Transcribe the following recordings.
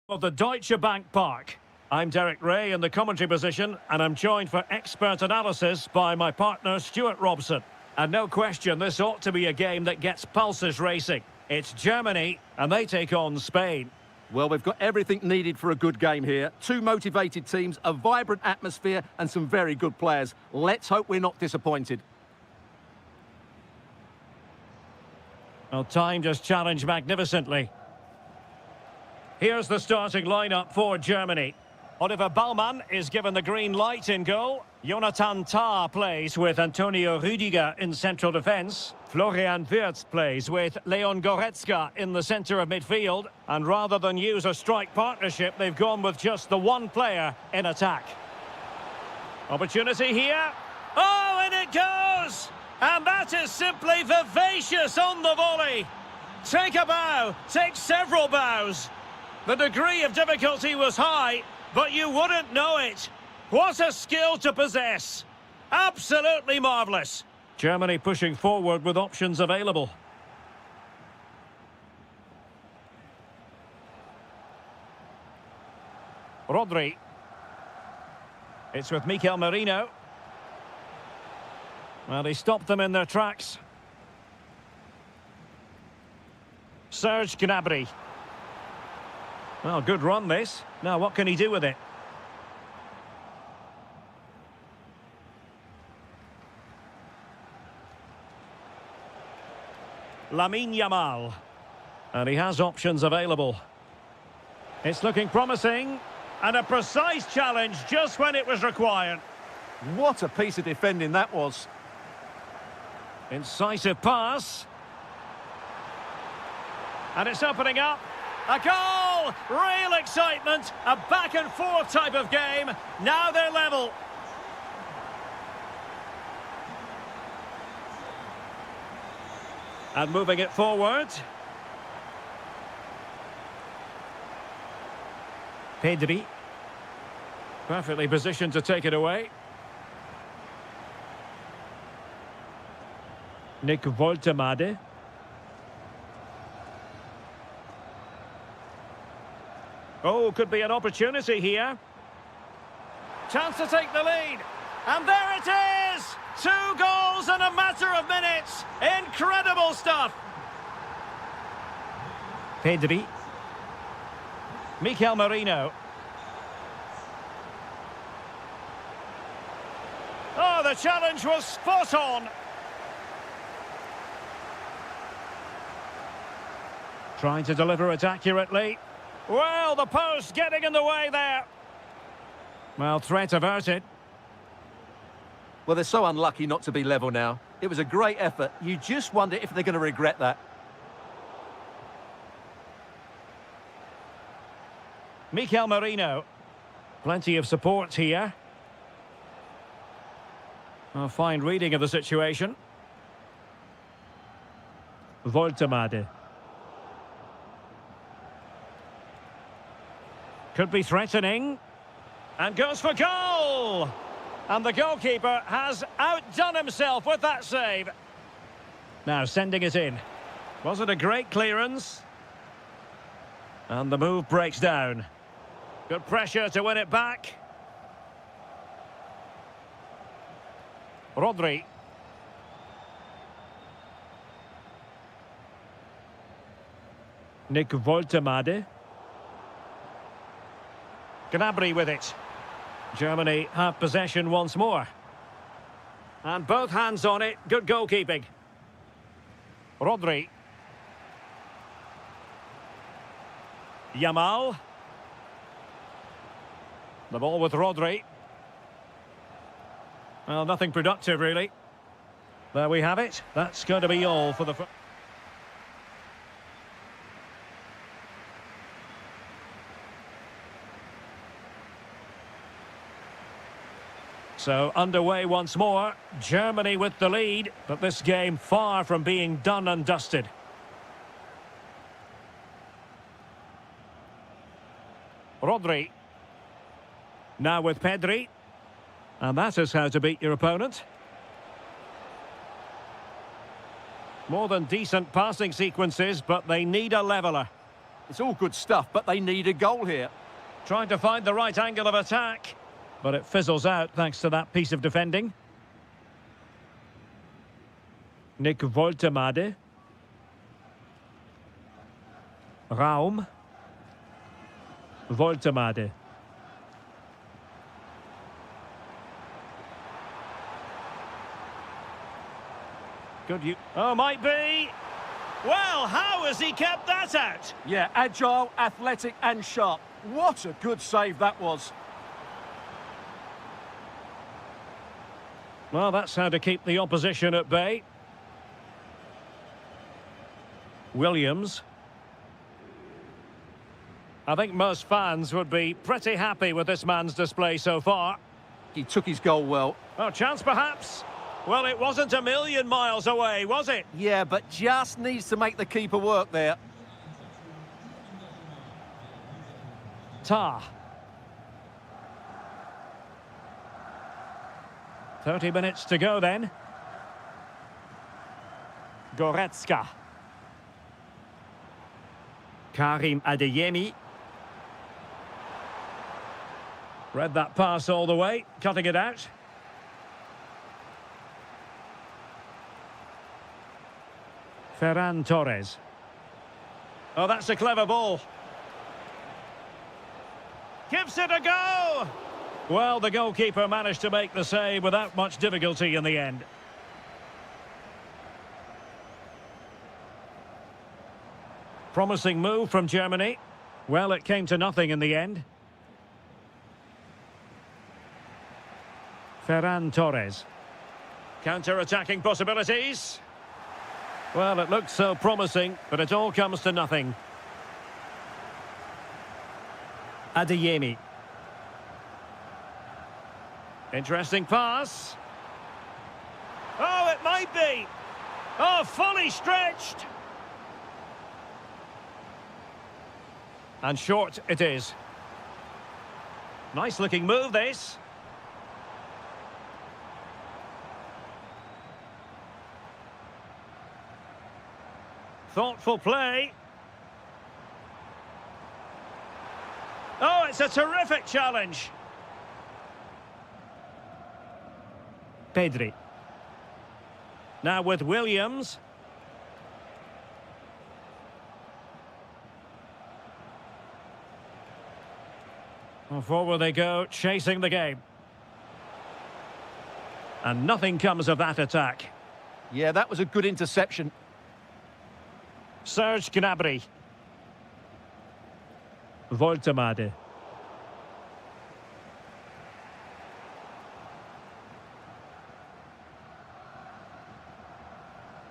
Of the Deutsche Bank Park. I'm Derek Ray in the commentary position, and I'm joined for expert analysis by my partner Stuart Robson. And no question, this ought to be a game that gets pulses racing. It's Germany, and they take on Spain. Well, we've got everything needed for a good game here. Two motivated teams, a vibrant atmosphere, and some very good players. Let's hope we're not disappointed. Well, time just challenged magnificently. Here's the starting lineup for Germany. Oliver Baumann is given the green light in goal. Jonathan Tah plays with Antonio Rüdiger in central defence. Florian Wirtz plays with Leon Goretzka in the centre of midfield. And rather than use a strike partnership, they've gone with just the one player in attack. Opportunity here. Oh, and it goes! And that is simply vivacious on the volley. Take a bow, take several bows. The degree of difficulty was high, but you wouldn't know it. What a skill to possess. Absolutely marvellous. Germany pushing forward with options available. Rodri. It's with Mikel Merino. Well, he stopped them in their tracks. Serge Gnabry. Well, good run this. Now, what can he do with it? Lamine Yamal. And he has options available. It's looking promising. And a precise challenge just when it was required. What a piece of defending that was. Incisive pass. And it's opening up. A goal! Real excitement. A back-and-forth type of game. Now they're level. And moving it forward. Pedri. Perfectly positioned to take it away. Nick Woltemade. Oh, could be an opportunity here. Chance to take the lead. And there it is! 2 goals in a matter of minutes. Incredible stuff. Pedri. Mikel Merino. Oh, the challenge was spot on. Trying to deliver it accurately. Well, the post getting in the way there. Well, threat averted. Well, they're so unlucky not to be level now. It was a great effort. You just wonder if they're going to regret that. Mikel Merino. Plenty of support here. A fine reading of the situation. Woltemade. Could be threatening. And goes for goal! And the goalkeeper has outdone himself with that save. Now sending it in. Was it a great clearance? And the move breaks down. Good pressure to win it back. Rodri. Nick Woltemade. Gnabry with it. Germany have possession once more. And both hands on it. Good goalkeeping. Rodri. Yamal. The ball with Rodri. Well, nothing productive, really. There we have it. That's going to be all for the... So, underway once more. Germany with the lead, but this game far from being done and dusted. Rodri. Now with Pedri. And that is how to beat your opponent. More than decent passing sequences, but they need a leveller. It's all good stuff, but they need a goal here. Trying to find the right angle of attack. But it fizzles out thanks to that piece of defending. Nick Woltemade. Raum. Woltemade. Good you. Oh, might be. Well, how has he kept that out? Yeah, agile, athletic and sharp. What a good save that was. Well, that's how to keep the opposition at bay. Williams. I think most fans would be pretty happy with this man's display so far. He took his goal well. Oh, chance perhaps? Well, it wasn't a million miles away, was it? Yeah, but just needs to make the keeper work there. Ta. 30 minutes to go then. Goretzka. Karim Adeyemi. Read that pass all the way, cutting it out. Ferran Torres. Oh, that's a clever ball. Gives it a go! Well, the goalkeeper managed to make the save without much difficulty in the end. Promising move from Germany. Well, it came to nothing in the end. Ferran Torres. Counter-attacking possibilities. Well, it looked so promising, but it all comes to nothing. Adeyemi. Interesting pass. Oh, it might be. Oh, fully stretched. And short it is. Nice looking move, this. Thoughtful play. Oh, it's a terrific challenge. Pedri. Now with Williams. Well, forward they go, chasing the game. And nothing comes of that attack. Yeah, that was a good interception. Serge Gnabry. Woltemade.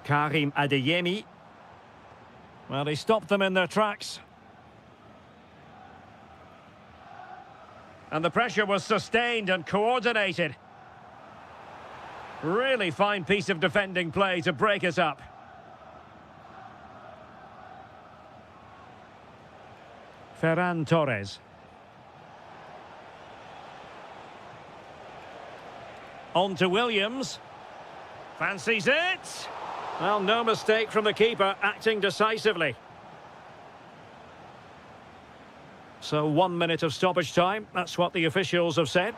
Karim Adeyemi. Well, he stopped them in their tracks. And the pressure was sustained and coordinated. Really fine piece of defending play to break it up. Ferran Torres. On to Williams. Fancies it. Well, no mistake from the keeper, acting decisively. So 1 minute of stoppage time, that's what the officials have said.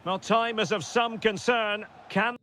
Well, time is of some concern. Can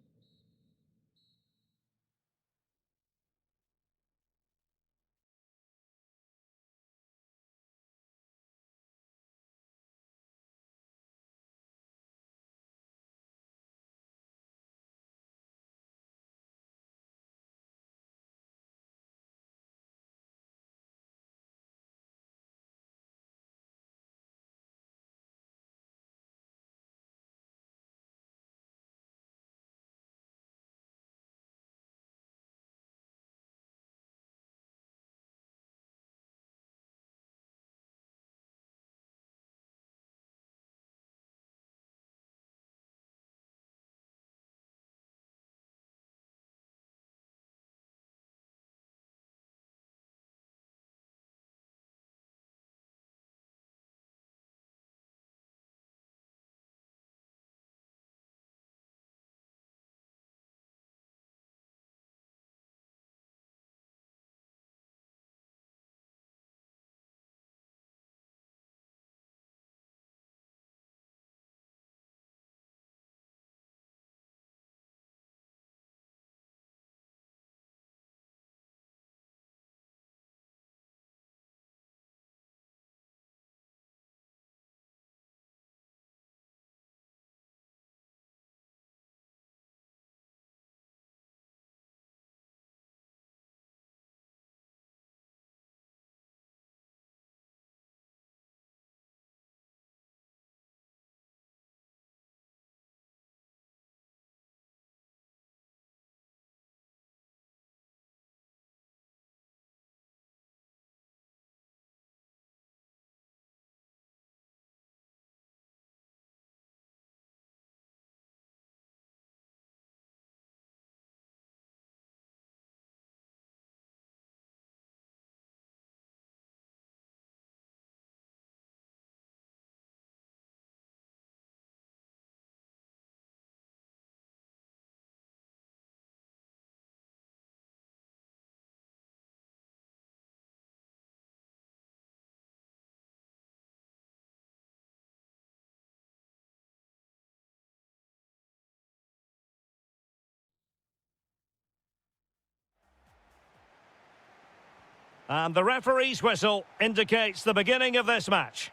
And the referee's whistle indicates the beginning of this match.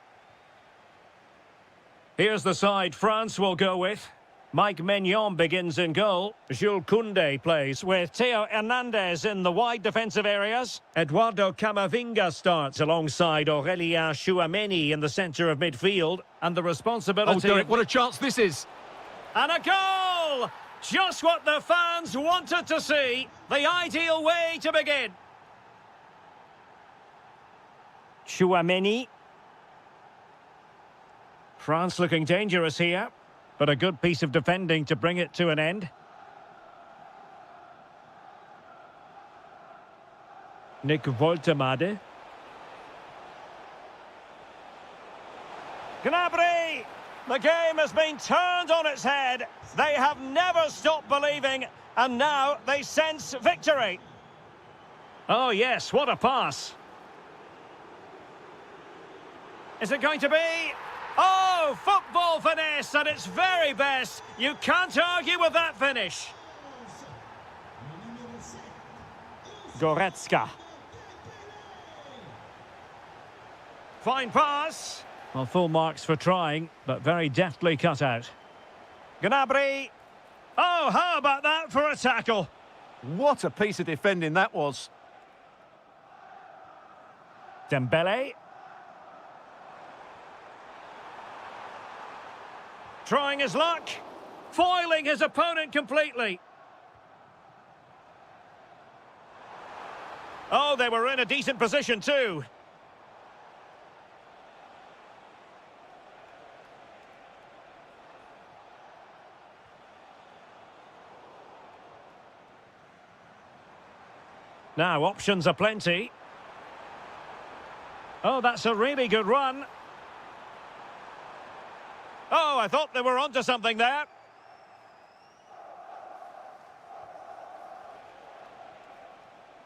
Here's the side France will go with. Mike Maignan begins in goal. Jules Koundé plays with Theo Hernandez in the wide defensive areas. Eduardo Camavinga starts alongside Aurélien Tchouameni in the centre of midfield. And the responsibility... Oh, Derek, what a chance this is. And a goal! Just what the fans wanted to see. The ideal way to begin. Tchouameni. France looking dangerous here, but a good piece of defending to bring it to an end. Nick Woltemade. Gnabry! The game has been turned on its head. They have never stopped believing, and now they sense victory. Oh yes, what a pass. Is it going to be? Oh, football finesse at its very best. You can't argue with that finish. Goretzka. Fine pass. Well, full marks for trying, but very deftly cut out. Gnabry. Oh, how about that for a tackle? What a piece of defending that was. Dembele. Trying his luck, foiling his opponent completely. Oh, they were in a decent position too. Now, options are plenty. Oh, that's a really good run. Oh, I thought they were onto something there.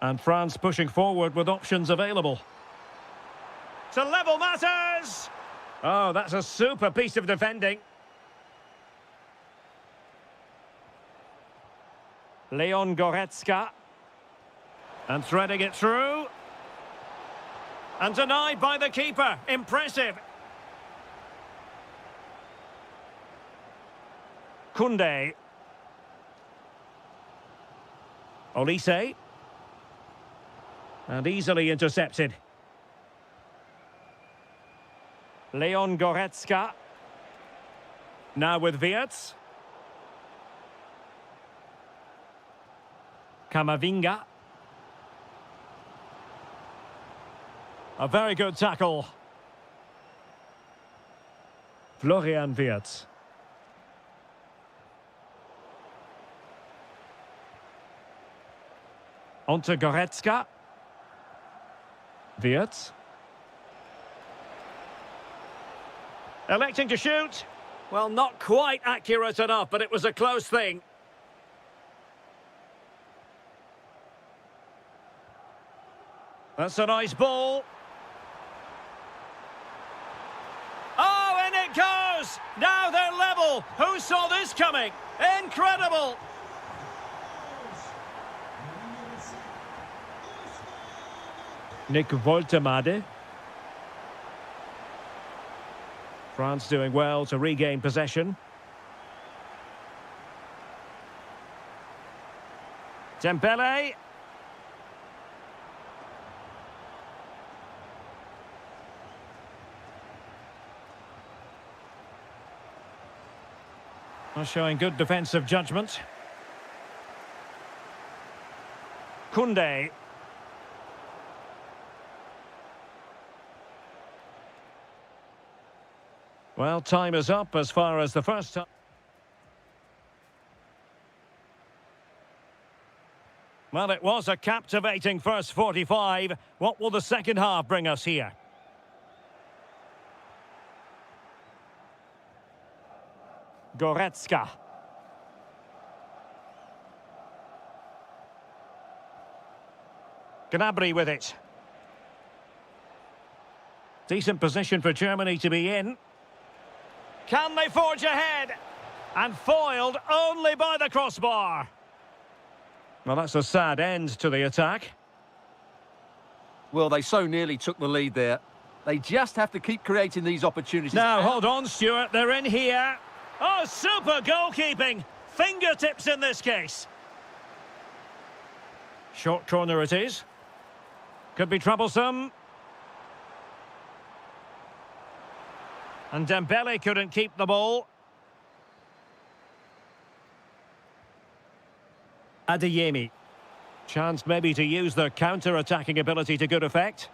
And France pushing forward with options available. To level matters! Oh, that's a super piece of defending. Leon Goretzka. And threading it through. And denied by the keeper. Impressive. Koundé. Olise. And easily intercepted. Leon Goretzka. Now with Wirtz. Camavinga. A very good tackle. Florian Wirtz. Onto Goretzka. Wirtz. Electing to shoot. Well, not quite accurate enough, but it was a close thing. That's a nice ball. Oh, and it goes! Now they're level. Who saw this coming? Incredible! Nick Woltemade. France doing well to regain possession. Dembele. Showing good defensive judgment. Koundé. Well, time is up as far as the first time. Well, it was a captivating first 45. What will the second half bring us here? Goretzka. Gnabry with it. Decent position for Germany to be in. Can they forge ahead? And foiled only by the crossbar. Well, that's a sad end to the attack. Well, they so nearly took the lead there. They just have to keep creating these opportunities. Now, hold on, Stuart. They're in here. Oh, super goalkeeping. Fingertips in this case. Short corner it is. Could be troublesome. And Dembele couldn't keep the ball. Adeyemi. Chance maybe to use their counter-attacking ability to good effect.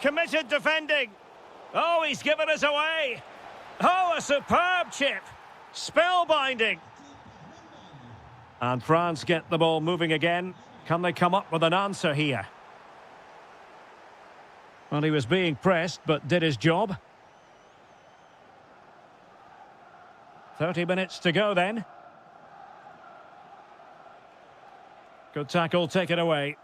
Committed defending. Oh, he's given us away. Oh, a superb chip. Spellbinding. And France get the ball moving again. Can they come up with an answer here? Well, he was being pressed, but did his job. 30 minutes to go then. Good tackle, take it away.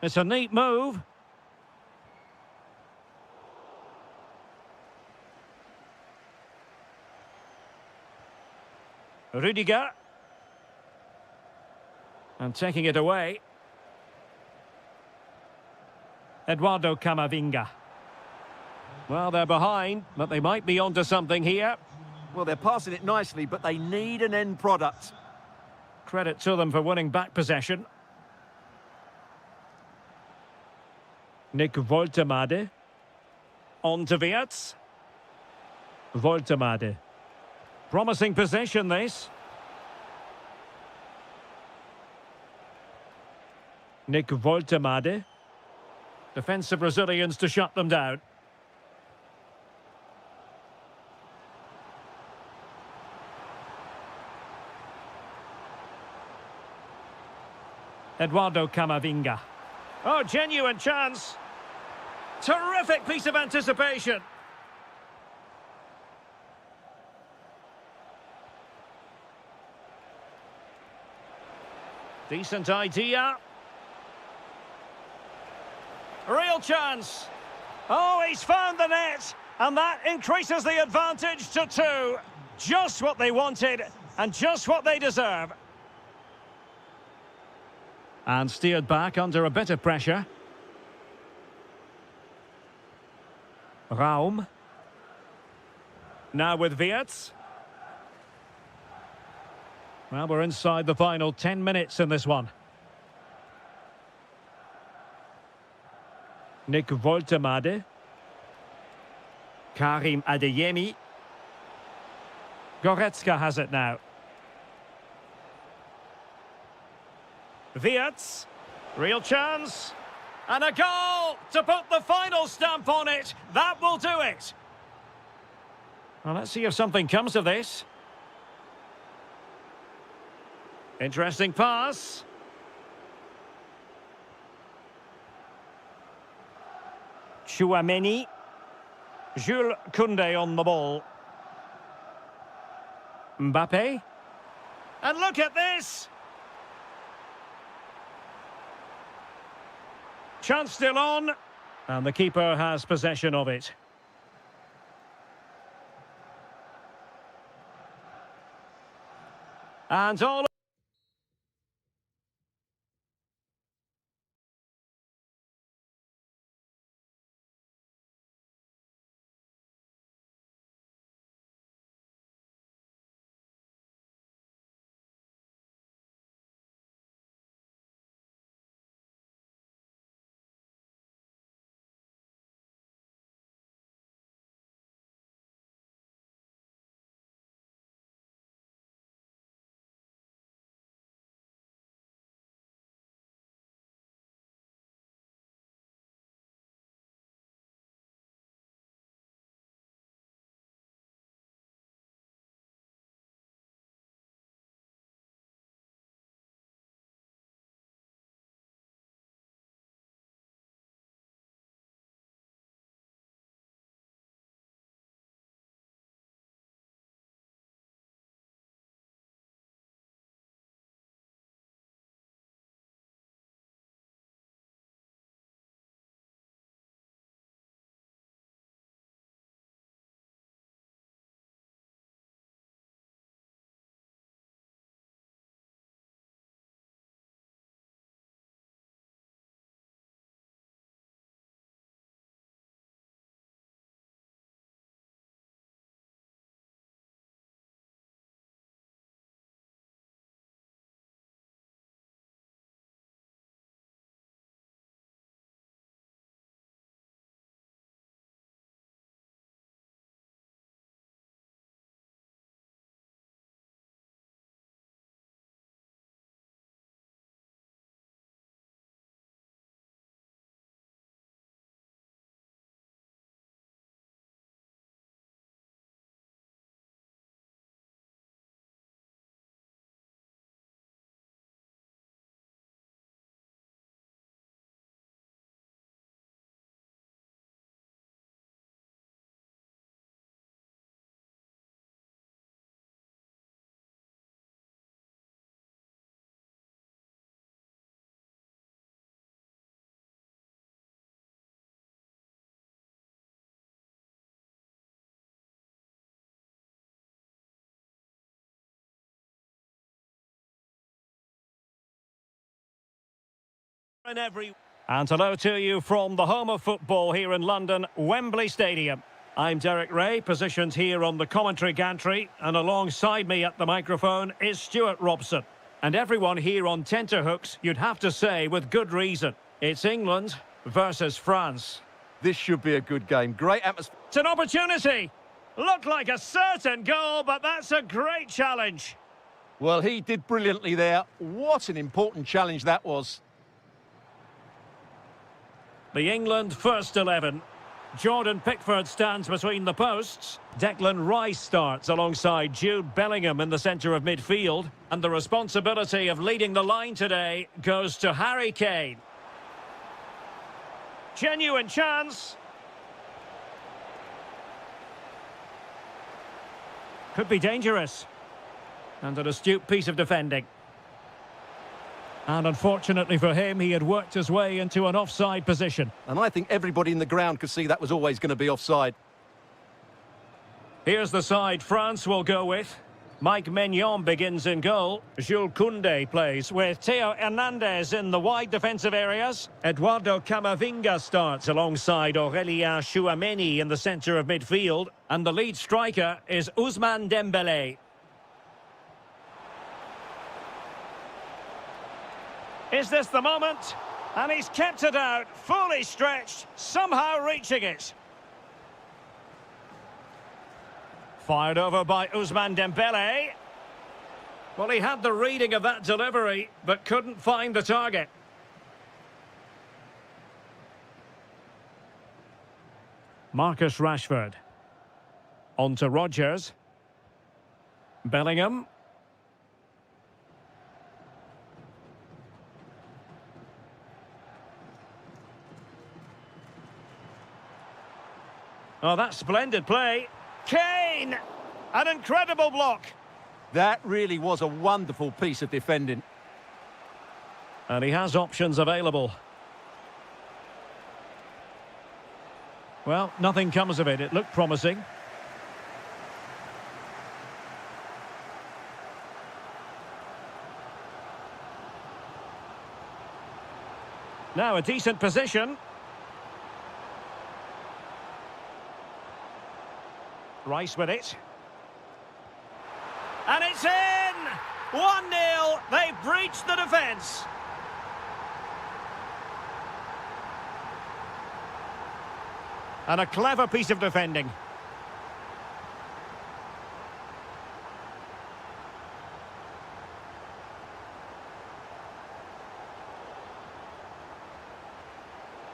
It's a neat move. Rudiger. And taking it away. Eduardo Camavinga. Well, they're behind, but they might be onto something here. Well, they're passing it nicely, but they need an end product. Credit to them for winning back possession. Nick Woltemade. On to Wirtz. Woltemade. Promising possession, this. Nick Woltemade. Defensive Brazilians to shut them down. Eduardo Camavinga. Oh, genuine chance. Terrific piece of anticipation. Decent idea. Real chance. Oh, he's found the net. And that increases the advantage to 2. Just what they wanted and just what they deserve. And steered back under a bit of pressure. Raum. Now with Wirtz. Well, we're inside the final 10 minutes in this one. Nick Woltemade. Karim Adeyemi. Goretzka has it now. Wirtz. Real chance. And a goal to put the final stamp on it. That will do it. Well, let's see if something comes of this. Interesting pass. Chouameni. Jules Koundé on the ball. Mbappe. And look at this. Chance still on. And the keeper has possession of it. And all And hello to you from the home of football here in London, Wembley Stadium. I'm Derek Ray, positioned here on the commentary gantry, and alongside me at the microphone is Stuart Robson. And everyone here on tenterhooks, you'd have to say with good reason. It's England versus France. This should be a good game. Great atmosphere. It's an opportunity. Looked like a certain goal, but that's a great challenge. Well, he did brilliantly there. What an important challenge that was. The England first 11. Jordan Pickford stands between the posts. Declan Rice starts alongside Jude Bellingham in the centre of midfield. And the responsibility of leading the line today goes to Harry Kane. Genuine chance. Could be dangerous. And an astute piece of defending. And unfortunately for him, he had worked his way into an offside position. And I think everybody in the ground could see that was always going to be offside. Here's the side France will go with. Mike Maignan begins in goal. Jules Koundé plays with Theo Hernandez in the wide defensive areas. Eduardo Camavinga starts alongside Aurélien Tchouameni in the centre of midfield. And the lead striker is Ousmane Dembélé. Is this the moment? And he's kept it out, fully stretched, somehow reaching it. Fired over by Ousmane Dembélé. Well, he had the reading of that delivery, but couldn't find the target. Marcus Rashford. On to Rodgers. Bellingham. Oh, that's splendid play. Kane! An incredible block. That really was a wonderful piece of defending. And he has options available. Well, nothing comes of it. It looked promising. Now a decent position. Rice with it. And it's in! 1-0. They've breached the defence. And a clever piece of defending.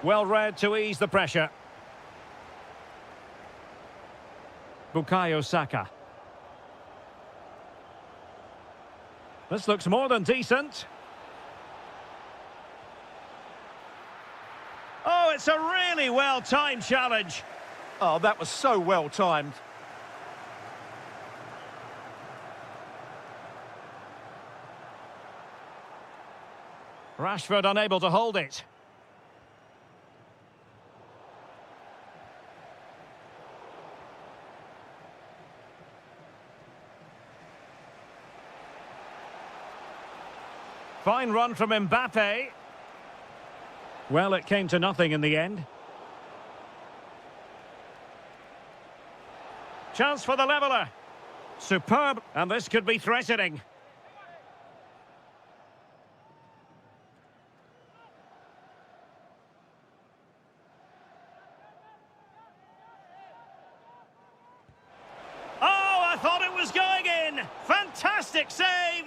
Well read to ease the pressure. Bukayo Saka. This looks more than decent. Oh, it's a really well-timed challenge. Oh, that was so well-timed. Rashford unable to hold it. Fine run from Mbappe. Well, it came to nothing in the end. Chance for the leveller. Superb, and this could be threatening. Oh, I thought it was going in. Fantastic save.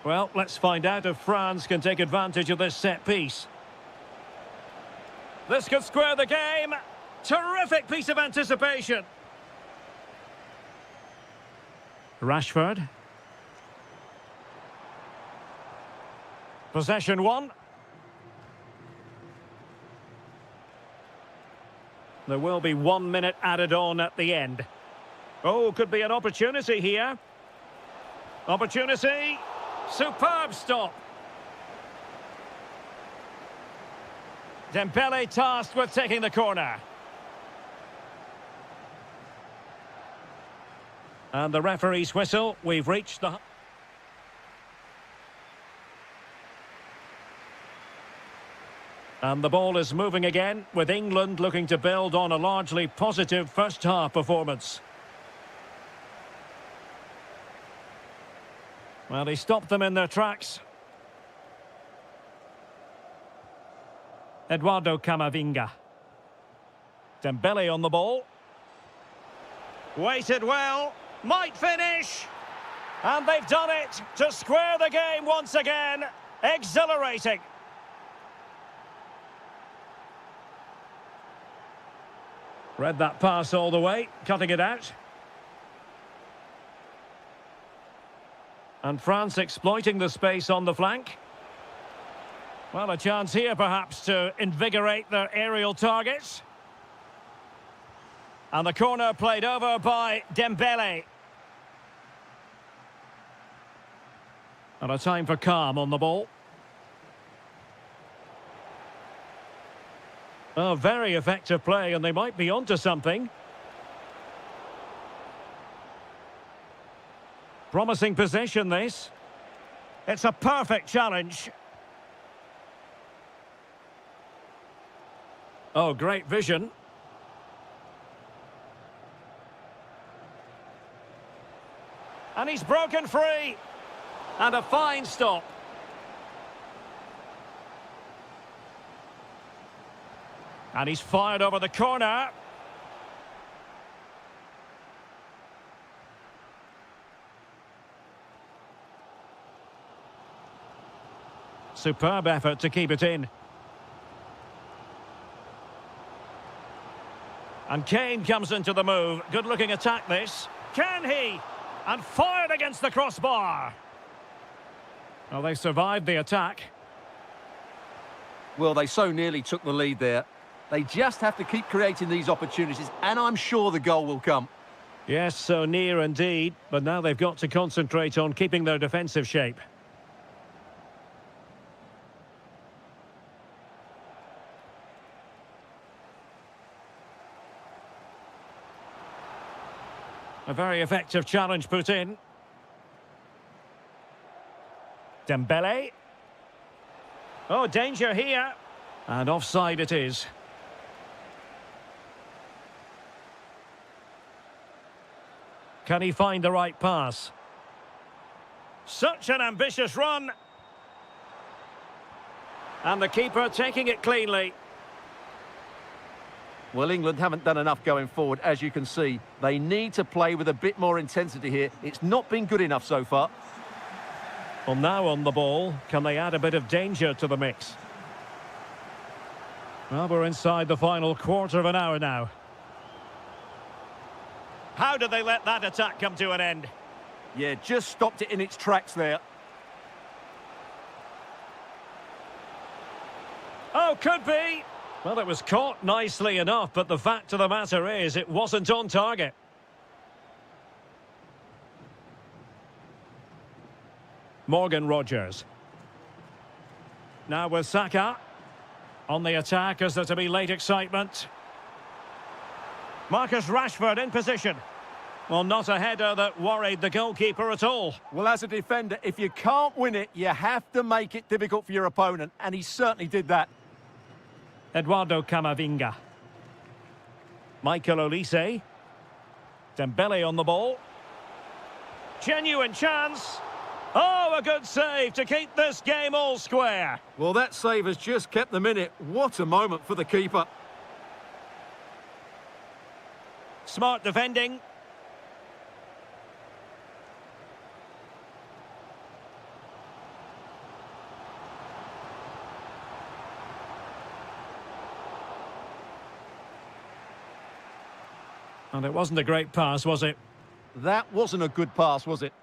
Well, let's find out if France can take advantage of this set piece. This could square the game. Terrific piece of anticipation. Rashford. Possession one. There will be 1 minute added on at the end. Oh, could be an opportunity here. Opportunity. Superb stop. Dembélé tasked with taking the corner. And the referee's whistle. We've reached the... And the ball is moving again, with England looking to build on a largely positive first-half performance. Well, he stopped them in their tracks. Eduardo Camavinga. Dembele on the ball. Waited well. Might finish. And they've done it to square the game once again. Exhilarating. Read that pass all the way, cutting it out. And France exploiting the space on the flank. Well, a chance here perhaps to invigorate their aerial targets. And the corner played over by Dembele. And a time for calm on the ball. Oh, very effective play, and they might be onto something. Promising possession, this. It's a perfect challenge. Oh, great vision. And he's broken free. And a fine stop. And he's fired over the corner. Superb effort to keep it in. And Kane comes into the move. Good-looking attack, this. Can he? And fired against the crossbar. Well, they survived the attack. Well, they so nearly took the lead there. They just have to keep creating these opportunities, and I'm sure the goal will come. Yes, so near indeed, but now they've got to concentrate on keeping their defensive shape. A very effective challenge put in. Dembele. Oh, danger here. And offside it is. Can he find the right pass? Such an ambitious run. And the keeper taking it cleanly. Well, England haven't done enough going forward, as you can see. They need to play with a bit more intensity here. It's not been good enough so far. Well, now on the ball, can they add a bit of danger to the mix? Well, we're inside the final quarter of an hour now. How did they let that attack come to an end? Yeah, just stopped it in its tracks there. Oh, could be. Well, it was caught nicely enough, but the fact of the matter is it wasn't on target. Morgan Rogers. Now with Saka. On the attack, is there to be late excitement? Marcus Rashford in position. Well, not a header that worried the goalkeeper at all. Well, as a defender, if you can't win it, you have to make it difficult for your opponent, and he certainly did that. Eduardo Camavinga. Michael Olise. Dembele on the ball. Genuine chance. Oh, a good save to keep this game all square. Well, that save has just kept them in it. What a moment for the keeper. Smart defending. And it wasn't a great pass, was it? That wasn't a good pass, was it?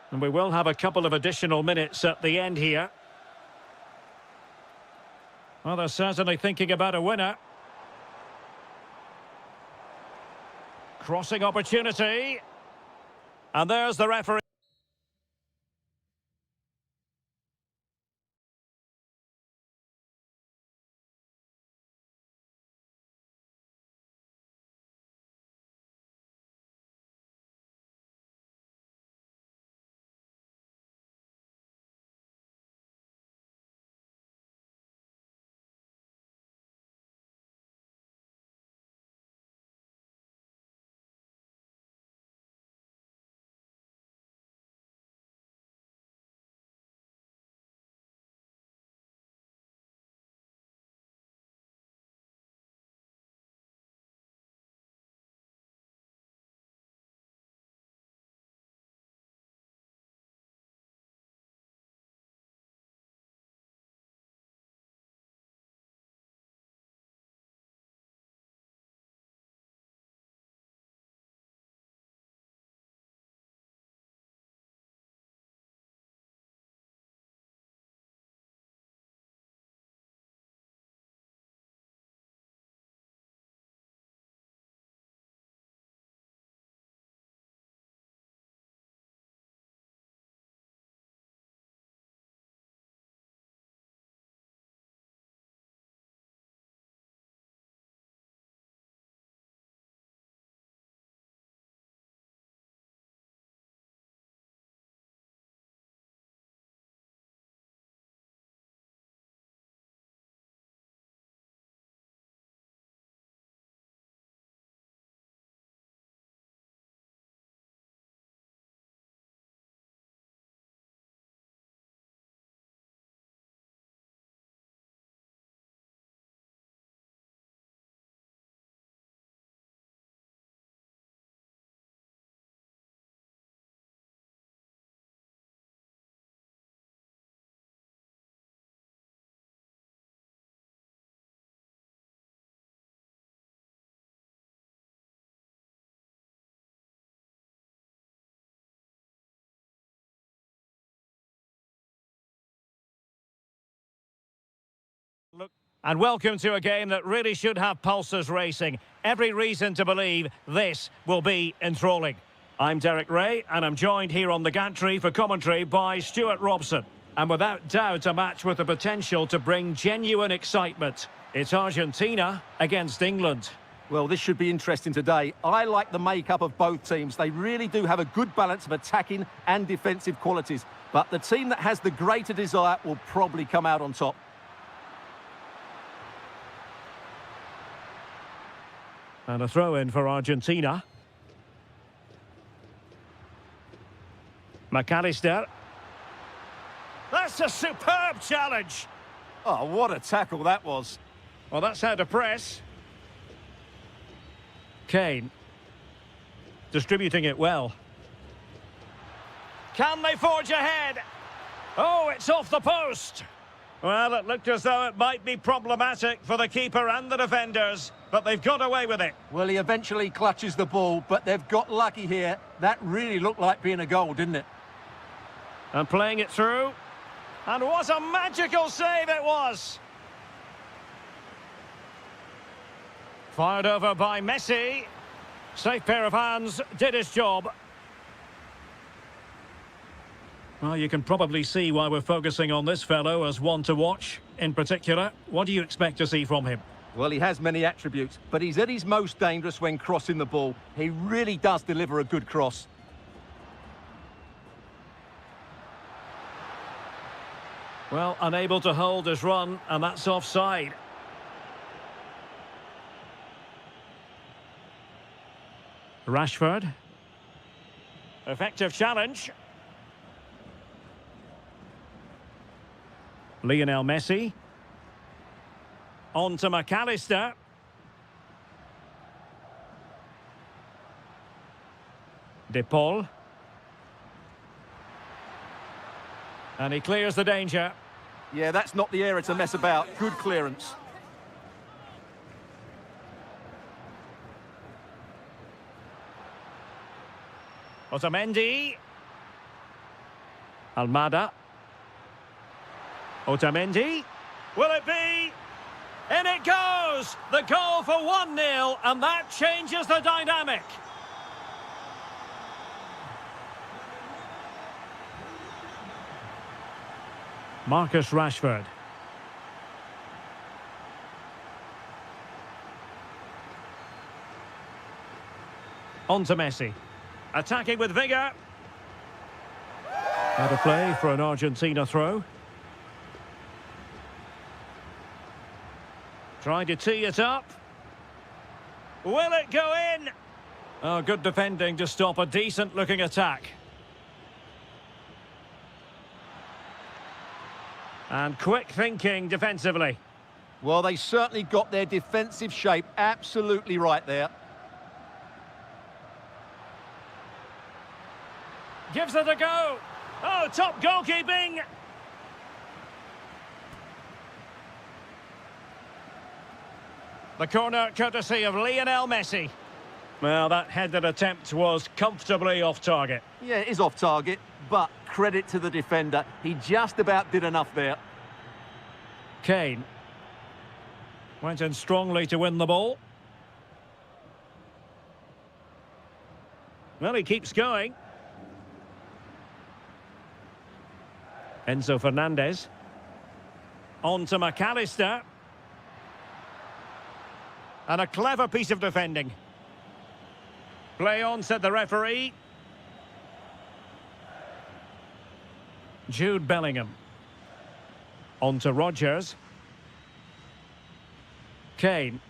And we will have a couple of additional minutes at the end here. Well, they're certainly thinking about a winner. Crossing opportunity. And there's the referee. And welcome to a game that really should have pulses racing. Every reason to believe this will be enthralling. I'm Derek Ray, and I'm joined here on the gantry for commentary by Stuart Robson. And without doubt, a match with the potential to bring genuine excitement. It's Argentina against England. Well, this should be interesting today. I like the makeup of both teams. They really do have a good balance of attacking and defensive qualities. But the team that has the greater desire will probably come out on top. And a throw-in for Argentina. McAllister. That's a superb challenge. Oh, what a tackle that was. Well, that's how to press. Kane. Distributing it well. Can they forge ahead? Oh, it's off the post. Well, it looked as though it might be problematic for the keeper and the defenders, but they've got away with it. Well, he eventually clutches the ball, but they've got lucky here. That really looked like being a goal, didn't it? And playing it through. And what a magical save it was! Fired over by Messi. Safe pair of hands, did his job. Well, you can probably see why we're focusing on this fellow as one to watch. In particular, what do you expect to see from him? Well, he has many attributes, but he's at his most dangerous when crossing the ball. He really does deliver a good cross. Well, unable to hold his run, and that's offside. Rashford. Effective challenge. Lionel Messi. On to McAllister. De Paul. And he clears the danger. Yeah, that's not the area to mess about. Good clearance. Otamendi. Almada. Otamendi. Will it be? In it goes! The goal for 1-0, and that changes the dynamic. Marcus Rashford. On to Messi. Attacking with vigour. Out of play for an Argentina throw. Trying to tee it up. Will it go in? Oh, good defending to stop a decent-looking attack. And quick thinking defensively. Well, they certainly got their defensive shape absolutely right there. Gives it a go. Oh, top goalkeeping. The corner courtesy of Lionel Messi. Well, that headed attempt was comfortably off target. Yeah, it is off target, but credit to the defender. He just about did enough there. Kane. Went in strongly to win the ball. Well, he keeps going. Enzo Fernandez. On to McAllister. And a clever piece of defending. Play on, said the referee. Jude Bellingham. On to Rodgers. Kane.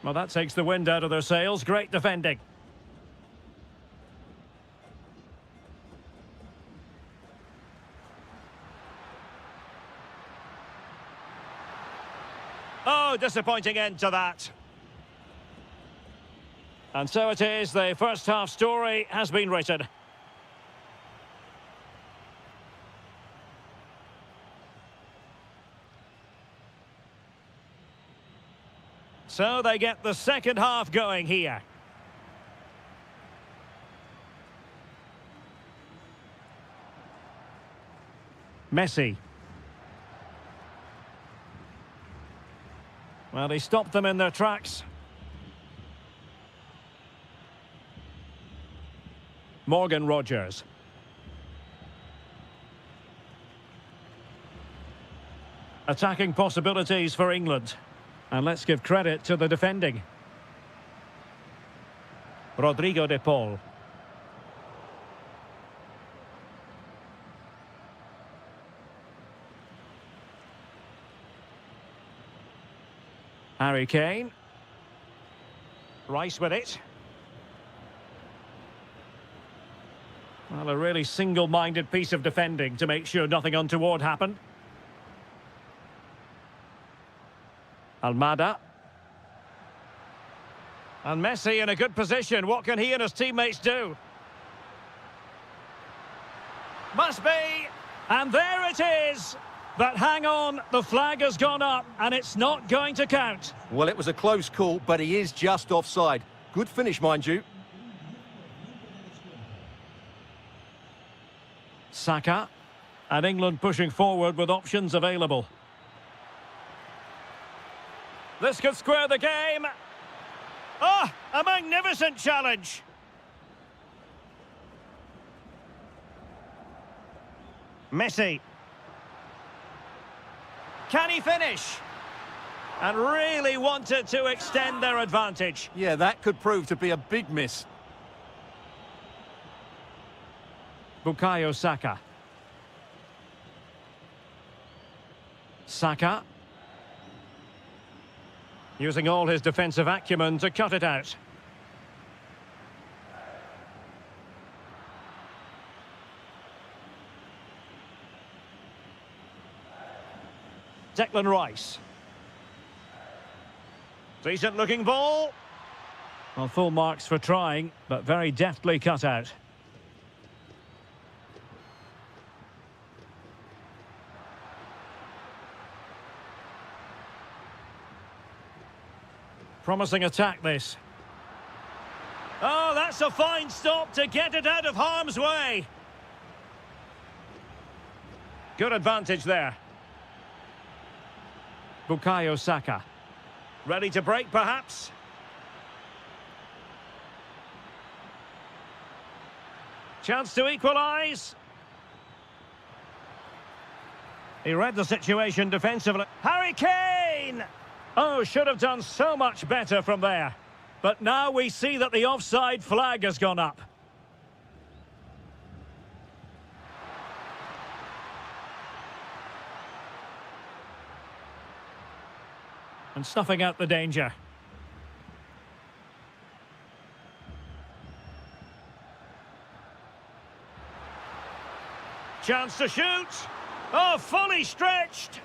Well, that takes the wind out of their sails. Great defending. Oh, disappointing end to that. And so it is, the first half story has been written. So they get the second half going here. Messi. Well, he stopped them in their tracks. Morgan Rogers. Attacking possibilities for England. And let's give credit to the defending. Rodrigo de Paul. Harry Kane. Rice with it. Well, a really single-minded piece of defending to make sure nothing untoward happened. Almada. And Messi in a good position. What can he and his teammates do? Must be. And there it is. But hang on, the flag has gone up and it's not going to count. Well, it was a close call, but he is just offside. Good finish, mind you. Saka. And England pushing forward with options available. This could square the game. Oh, a magnificent challenge. Messi. Can he finish? And really wanted to extend their advantage. Yeah, that could prove to be a big miss. Bukayo Saka. Saka. Using all his defensive acumen to cut it out. Declan Rice. Decent looking ball. Well, full marks for trying, but very deftly cut out. Promising attack, this. Oh, that's a fine stop to get it out of harm's way. Good advantage there. Bukayo Saka. Ready to break, perhaps? Chance to equalise. He read the situation defensively. Harry Kane! Oh, should have done so much better from there. But now we see that the offside flag has gone up. And snuffing out the danger. Chance to shoot. Oh, fully stretched.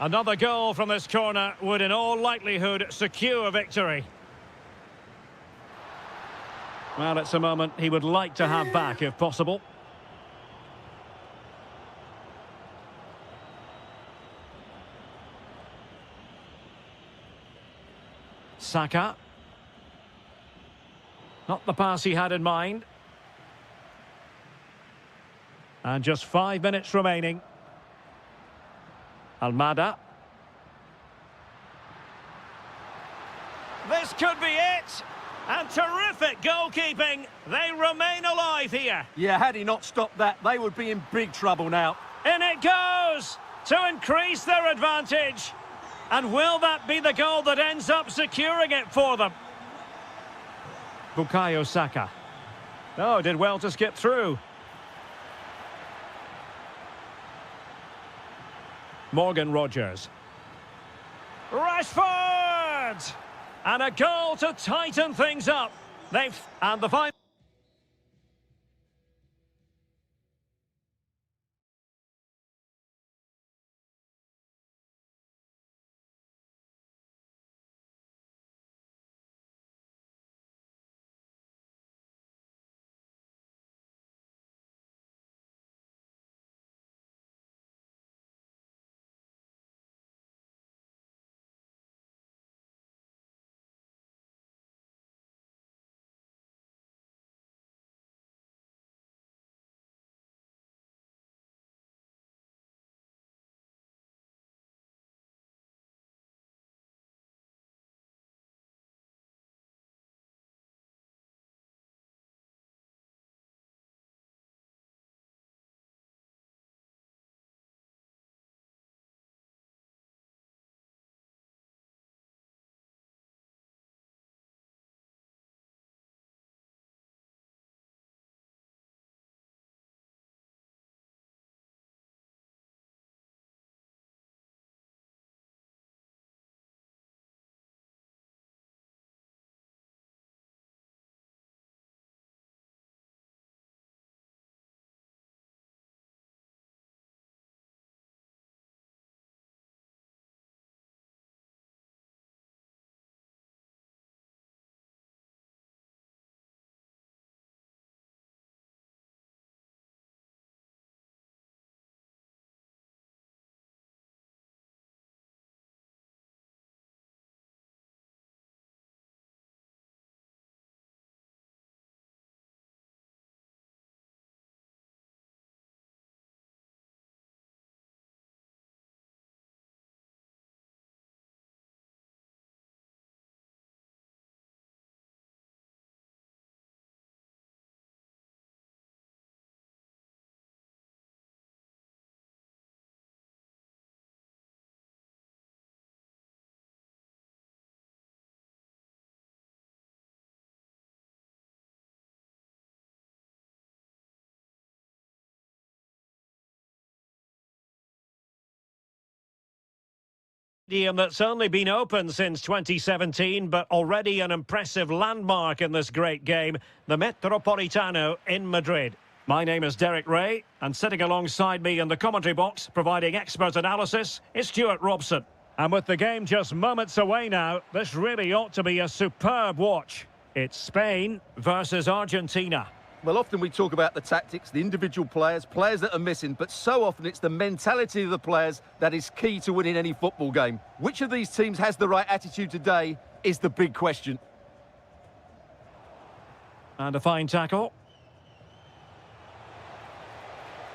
Another goal from this corner would in all likelihood secure victory. Well, it's a moment he would like to have back if possible. Saka. Not the pass he had in mind. And just 5 minutes remaining. Almada. This could be it. And terrific goalkeeping. They remain alive here. Yeah, had he not stopped that, they would be in big trouble now. In it goes to increase their advantage. And will that be the goal that ends up securing it for them? Bukayo Saka. Oh, did well to skip through. Morgan Rogers. Rashford! And a goal to tighten things up. And the final. Stadium that's only been open since 2017, but already an impressive landmark in this great game, the Metropolitano in Madrid. My name is Derek Ray, and sitting alongside me in the commentary box, providing expert analysis, is Stuart Robson. And with the game just moments away now, this really ought to be a superb watch. It's Spain versus Argentina. Well, often we talk about the tactics, the individual players that are missing, but so often it's the mentality of the players that is key to winning any football game. Which of these teams has the right attitude today is the big question. And a fine tackle.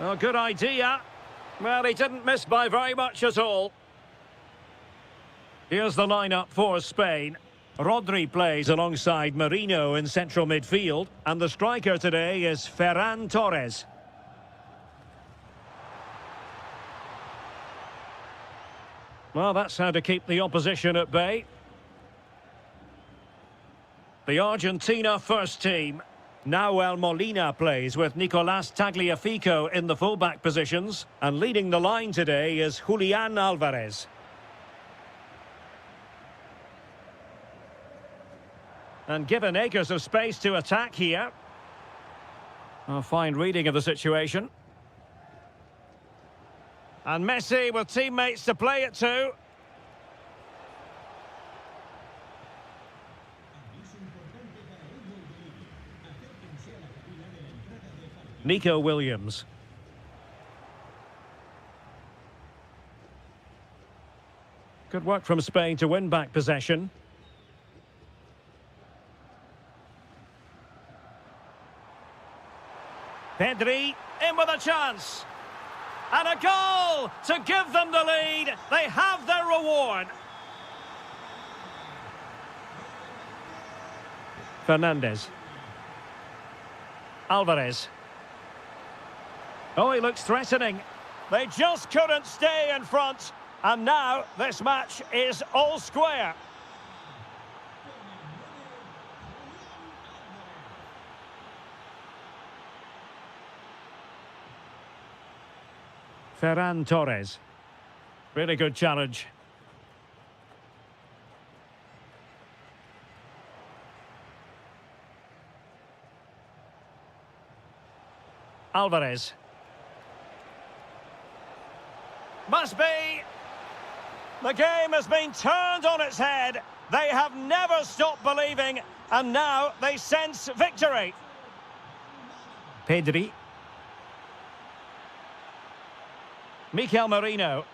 Oh, good idea. Well, he didn't miss by very much at all. Here's the lineup for Spain. Rodri plays alongside Marino in central midfield, and the striker today is Ferran Torres. Well, that's how to keep the opposition at bay. The Argentina first team. Nahuel Molina plays with Nicolás Tagliafico in the fullback positions, and leading the line today is Julián Alvarez. And given acres of space to attack here. A fine reading of the situation. And Messi with teammates to play it to. Nico Williams. Good work from Spain to win back possession. Pedri in with a chance. And a goal to give them the lead. They have their reward. Fernandez. Alvarez. Oh, he looks threatening. They just couldn't stay in front. And now this match is all square. Ferran Torres. Really good challenge. Alvarez. Must be. The game has been turned on its head. They have never stopped believing, and now they sense victory. Pedri. Mikel Merino.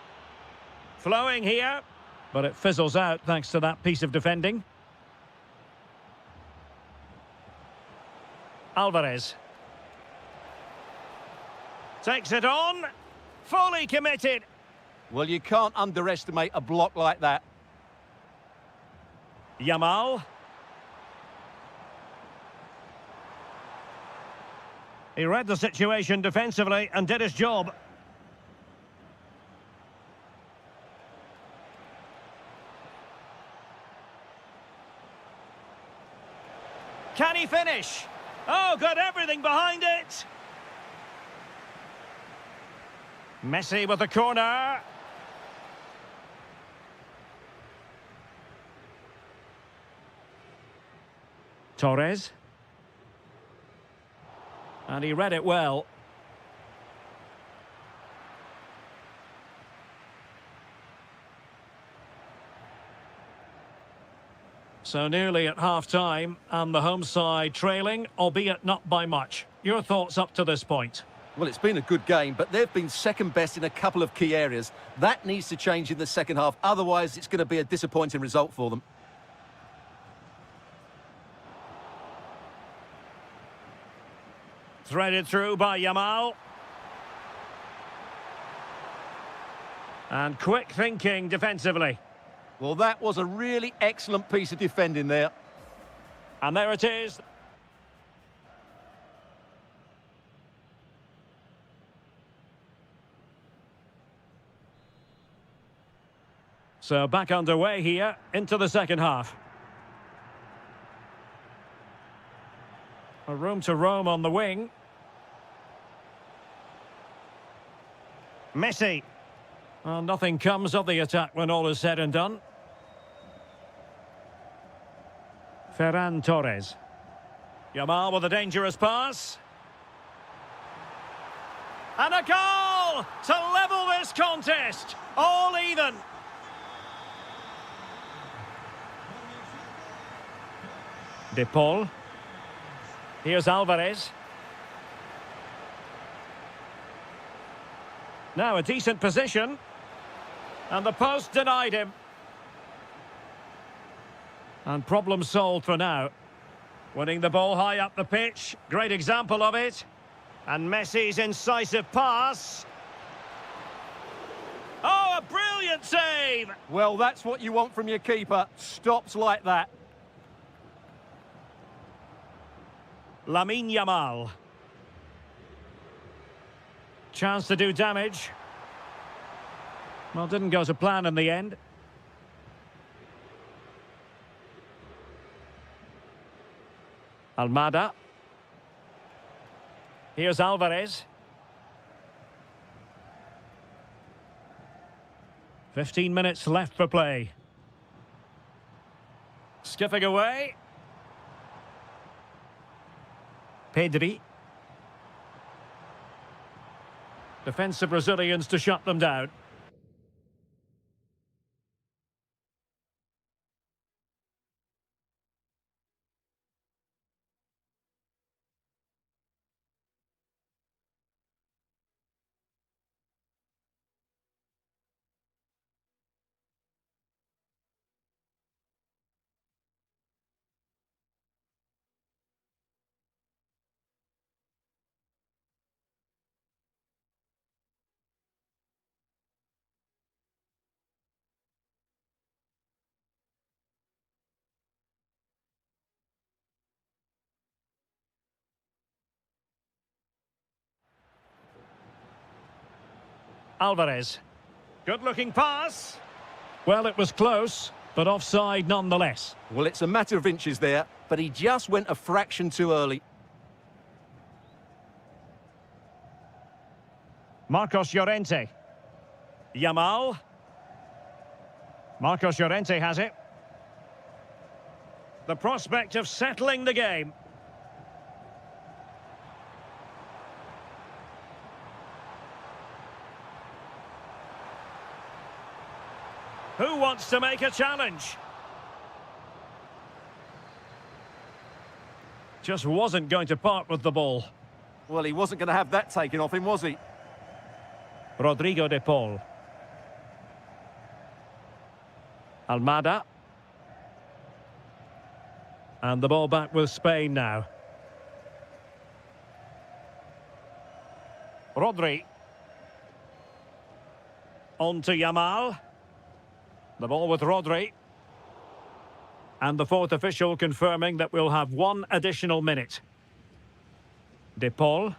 Flowing here, but it fizzles out thanks to that piece of defending. Alvarez. Takes it on. Fully committed. Well, you can't underestimate a block like that. Yamal. He read the situation defensively and did his job. Can he finish? Oh, got everything behind it. Messi with the corner. Torres. And he read it well. So nearly at half-time, and the home side trailing, albeit not by much. Your thoughts up to this point? Well, it's been a good game, but they've been second best in a couple of key areas. That needs to change in the second half, otherwise it's going to be a disappointing result for them. Threaded through by Yamal. And quick thinking defensively. Well, that was a really excellent piece of defending there. And there it is. So back underway here into the second half. A room to roam on the wing. Messi. Well, nothing comes of the attack when all is said and done. Ferran Torres. Yamal with a dangerous pass. And a goal to level this contest. All even. De Paul. Here's Alvarez. Now a decent position. And the post denied him. And problem solved for now. Winning the ball high up the pitch. Great example of it. And Messi's incisive pass. Oh, a brilliant save! Well, that's what you want from your keeper. Stops like that. Lamine Yamal. Chance to do damage. Well, didn't go to plan in the end. Almada. Here's Alvarez. 15 minutes left for play. Skipping away. Pedri. Defensive Brazilians to shut them down. Alvarez. Good-looking pass. Well, it was close, but offside nonetheless. Well, it's a matter of inches there, but he just went a fraction too early. Marcos Llorente. Yamal. Marcos Llorente has it. The prospect of settling the game. Who wants to make a challenge? Just wasn't going to part with the ball. Well, he wasn't going to have that taken off him, was he? Rodrigo de Paul. Almada. And the ball back with Spain now. Rodri. On to Yamal. The ball with Rodri. And the fourth official confirming that we'll have one additional minute. De Paul.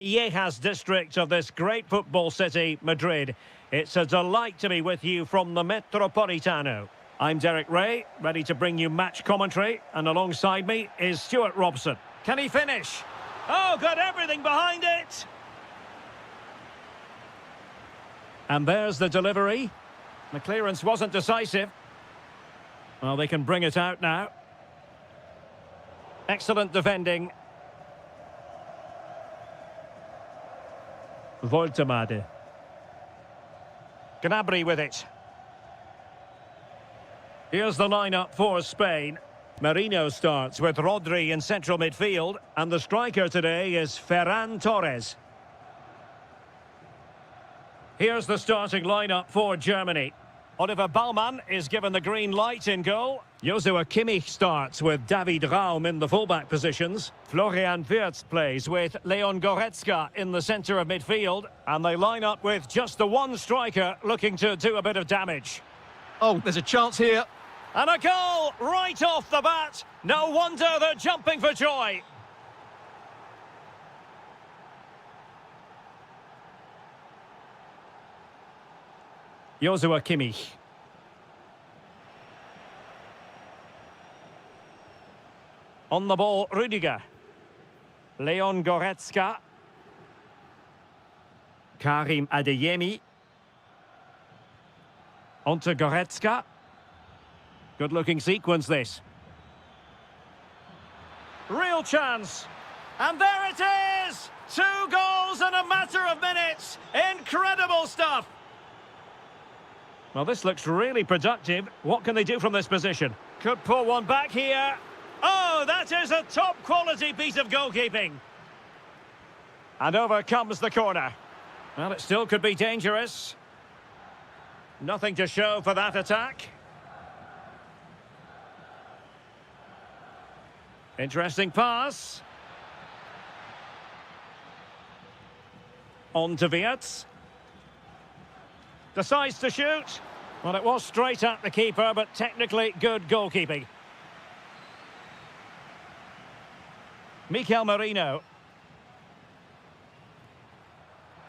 Yejas district of this great football city, Madrid. It's a delight to be with you from the Metropolitano. I'm Derek Ray, ready to bring you match commentary, and alongside me is Stuart Robson. Can he finish? Oh, got everything behind it! And there's the delivery. The clearance wasn't decisive. Well, they can bring it out now. Excellent defending. Voltemade. Gnabry with it. Here's the lineup for Spain. Marino starts with Rodri in central midfield, and the striker today is Ferran Torres. Here's the starting lineup for Germany. Oliver Baumann is given the green light in goal. Joshua Kimmich starts with David Raum in the fullback positions. Florian Wirtz plays with Leon Goretzka in the centre of midfield. And they line up with just the one striker looking to do a bit of damage. Oh, there's a chance here. And a goal right off the bat. No wonder they're jumping for joy. Joshua Kimmich. On the ball, Rüdiger. Leon Goretzka. Karim Adeyemi. Onto Goretzka. Good-looking sequence, this. Real chance. And there it is! 2 goals in a matter of minutes. Incredible stuff. Well, this looks really productive. What can they do from this position? Could pull one back here. Oh, that is a top-quality piece of goalkeeping. And over comes the corner. Well, it still could be dangerous. Nothing to show for that attack. Interesting pass. On to Wirtz. Decides to shoot. Well, it was straight at the keeper, but technically good goalkeeping. Mikel Merino.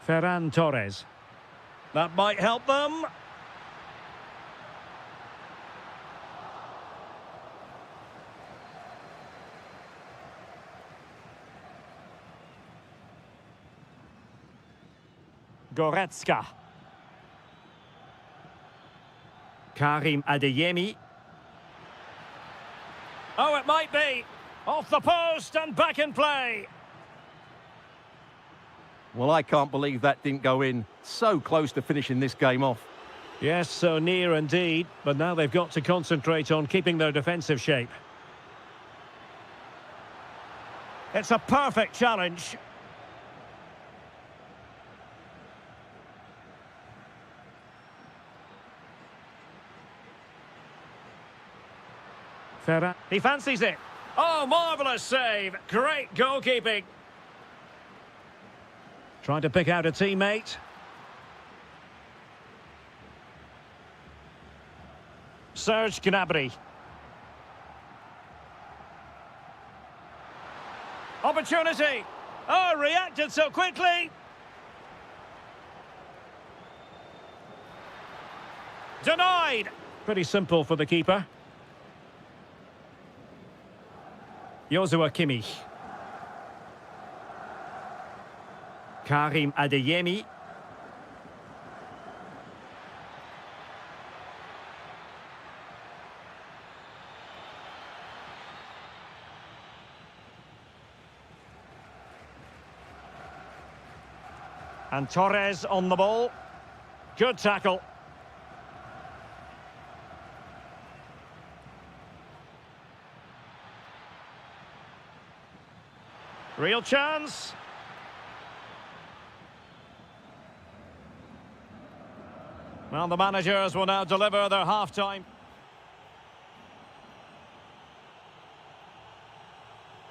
Ferran Torres. That might help them. Goretzka. Karim Adeyemi. Oh, it might be. Off the post and back in play. Well, I can't believe that didn't go in. So close to finishing this game off. Yes, so near indeed. But now they've got to concentrate on keeping their defensive shape. It's a perfect challenge. Ferran. He fancies it. Oh, marvellous save. Great goalkeeping. Trying to pick out a teammate. Serge Gnabry. Opportunity. Oh, reacted so quickly. Denied. Pretty simple for the keeper. Joshua Kimmich. Karim Adeyemi. And Torres on the ball. Good tackle. Real chance. Well, the managers will now deliver their half-time.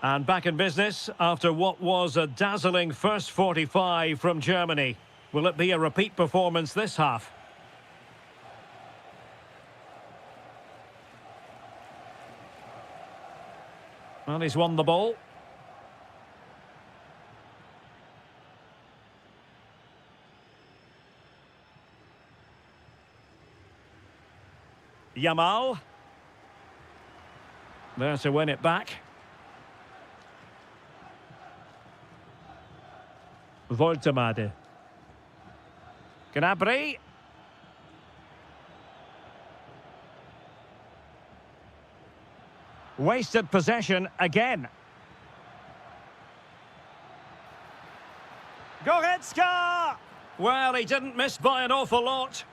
And back in business after what was a dazzling first 45 from Germany. Will it be a repeat performance this half? Well, he's won the ball. Yamal. There to win it back. Voltemade. Gnabry. Wasted possession again. Goretzka! Well, he didn't miss by an awful lot.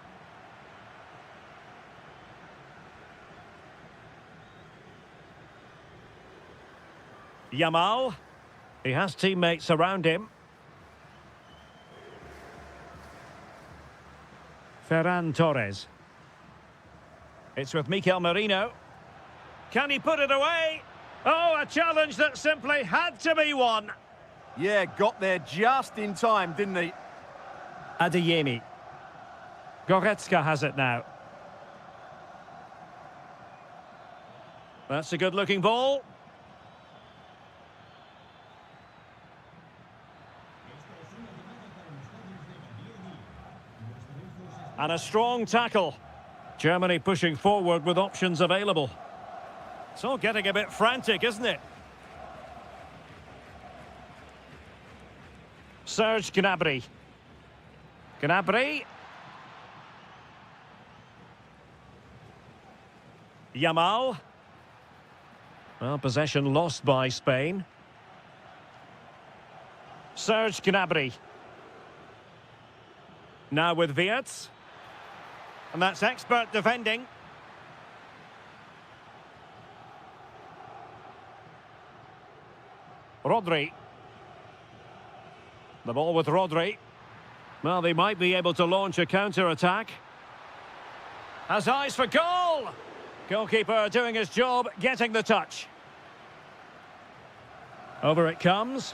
Yamal. He has teammates around him. Ferran Torres. It's with Mikel Merino. Can he put it away? Oh, a challenge that simply had to be won. Yeah, got there just in time, didn't he? Adeyemi. Goretzka has it now. That's a good-looking ball. And a strong tackle. Germany pushing forward with options available. It's all getting a bit frantic, isn't it? Serge Gnabry. Gnabry. Yamal. Well, possession lost by Spain. Serge Gnabry. Now with Wirtz. And that's expert defending. Rodri. The ball with Rodri. Well, they might be able to launch a counter-attack. Has eyes for goal! Goalkeeper doing his job, getting the touch. Over it comes.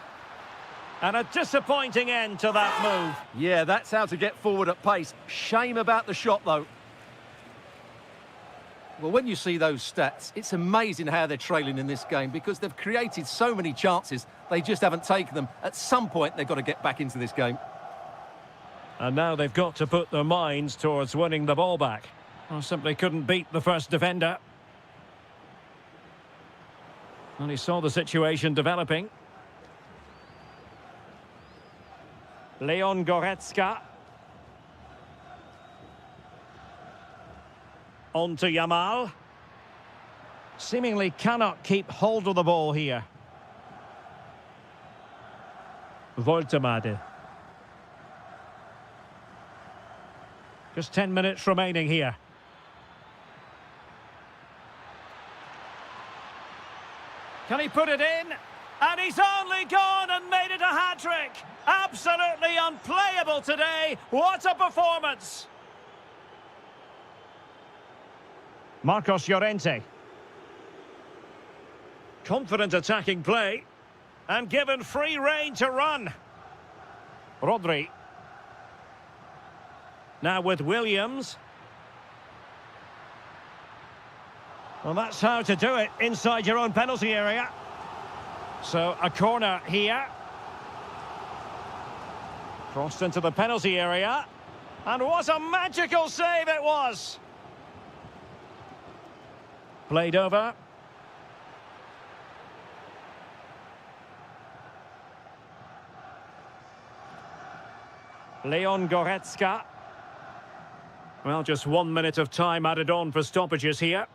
And a disappointing end to that move. Yeah, that's how to get forward at pace. Shame about the shot, though. Well, when you see those stats, it's amazing how they're trailing in this game because they've created so many chances, they just haven't taken them. At some point, they've got to get back into this game. And now they've got to put their minds towards winning the ball back. Well, simply couldn't beat the first defender. And he saw the situation developing. Leon Goretzka. On to Yamal. Seemingly cannot keep hold of the ball here. Voltemade. Just 10 minutes remaining here. Can he put it in? And he's only gone and made it a hat-trick. Absolutely unplayable today. What a performance. Marcos Llorente. Confident attacking play. And given free rein to run. Rodri. Now with Williams. Well, that's how to do it inside your own penalty area. So a corner here. Crossed into the penalty area. And what a magical save it was. Played over. Leon Goretzka. Well, just 1 minute of time added on for stoppages here.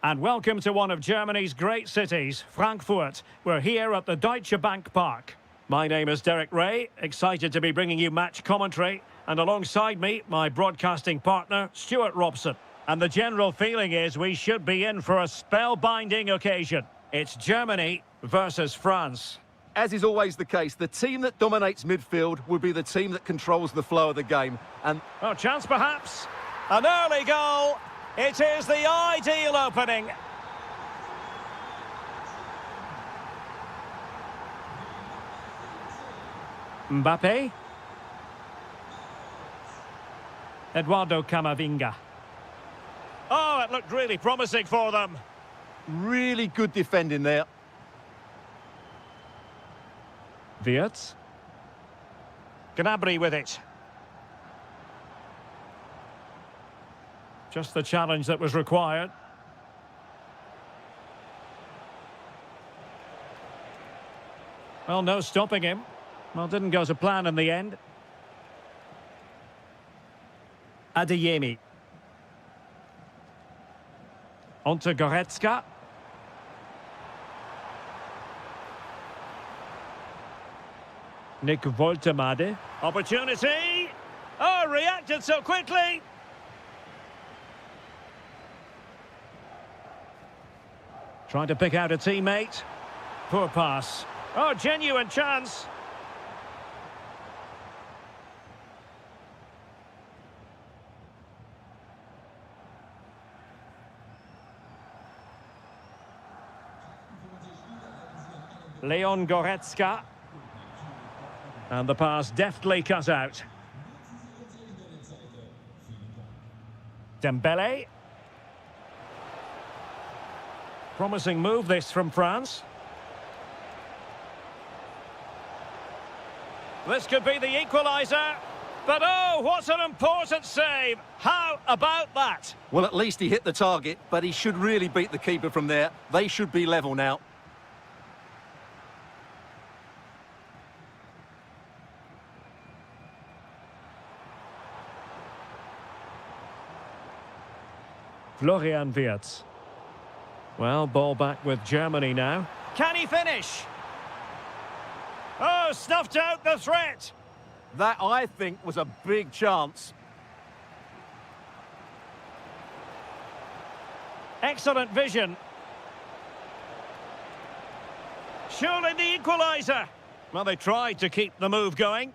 And welcome to one of Germany's great cities, Frankfurt. We're here at the Deutsche Bank Park. My name is Derek Ray, excited to be bringing you match commentary. And alongside me, my broadcasting partner, Stuart Robson. And the general feeling is we should be in for a spellbinding occasion. It's Germany versus France. As is always the case, the team that dominates midfield will be the team that controls the flow of the game. And oh, chance perhaps. An early goal. It is the ideal opening. Mbappe. Eduardo Camavinga. Oh, it looked really promising for them. really good defending there. Wirtz. Gnabry with it. Just the challenge that was required. Well, no stopping him. Well, didn't go to plan in the end. Adeyemi. On to Goretzka. Nick Woltemade. Opportunity. Oh, reacted so quickly. Trying to pick out a teammate. Poor pass. Oh, genuine chance. Leon Goretzka. And the pass deftly cut out. Dembele. Promising move this from France. This could be the equaliser. But oh, what an important save. How about that? Well, at least he hit the target, but he should really beat the keeper from there. They should be level now. Florian Wirtz. Well, ball back with Germany now. Can he finish? Oh, snuffed out the threat. That, I think, was a big chance. Excellent vision. Surely the equaliser. Well, they tried to keep the move going.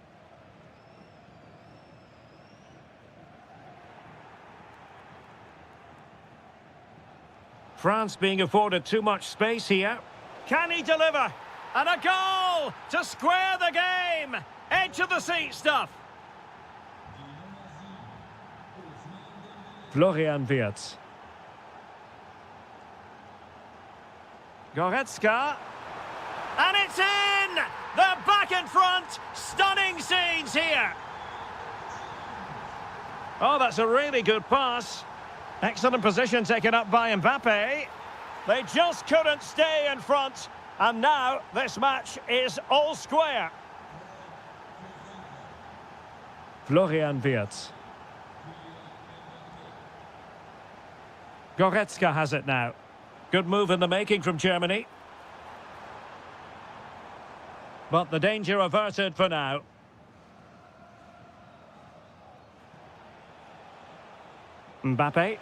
France being afforded too much space here. Can he deliver? And a goal to square the game. Edge of the seat stuff. Florian Wirtz. Goretzka. And it's in! They're back in front. Stunning scenes here. Oh, that's a really good pass. Excellent position taken up by Mbappe. They just couldn't stay in front. And now this match is all square. Florian Wirtz. Goretzka has it now. Good move in the making from Germany. But the danger averted for now. Mbappe.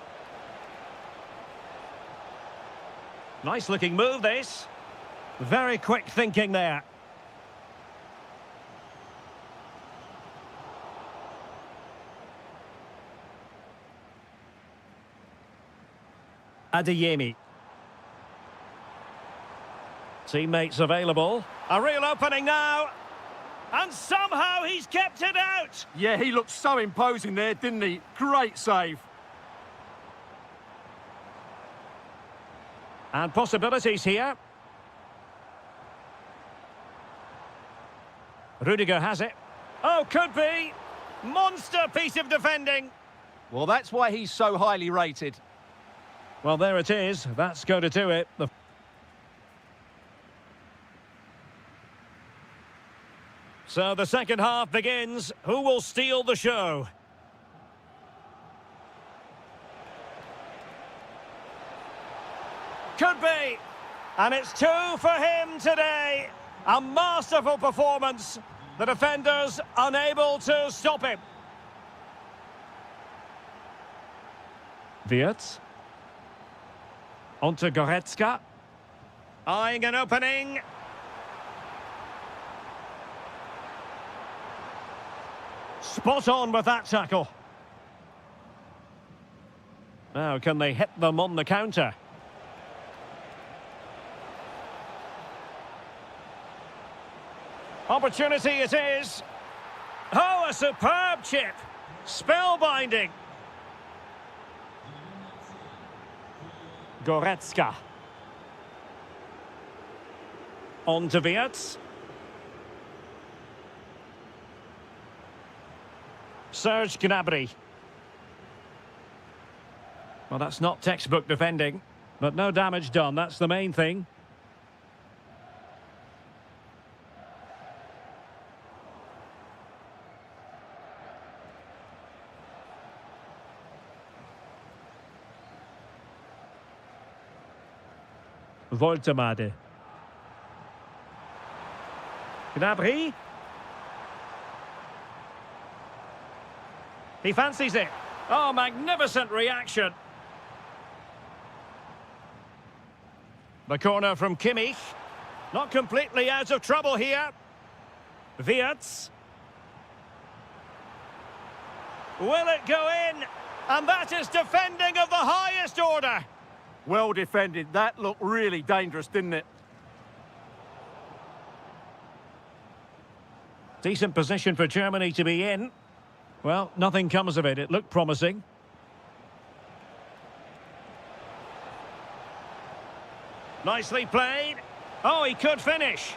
Nice looking move this. Very quick thinking there. Adeyemi. Teammates available. A real opening now. And somehow he's kept it out. Yeah, he looked so imposing there, didn't he? Great save. And possibilities here. Rudiger has it. Oh, could be. Monster piece of defending. Well, that's why he's so highly rated. Well, there it is. That's going to do it. So the second half begins. Who will steal the show? could be. And it's 2 for him today. A masterful performance. The defenders unable to stop him. Wirtz. On to Goretzka. Eyeing an opening. Spot on with that tackle. Now, can they hit them on the counter? Opportunity it is. Oh, a superb chip. Spellbinding. Goretzka. On to Wirtz. Serge Gnabry. Well, that's not textbook defending, but no damage done. That's the main thing. Voltemade. Gnabry. He fancies it. Oh, magnificent reaction. The corner from Kimmich. Not completely out of trouble here. Wirtz. Will it go in? And that is defending of the highest order. Well defended. That looked really dangerous, didn't it? Decent position for Germany to be in. Well, nothing comes of it. It looked promising. Nicely played. Oh, he could finish.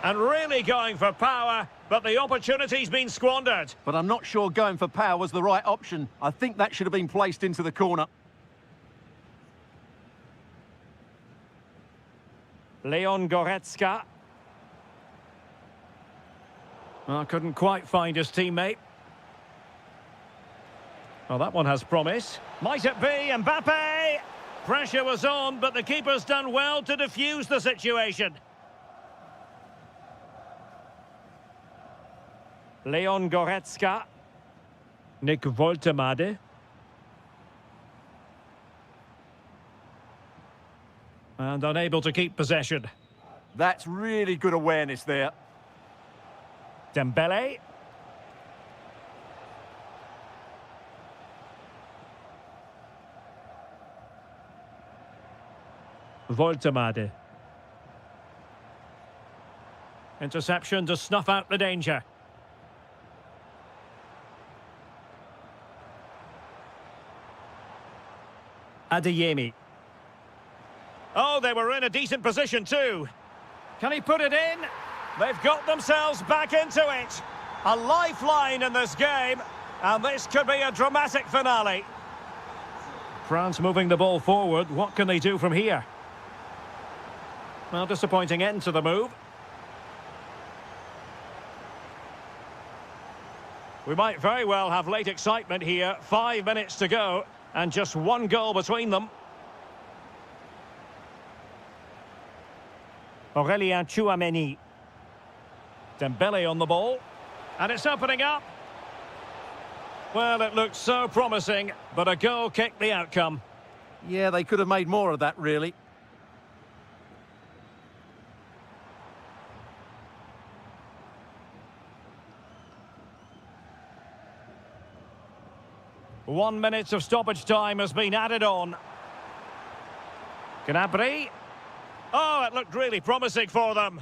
And really going for power, but the opportunity's been squandered. But I'm not sure going for power was the right option. I think that should have been placed into the corner. Leon Goretzka. Well, couldn't quite find his teammate. Well, that one has promise. Might it be Mbappe? Pressure was on, but the keeper's done well to defuse the situation. Leon Goretzka. Nick Voltemade. And unable to keep possession. That's really good awareness there. Dembele. Voltemade. Interception to snuff out the danger. Adeyemi. Oh, they were in a decent position too. Can he put it in? They've got themselves back into it. A lifeline in this game, and this could be a dramatic finale. France moving the ball forward. What can they do from here? Well, disappointing end to the move. We might very well have late excitement here. 5 minutes to go, and just one goal between them. Aurélien Tchouameni. Dembele on the ball. And it's opening up. Well, it looked so promising, but a goal kicked the outcome. Yeah, they could have made more of that, really. One minute of stoppage time has been added on. Gnabry. Oh, it looked really promising for them.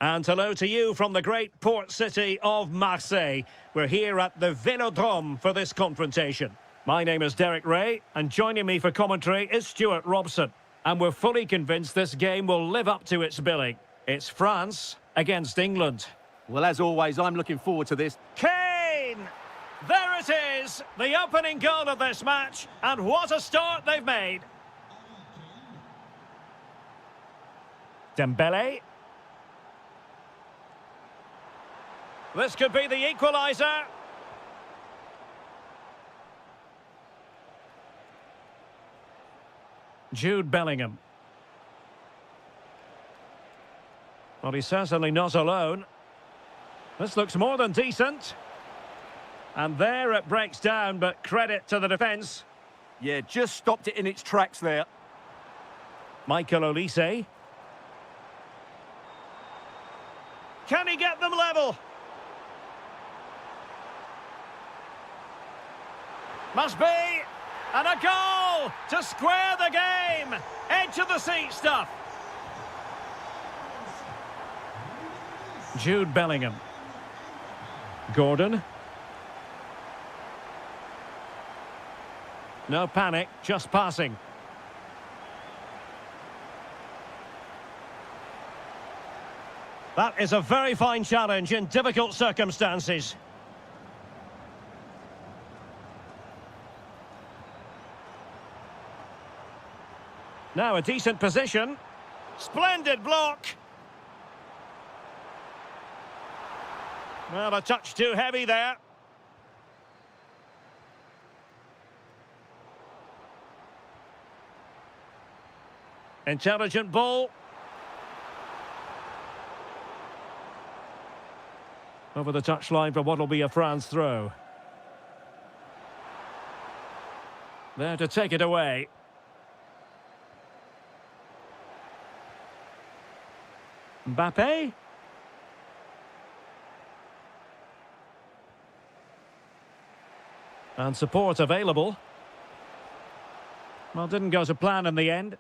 And hello to you from the great port city of Marseille. We're here at the Vélodrome for this confrontation. My name is Derek Ray, and joining me for commentary is Stuart Robson. And we're fully convinced this game will live up to its billing. It's France against England. Well, as always, I'm looking forward to this. Kane! There it is, the opening goal of this match, and what a start they've made. Dembele. This could be the equaliser. Jude Bellingham. Well, he's certainly not alone. This looks more than decent. And there it breaks down, but credit to the defence. Yeah, just stopped it in its tracks there. Michael Olise. Can he get them level? Must be. And a goal to square the game. Edge of the seat stuff. Jude Bellingham. Gordon. No panic, just passing. That is a very fine challenge in difficult circumstances. Now a decent position. Splendid block. Well, a touch too heavy there. Intelligent ball. Over the touchline for what will be a France throw. There to take it away. Mbappe. And support available. Well, didn't go to plan in the end.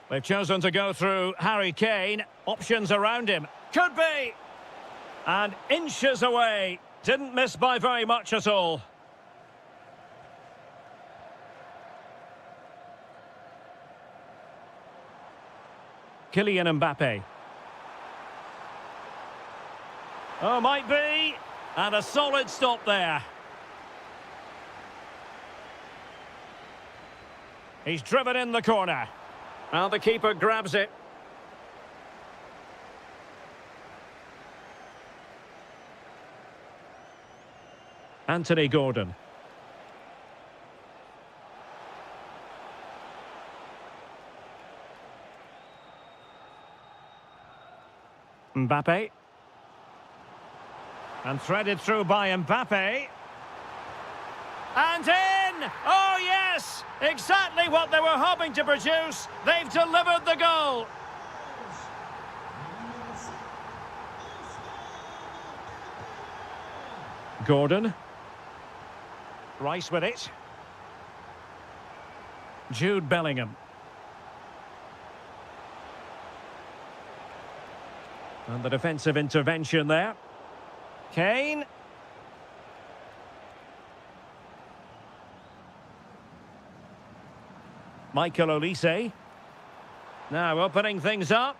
They've chosen to go through Harry Kane. Options around him. Could be. And inches away. Didn't miss by very much at all. Kylian Mbappe. Oh, might be. And a solid stop there. He's driven in the corner. Now the keeper grabs it. Anthony Gordon. Mbappe. And threaded through by Mbappe. And in! Oh, yes! Exactly what they were hoping to produce. They've delivered the goal. Gordon. Rice with it. Jude Bellingham. And the defensive intervention there. Kane. Michael Olise. Now opening things up.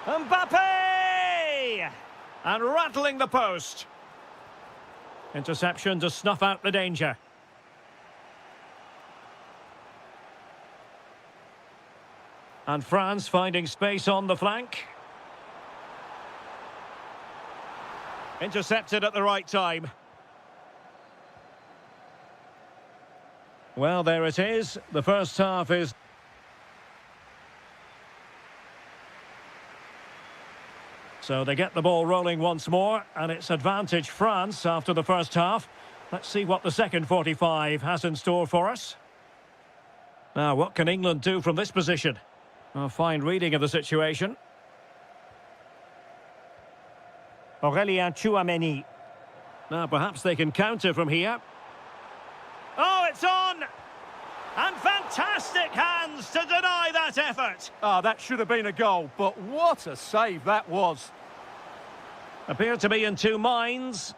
Mbappe! And rattling the post. Interception to snuff out the danger. And France finding space on the flank. Intercepted at the right time. Well, there it is. The first half is... So they get the ball rolling once more, and it's advantage France after the first half. Let's see what the second 45 has in store for us. Now, what can England do from this position? A fine reading of the situation. Aurélien Tchouameni. Now, perhaps they can counter from here. Oh, it's on! And fantastic hands to deny that effort. Ah, that should have been a goal, but what a save that was. Appeared to be in two minds.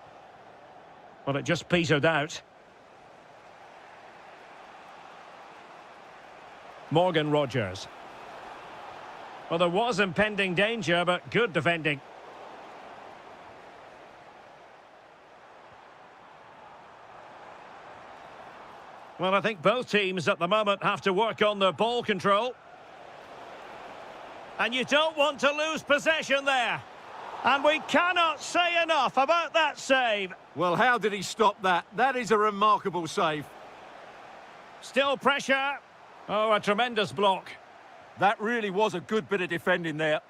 But it just petered out. Morgan Rogers. Well, there was impending danger, but good defending. Well, I think both teams at the moment have to work on their ball control. And you don't want to lose possession there. And we cannot say enough about that save. Well, how did he stop that? That is a remarkable save. Still pressure. Oh, a tremendous block. That really was a good bit of defending there.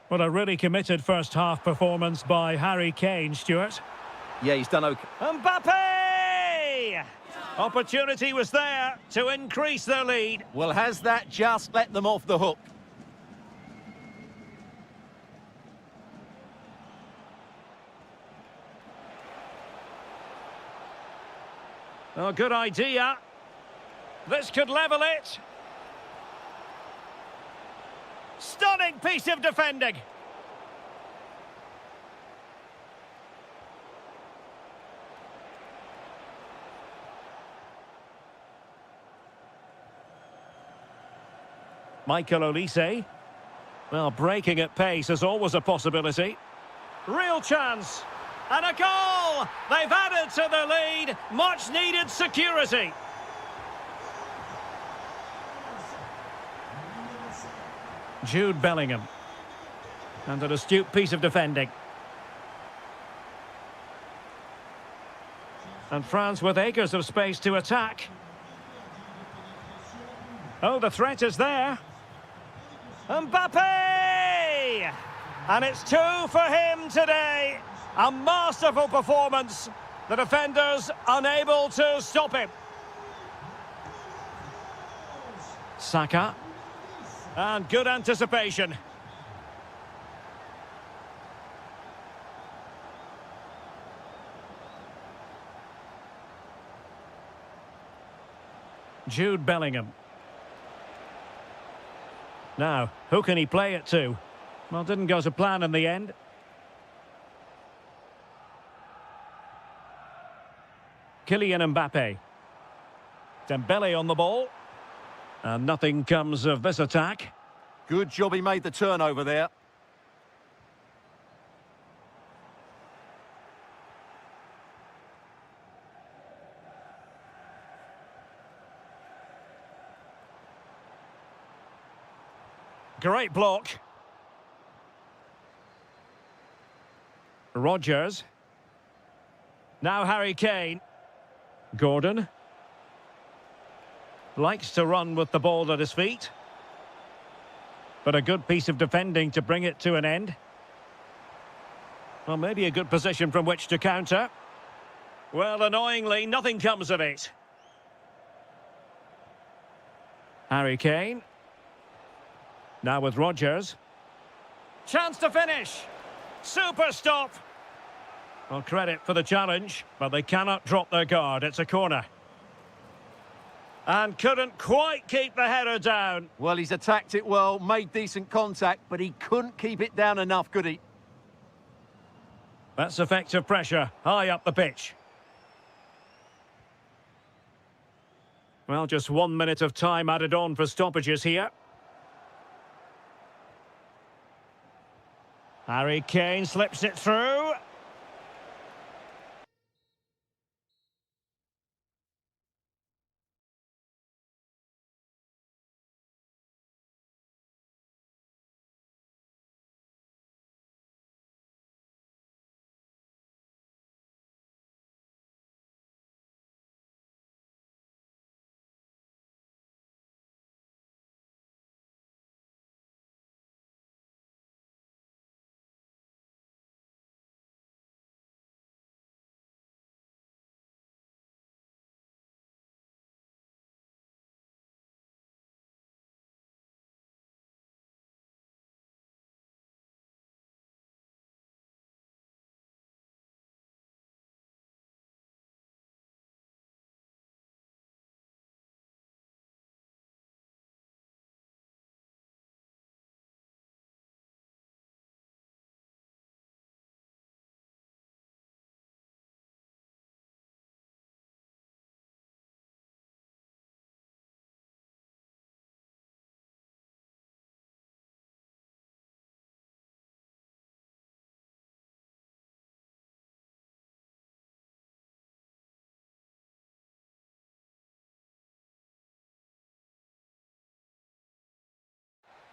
What a really committed first-half performance by Harry Kane, Stuart. Yeah, he's done okay. Mbappe! Opportunity was there to increase their lead. Well, has that just let them off the hook? Oh, good idea. This could level it. Stunning piece of defending. Michael Olise. Well, breaking at pace is always a possibility. Real chance. And a goal! They've added to the lead. Much needed security. Jude Bellingham. And an astute piece of defending. And France with acres of space to attack. Oh, the threat is there. Mbappe! And it's two for him today. A masterful performance. The defenders unable to stop him. Saka. And good anticipation. Jude Bellingham. Now, who can he play it to? Well, didn't go to plan in the end. Kylian Mbappe. Dembele on the ball. And nothing comes of this attack. Good job he made the turnover there. Great block. Rogers. Now Harry Kane. Gordon. Likes to run with the ball at his feet. But a good piece of defending to bring it to an end. Well, maybe a good position from which to counter. Well, annoyingly, nothing comes of it. Harry Kane. Now with Rogers. Chance to finish. Super stop. Well, credit for the challenge, but they cannot drop their guard. It's a corner. And couldn't quite keep the header down. Well, he's attacked it well, made decent contact, but he couldn't keep it down enough, could he? That's effective pressure, high up the pitch. Well, just 1 minute of time added on for stoppages here. Harry Kane slips it through.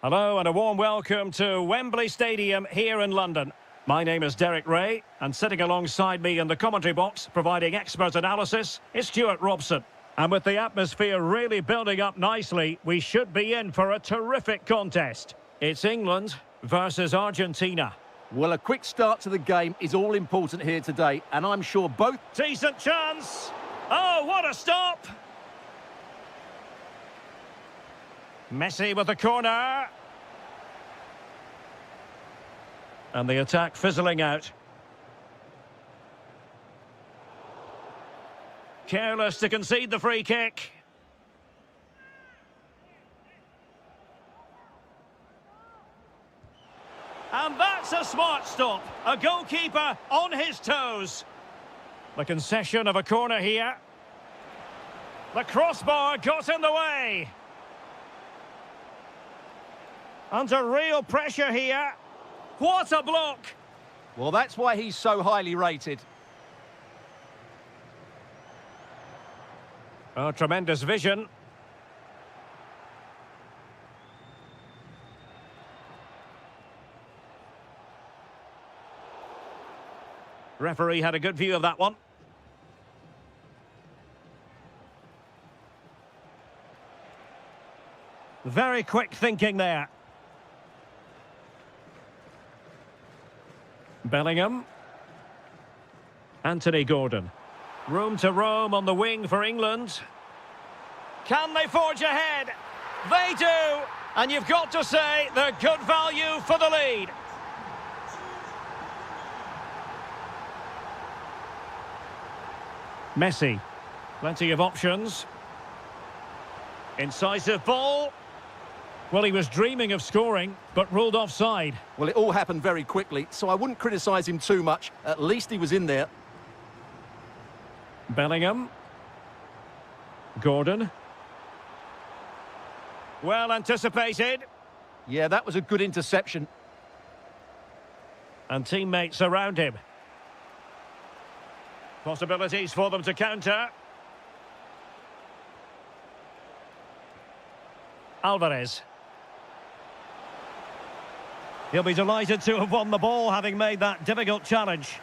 Hello and a warm welcome to Wembley Stadium here in London. My name is Derek Ray, and sitting alongside me in the commentary box, providing expert analysis, is Stuart Robson. And with the atmosphere really building up nicely, we should be in for a terrific contest. It's England versus Argentina. Well, a quick start to the game is all important here today, and I'm sure both... Decent chance. Oh, what a stop! Messi with the corner. And the attack fizzling out. Careless to concede the free kick. And that's a smart stop. A goalkeeper on his toes. The concession of a corner here. The crossbar got in the way. Under real pressure here. What a block! Well, that's why he's so highly rated. Oh, tremendous vision. Referee had a good view of that one. Very quick thinking there. Bellingham. Anthony Gordon. Room to roam on the wing for England. Can they forge ahead? They do! And you've got to say they're good value for the lead. Messi. Plenty of options. Incisive ball. Well, he was dreaming of scoring, but ruled offside. Well, it all happened very quickly, so I wouldn't criticise him too much. At least he was in there. Bellingham. Gordon. Well anticipated. Yeah, that was a good interception. And teammates around him. Possibilities for them to counter. Alvarez. He'll be delighted to have won the ball, having made that difficult challenge.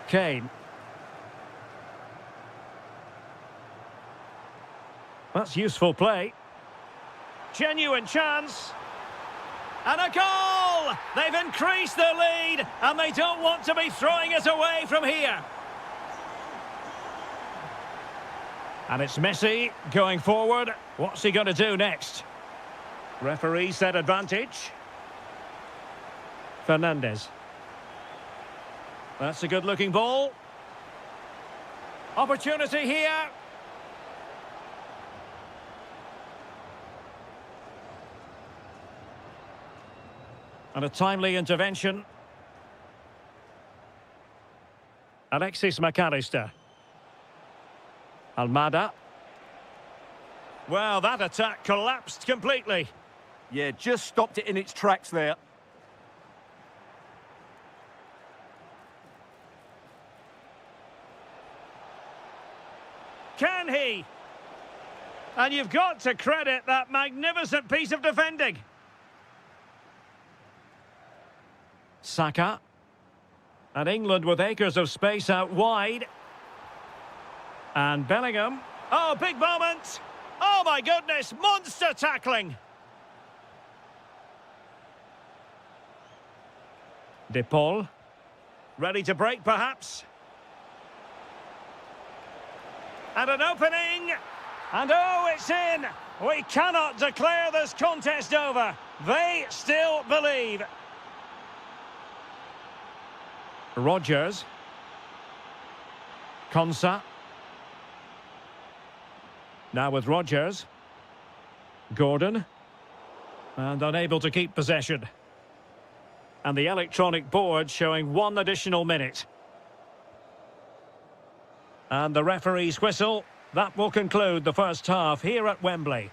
Kane. That's useful play. Genuine chance. And a goal! They've increased their lead, and they don't want to be throwing it away from here. And it's Messi going forward. What's he going to do next? Referee said advantage. Fernandez. That's a good-looking ball. Opportunity here. And a timely intervention. Alexis McAllister. Almada. Well, that attack collapsed completely. Yeah, just stopped it in its tracks there. Can he? And you've got to credit that magnificent piece of defending. Saka. And England with acres of space out wide. And Bellingham. Oh, big moment. Oh, my goodness. Monster tackling. De Paul. Ready to break, perhaps. And an opening. And oh, it's in. We cannot declare this contest over. They still believe. Rodgers. Konsa. Now with Rodgers. Gordon. And unable to keep possession. And the electronic board showing 1 additional minute. And the referee's whistle. That will conclude the first half here at Wembley.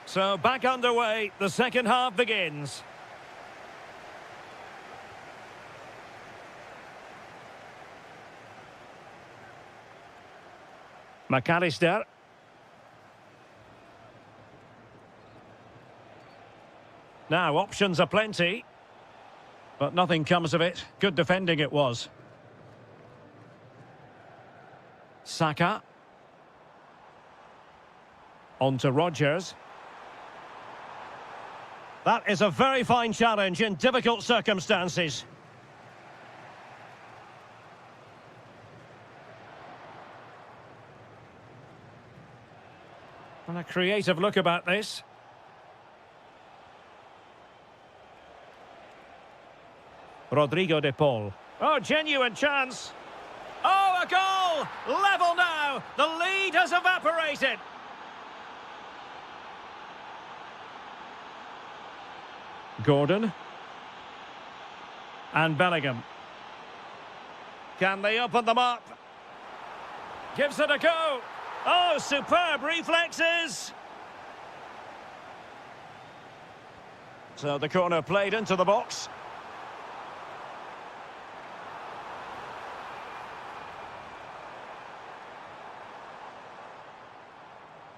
So back underway, the second half begins. McAllister. Now, options are plenty, but nothing comes of it. Good defending it was. Saka. On to Rodgers. That is a very fine challenge in difficult circumstances. And a creative look about this. Rodrigo de Paul. Oh, genuine chance. Oh, a goal! Level now. The lead has evaporated. Gordon. And Bellingham. Can they open them up? Gives it a go. Oh, superb reflexes. So the corner played into the box.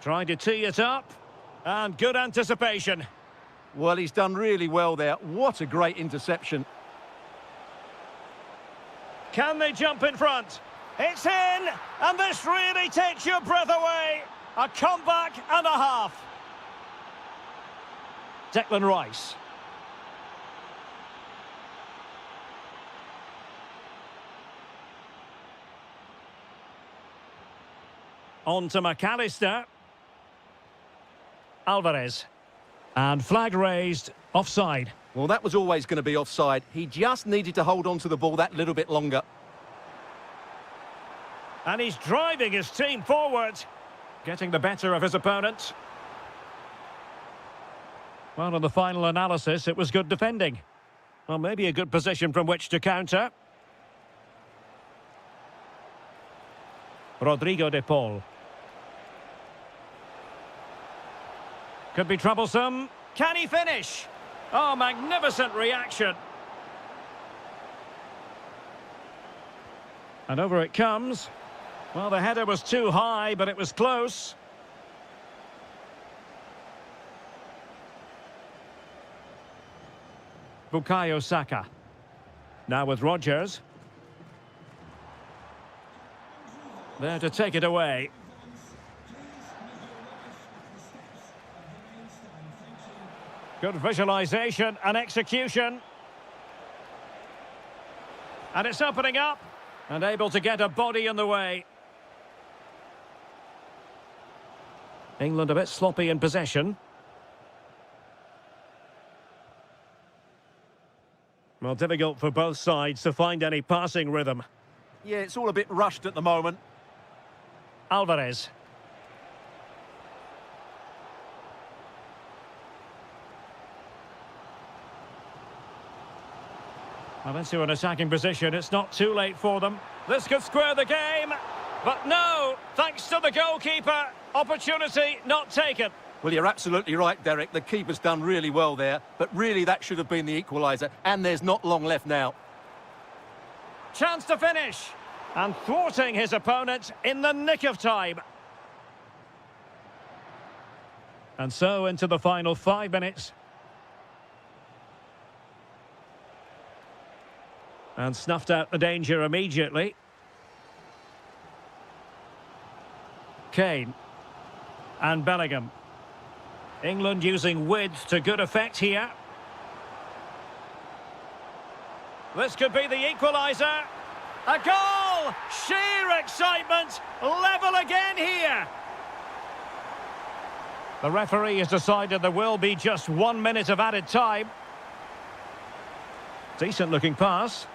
Trying to tee it up. And good anticipation. Well, he's done really well there. What a great interception. Can they jump in front? It's in! And this really takes your breath away. A comeback and a half. Declan Rice. On to McAllister. Alvarez. And flag raised, offside. Well, that was always going to be offside. He just needed to hold on to the ball that little bit longer. And he's driving his team forward. Getting the better of his opponent. Well, in the final analysis, it was good defending. Well, maybe a good position from which to counter. Rodrigo de Paul. Could be troublesome. Can he finish? Oh, magnificent reaction. And over it comes. Well, the header was too high, but it was close. Bukayo Saka. Now with Rodgers. There to take it away. Good visualization and execution. And it's opening up. And able to get a body in the way. England a bit sloppy in possession. Well, difficult for both sides to find any passing rhythm. Yeah, it's all a bit rushed at the moment. Alvarez. Well, into an attacking position. It's not too late for them. This could square the game. But no, thanks to the goalkeeper. Opportunity not taken. Well, you're absolutely right, Derek. The keeper's done really well there. But really, that should have been the equaliser. And there's not long left now. Chance to finish. And thwarting his opponent in the nick of time. And so into the final 5 minutes. And snuffed out the danger immediately. Kane. And Bellingham. England using width to good effect here. This could be the equaliser. A goal! Sheer excitement! Level again here! The referee has decided there will be just 1 minute of added time. Decent looking pass.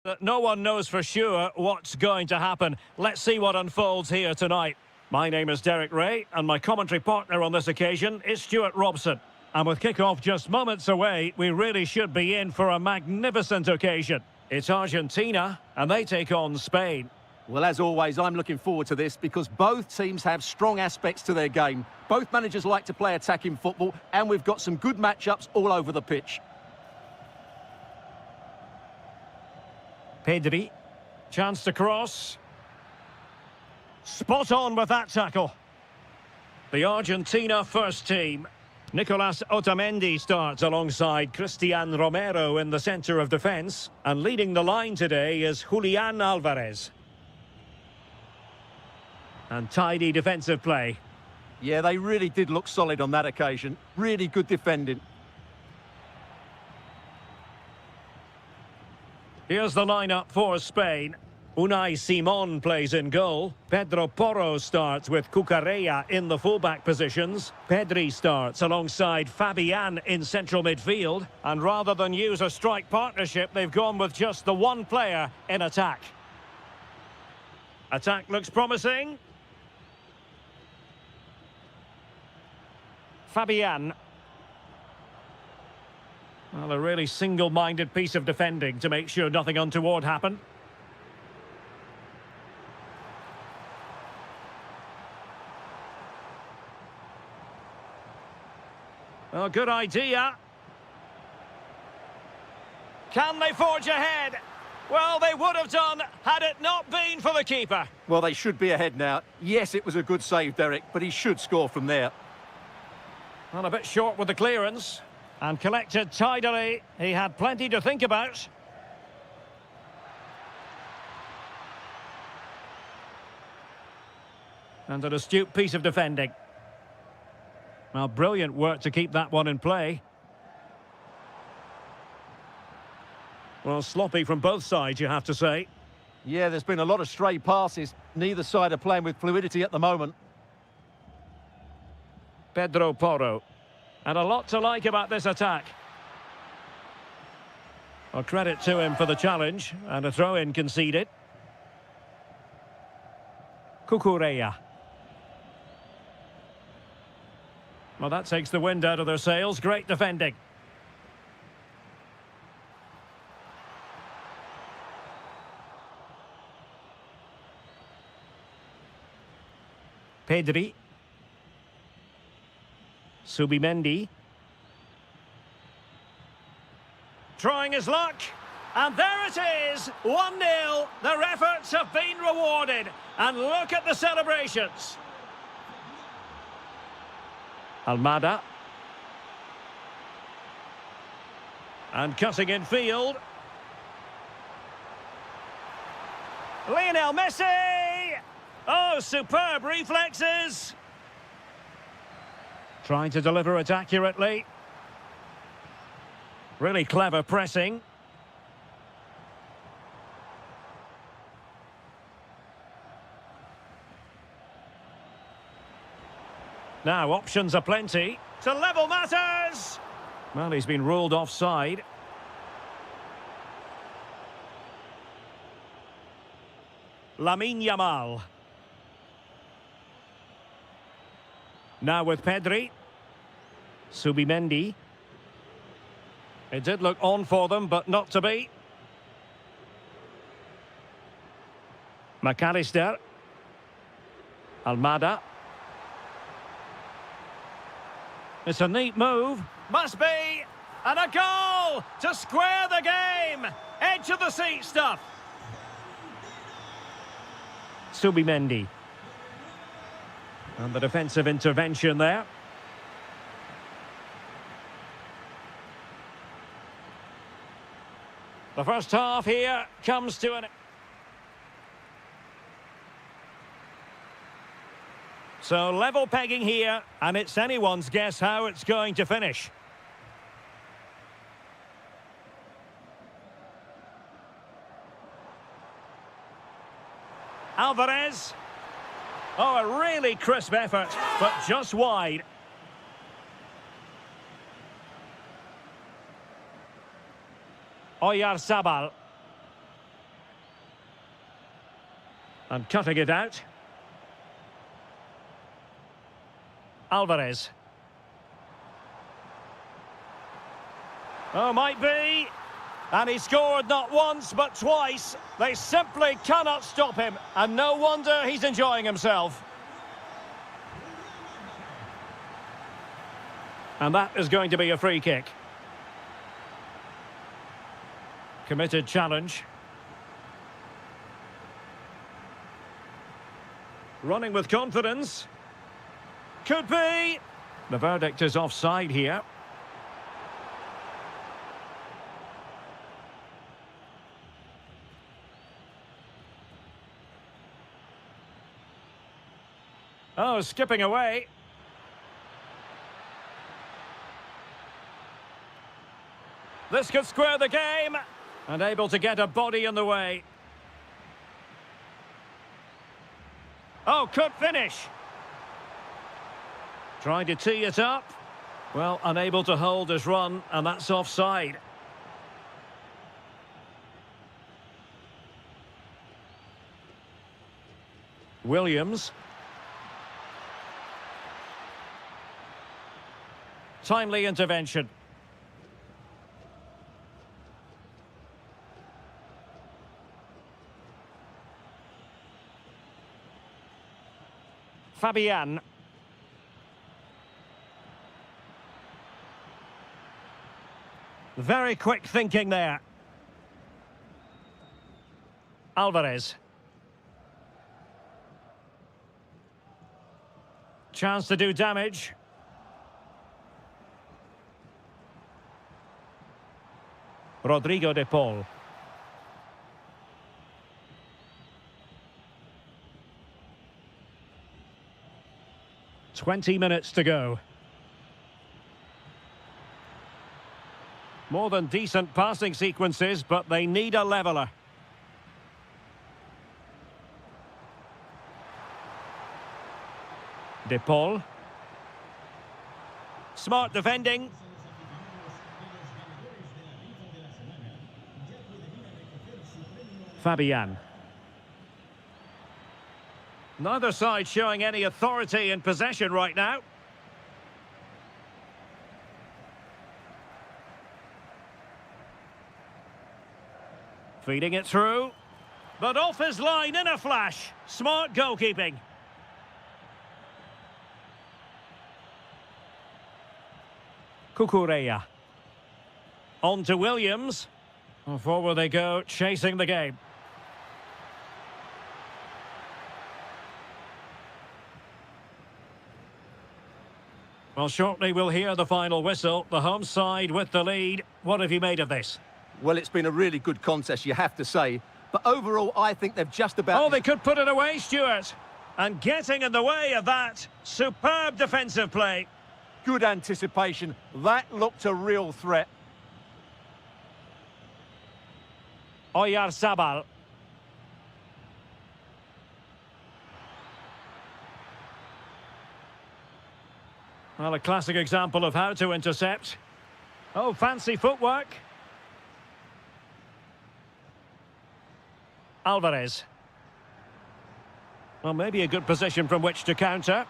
That no one knows for sure what's going to happen. Let's see what unfolds here tonight. My name is Derek Ray, and my commentary partner on this occasion is Stuart Robson. And with kick-off just moments away, we really should be in for a magnificent occasion. It's Argentina, and they take on Spain. Well, as always, I'm looking forward to this because both teams have strong aspects to their game. Both managers like to play attacking football, and we've got some good matchups all over the pitch. Pedri, chance to cross. Spot on with that tackle. The Argentina first team. Nicolas Otamendi starts alongside Cristian Romero in the centre of defence. And leading the line today is Julian Alvarez. And tidy defensive play. Yeah, they really did look solid on that occasion. Really good defending. Here's the lineup for Spain. Unai Simon plays in goal. Pedro Porro starts with Cucurella in the fullback positions. Pedri starts alongside Fabian in central midfield. And rather than use a strike partnership, they've gone with just the one player in attack. Attack looks promising. Fabian. Well, a really single-minded piece of defending to make sure nothing untoward happened. Well, good idea. Can they forge ahead? Well, they would have done had it not been for the keeper. Well, they should be ahead now. Yes, it was a good save, Derek, but he should score from there. Well, a bit short with the clearance. And collected tidily. He had plenty to think about. And an astute piece of defending. Well, brilliant work to keep that one in play. Well, sloppy from both sides, you have to say. Yeah, there's been a lot of stray passes. Neither side are playing with fluidity at the moment. Pedro Porro. And a lot to like about this attack. Well, credit to him for the challenge. And a throw-in conceded. Cucurella. Well, that takes the wind out of their sails. Great defending. Pedri. Subimendi. Trying his luck. And there it is. 1-0. Their efforts have been rewarded. And look at the celebrations. Almada. And cutting in field. Lionel Messi! Oh, superb reflexes! Trying to deliver it accurately. Really clever pressing. Now, options are plenty. To level matters! Well, he's been ruled offside. Lamine Yamal. Now with Pedri. Subimendi. It did look on for them, but not to be. McAllister. Almada. It's a neat move. Must be. And a goal to square the game. Edge of the seat stuff. Subimendi. And the defensive intervention there. The first half here comes to an... So level pegging here, and it's anyone's guess how it's going to finish. Alvarez. Oh, a really crisp effort, but just wide. Oyarzabal. And cutting it out. Alvarez. Oh, might be. And he scored not once, but twice. They simply cannot stop him. And no wonder he's enjoying himself. And that is going to be a free kick. Committed challenge. Running with confidence. Could be. The verdict is offside here. Oh, skipping away. This could square the game. And able to get a body in the way. Oh, could finish. Trying to tee it up. Well, unable to hold his run, and that's offside. Williams. Timely intervention. Fabian. Very quick thinking there. Alvarez. Chance to do damage. Rodrigo de Paul. "20 minutes to go. More than decent passing sequences, but they need a leveller. De Paul. Smart defending. Fabian. Neither side showing any authority in possession right now. Feeding it through. But off his line in a flash. Smart goalkeeping. Cucurella. On to Williams. And forward they go, chasing the game. Well, shortly we'll hear the final whistle. The home side with the lead. What have you made of this? Well, it's been a really good contest, you have to say. But overall, I think they've just about... Oh, they could put it away, Stuart. And getting in the way of that. Superb defensive play. Good anticipation. That looked a real threat. Oyarzabal. Well, a classic example of how to intercept. Oh, fancy footwork. Alvarez. Well, maybe a good position from which to counter.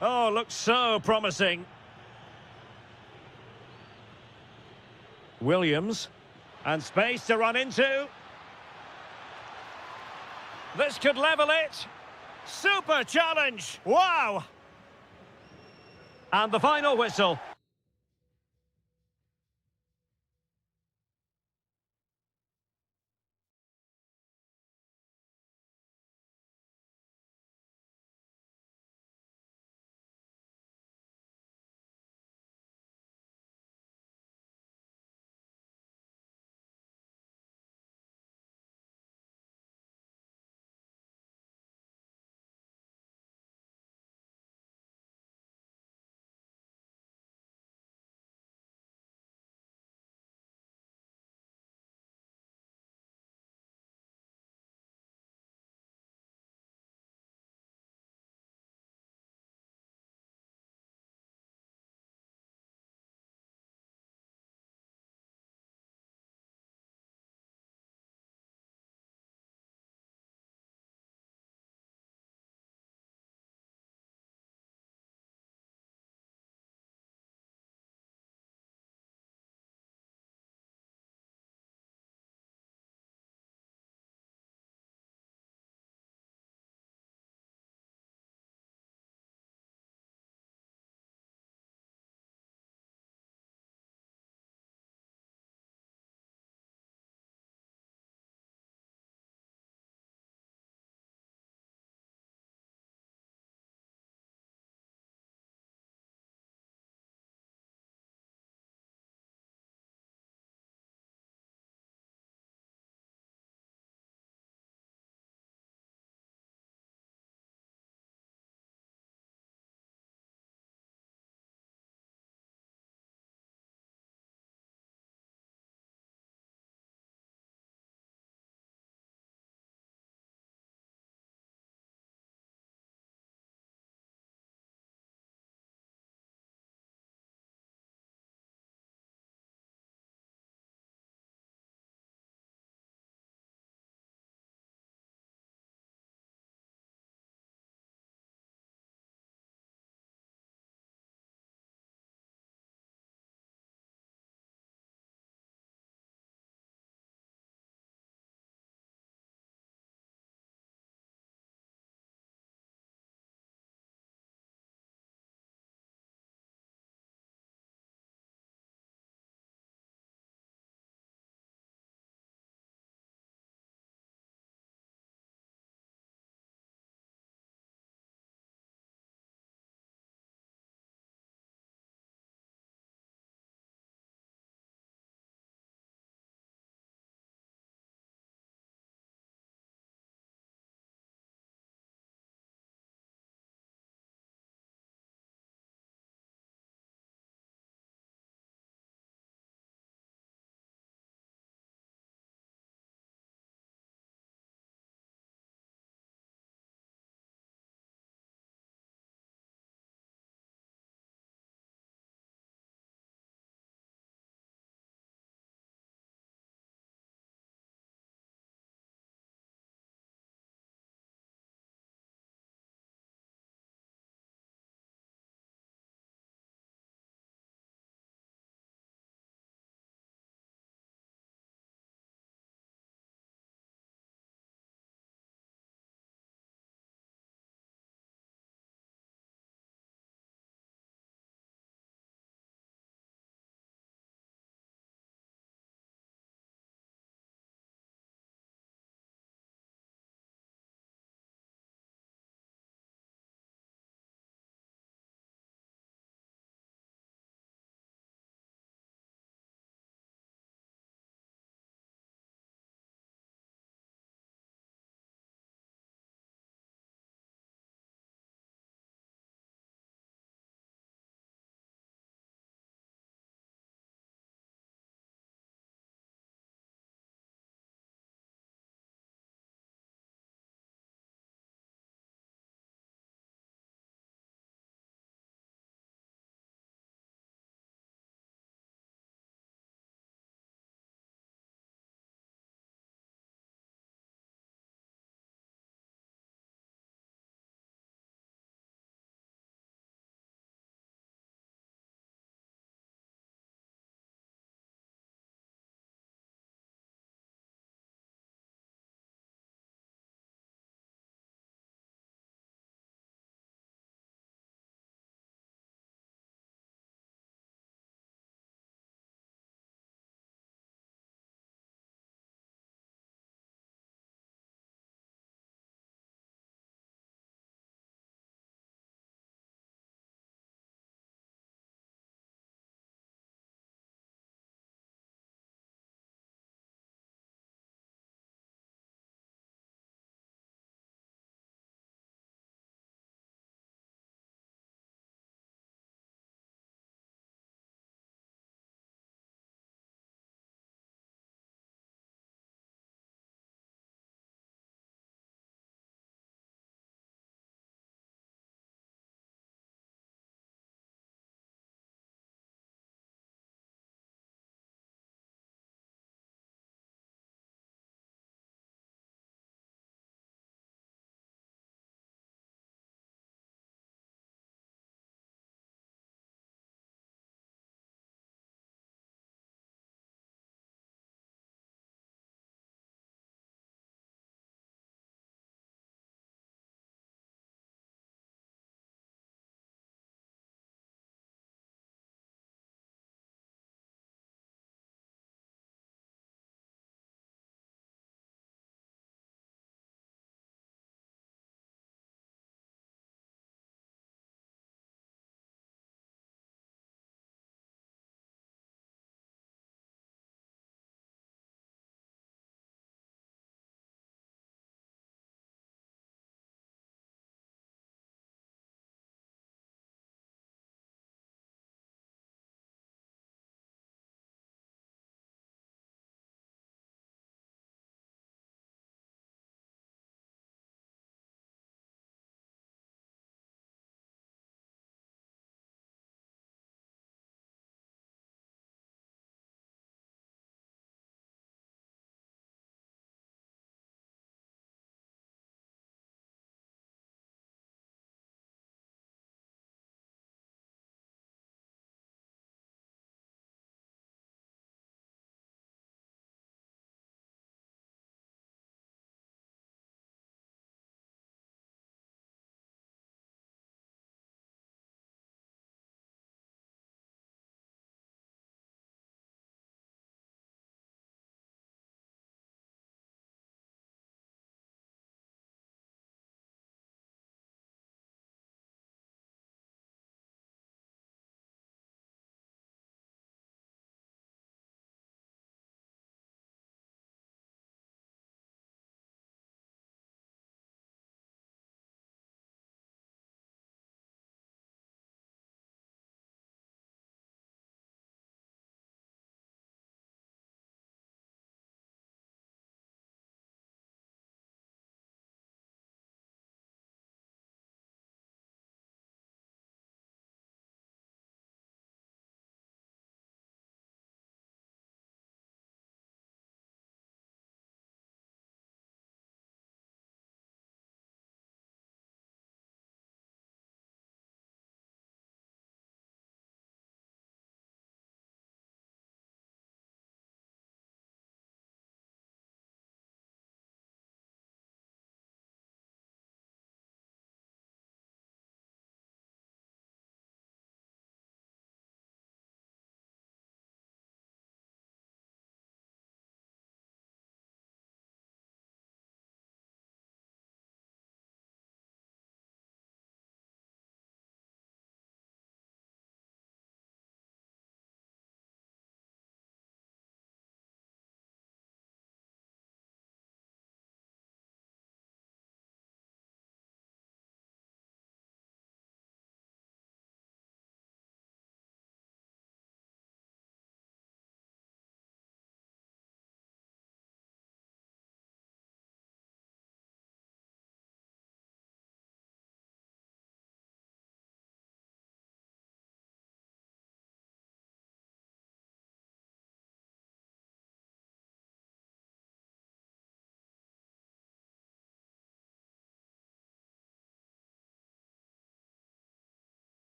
Oh, looks so promising. Williams. And space to run into. This could level it. Super challenge. Wow. And the final whistle.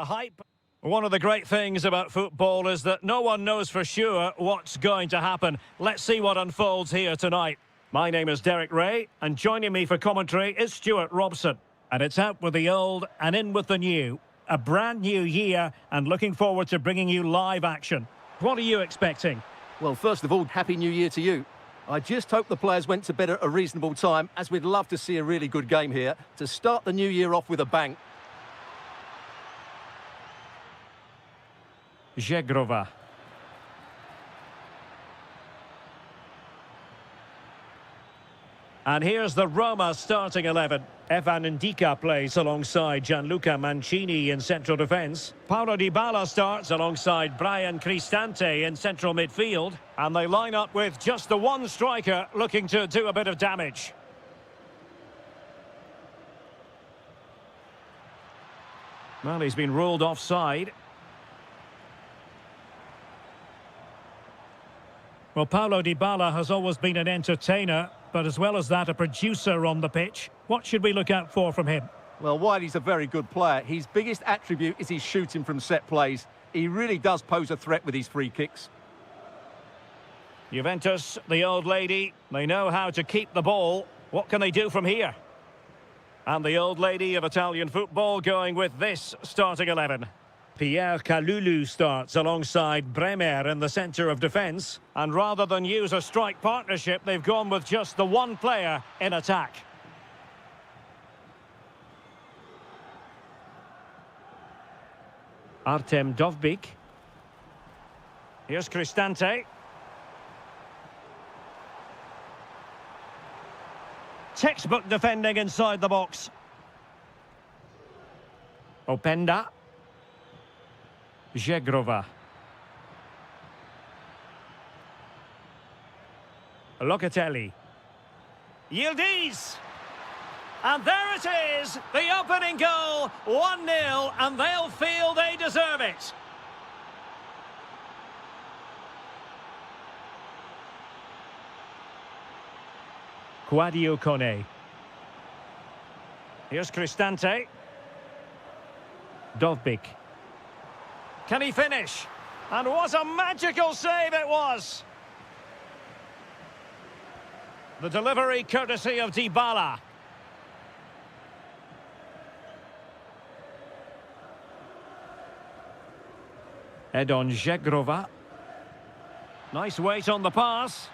The hype. One of the great things about football is that no one knows for sure what's going to happen. Let's see what unfolds here tonight. My name is Derek Ray, and joining me for commentary is Stuart Robson. And it's out with the old and in with the new. A brand new year, and looking forward to bringing you live action. What are you expecting? Well, first of all, Happy New Year to you. I just hope the players went to bed at a reasonable time, as we'd love to see a really good game here to start the new year off with a bang. Żegrova. And here's the Roma starting 11. Evan Ndika plays alongside Gianluca Mancini in central defence. Paulo Dybala starts alongside Brian Cristante in central midfield. And they line up with just the one striker looking to do a bit of damage. Well, he's been ruled offside. Well, Paulo Dybala has always been an entertainer, but as well as that, a producer on the pitch. What should we look out for from him? Well, while he's a very good player, his biggest attribute is his shooting from set plays. He really does pose a threat with his free kicks. Juventus, the old lady, they know how to keep the ball. What can they do from here? And the old lady of Italian football going with this starting 11. Pierre Kalulu starts alongside Bremer in the centre of defence. And rather than use a strike partnership, they've gone with just the one player in attack. Artem Dovbyk. Here's Cristante. Textbook defending inside the box. Openda. Żegrova. Locatelli. Yildiz. And there it is, the opening goal, 1-0, and they'll feel they deserve it. Quadio Kone. Here's Cristante. Dovbyk. Can he finish? And what a magical save it was! The delivery courtesy of Dybala. Edon Żegrova. Nice weight on the pass.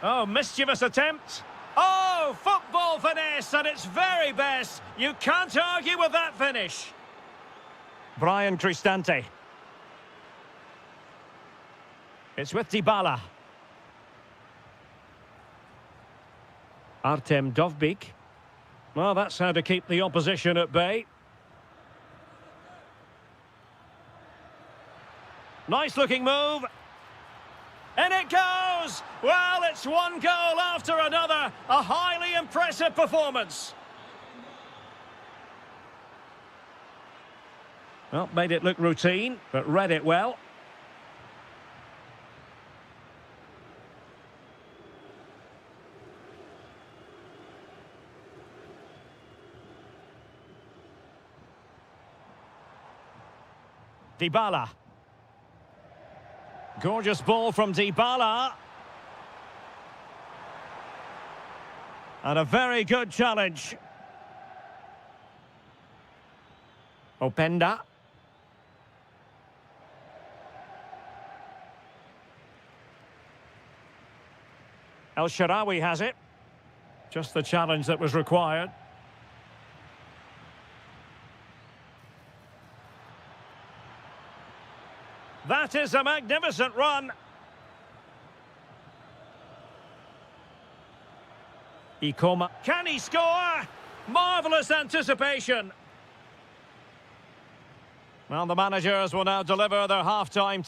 Oh, mischievous attempt. Oh, football finesse at its very best. You can't argue with that finish. Brian Cristante. It's with Dybala. Artem Dovbyk. Well, that's how to keep the opposition at bay. Nice looking move. And it goes! Well, it's one goal after another. A highly impressive performance. Well, made it look routine, but read it well. Dybala. Gorgeous ball from Dybala. And a very good challenge. Openda. El Shaarawy has it. Just the challenge that was required. That is a magnificent run. Ikoma. Can he score? Marvellous anticipation. Well, the managers will now deliver their half-time.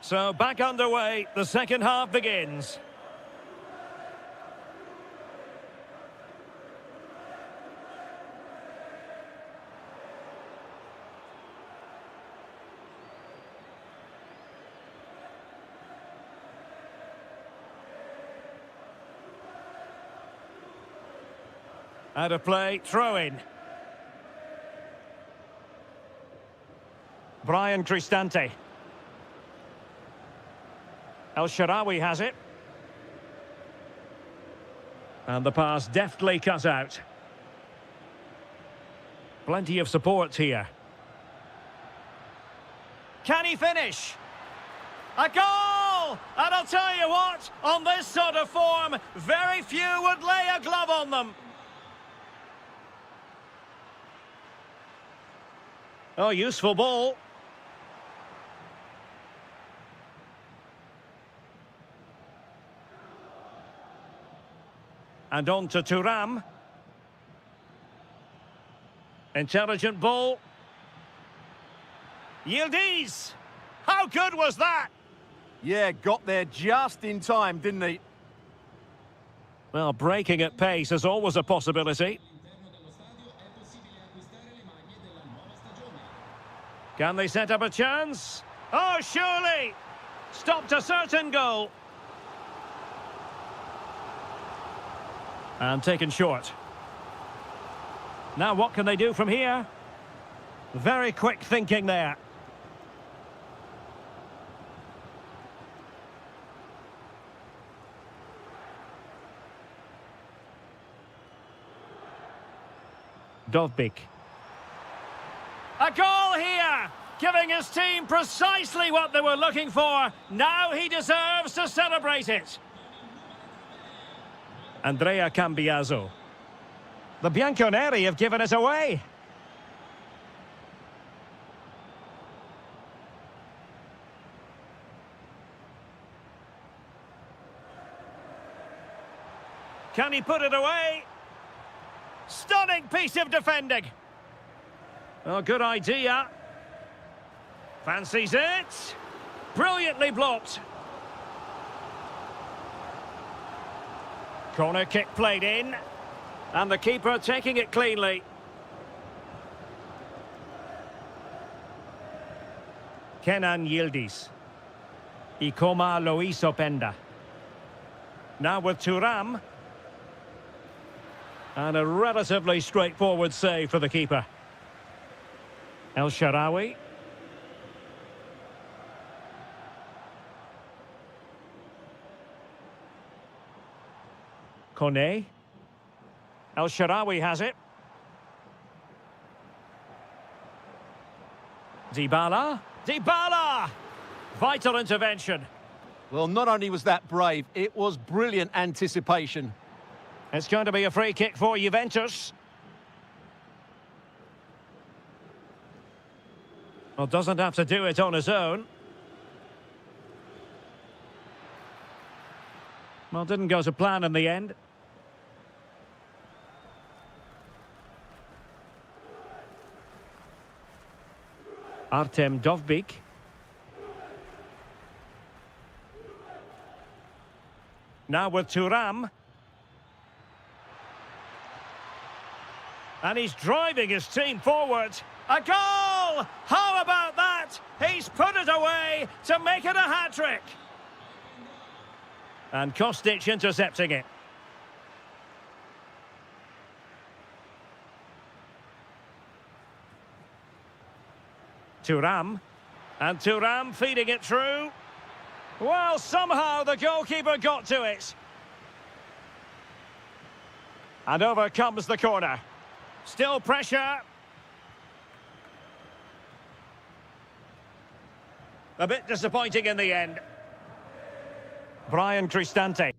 So back underway, the second half begins. Out of play, throw in. Brian Cristante. El Shaarawy has it. And the pass deftly cut out. Plenty of support here. Can he finish? A goal! And I'll tell you what, on this sort of form, very few would lay a glove on them. Oh, useful ball. And on to Thuram. Intelligent ball. Yildiz! How good was that? Yeah, got there just in time, didn't he? Well, breaking at pace is always a possibility. Can they set up a chance? Oh, surely! Stopped a certain goal. And taken short. Now what can they do from here? Very quick thinking there. Dovbik. A goal here! Giving his team precisely what they were looking for. Now he deserves to celebrate it. Andrea Cambiaso. The Bianconeri have given it away. Can he put it away? Stunning piece of defending. Oh, good idea. Fancies it. Brilliantly blocked. Corner kick played in. And the keeper taking it cleanly. Kenan Yildiz. Ikoma Lois Openda. Now with Thuram. And a relatively straightforward save for the keeper. El Shaarawy. Kone. El Shaarawy has it. Dybala. Dybala! Vital intervention. Well, not only was that brave, it was brilliant anticipation. It's going to be a free kick for Juventus. Well, doesn't have to do it on his own. Well, didn't go to plan in the end. Artem Dovbik. Now with Thuram. And he's driving his team forward. A goal! How about that? He's put it away to make it a hat-trick. And Kostic intercepting it. Thuram. And Thuram feeding it through. Well, somehow the goalkeeper got to it. And over comes the corner. Still pressure. A bit disappointing in the end. Brian Cristante.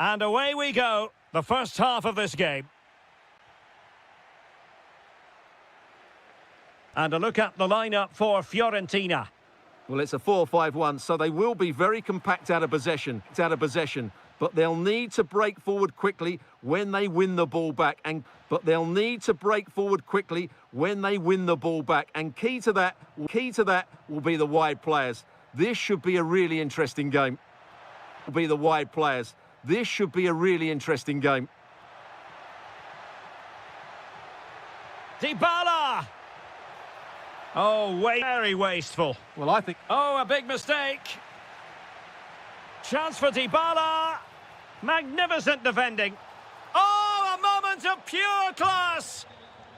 And away we go. The first half of this game. And a look at the lineup for Fiorentina. Well, it's a 4-5-1, so they will be very compact out of possession. But they'll need to break forward quickly when they win the ball back. And key to that will be the wide players. This should be a really interesting game. Dybala! Oh, very wasteful. Well, I think... Oh, a big mistake. Chance for Dybala. Magnificent defending. Oh, a moment of pure class.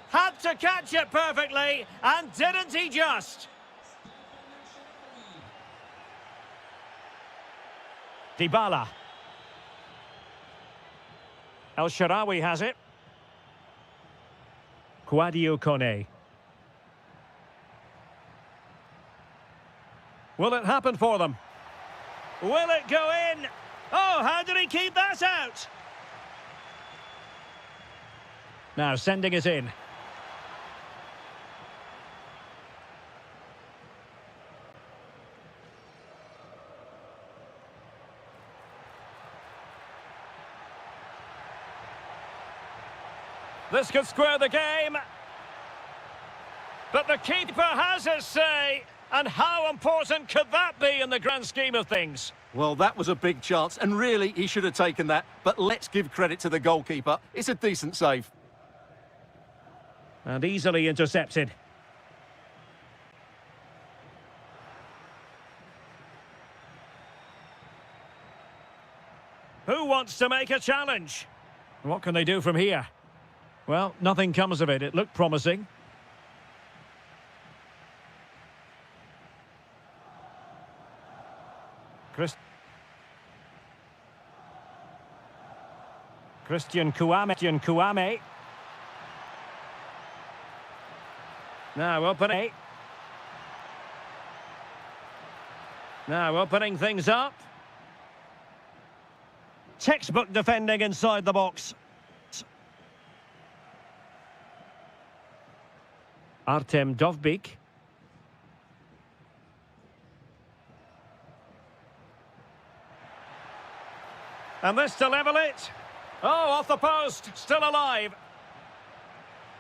Had to catch it perfectly, and didn't he just? Dybala. El Shaarawy has it. Kouadio Kone. Will it happen for them? Will it go in? Oh, how did he keep that out? Now sending it in. This could square the game. But the keeper has his say. And how important could that be in the grand scheme of things? Well, that was a big chance, and really, he should have taken that. But let's give credit to the goalkeeper. It's a decent save. And easily intercepted. Who wants to make a challenge? What can they do from here? Well, nothing comes of it. It looked promising. Christian Kouame. Now opening things up. Textbook defending inside the box. Artem Dovbyk. And this to level it. Oh, off the post, still alive.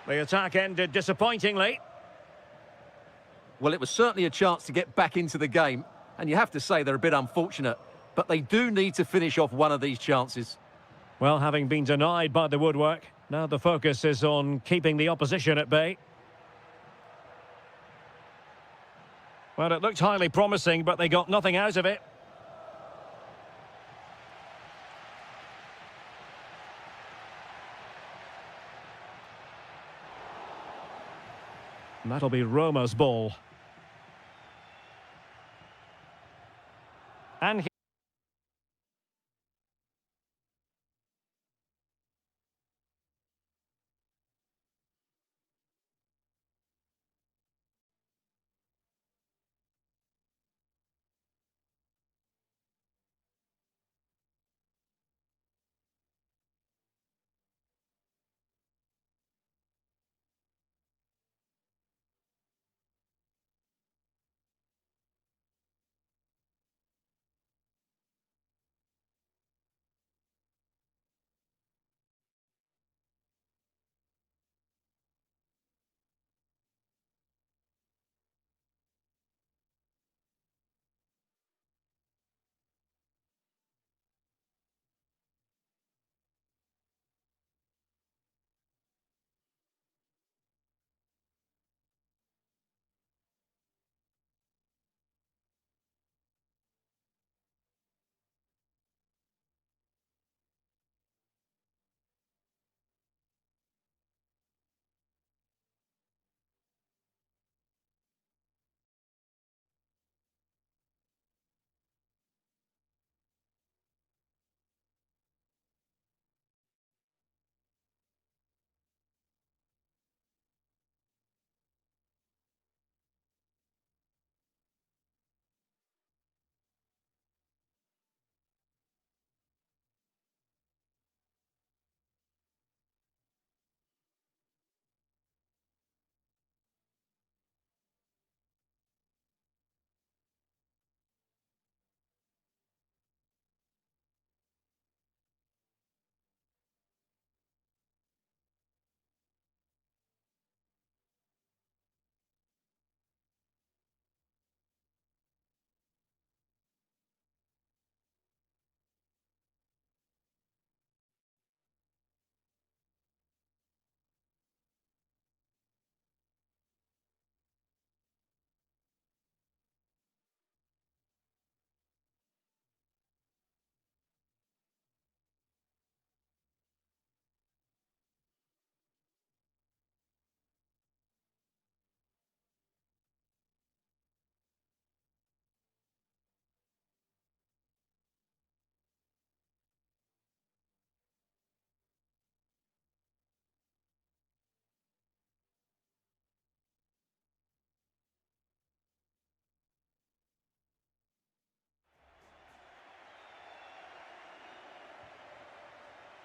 The attack ended disappointingly. Well, it was certainly a chance to get back into the game, and you have to say they're a bit unfortunate, but they do need to finish off one of these chances. Well, having been denied by the woodwork, now the focus is on keeping the opposition at bay. Well, it looked highly promising, but they got nothing out of it. And that'll be Roma's ball. And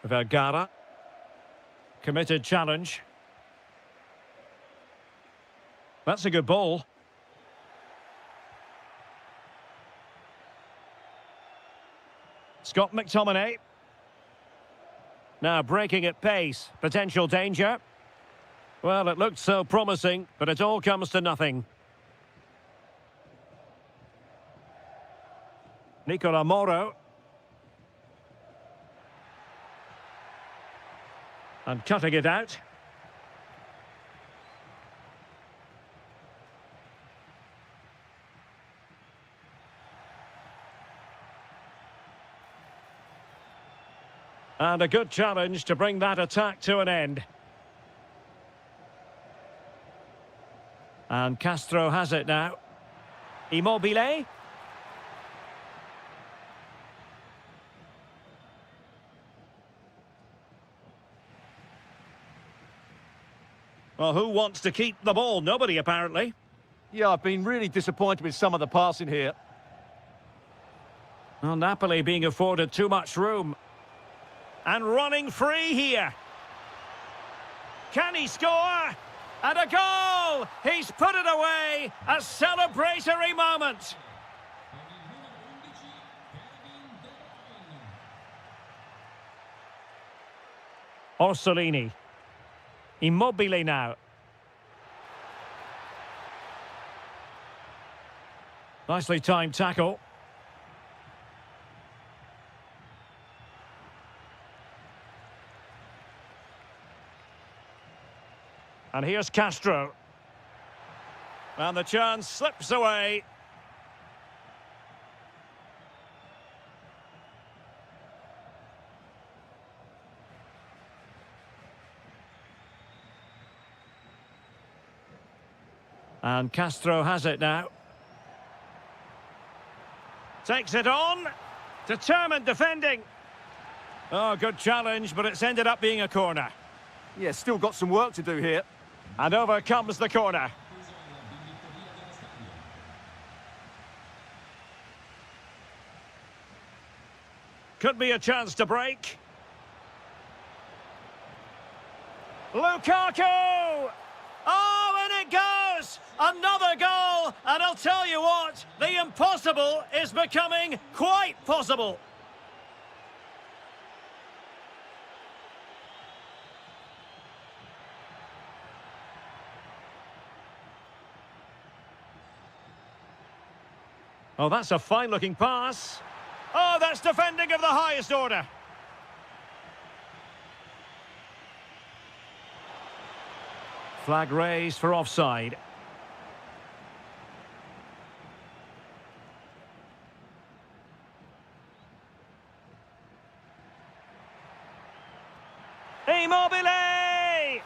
Vergara. Committed challenge. That's a good ball. Scott McTominay. Now breaking at pace. Potential danger. Well, it looked so promising, but it all comes to nothing. Nicola Moro. And cutting it out. And a good challenge to bring that attack to an end. And Castro has it now. Immobile. Well, who wants to keep the ball? Nobody, apparently. Yeah, I've been really disappointed with some of the passing here. Well, Napoli being afforded too much room. And running free here. Can he score? And a goal! He's put it away! A celebratory moment! Orsolini. Immobile now. Nicely timed tackle. And here's Castro. And the chance slips away. And Castro has it now. Takes it on. Determined defending. Oh, good challenge, but it's ended up being a corner. Yeah, still got some work to do here. And over comes the corner. Could be a chance to break. Lukaku! Oh, and it goes! Another goal! And I'll tell you what, the impossible is becoming quite possible. Oh, that's a fine-looking pass. Oh, that's defending of the highest order. Flag raised for offside. Immobile!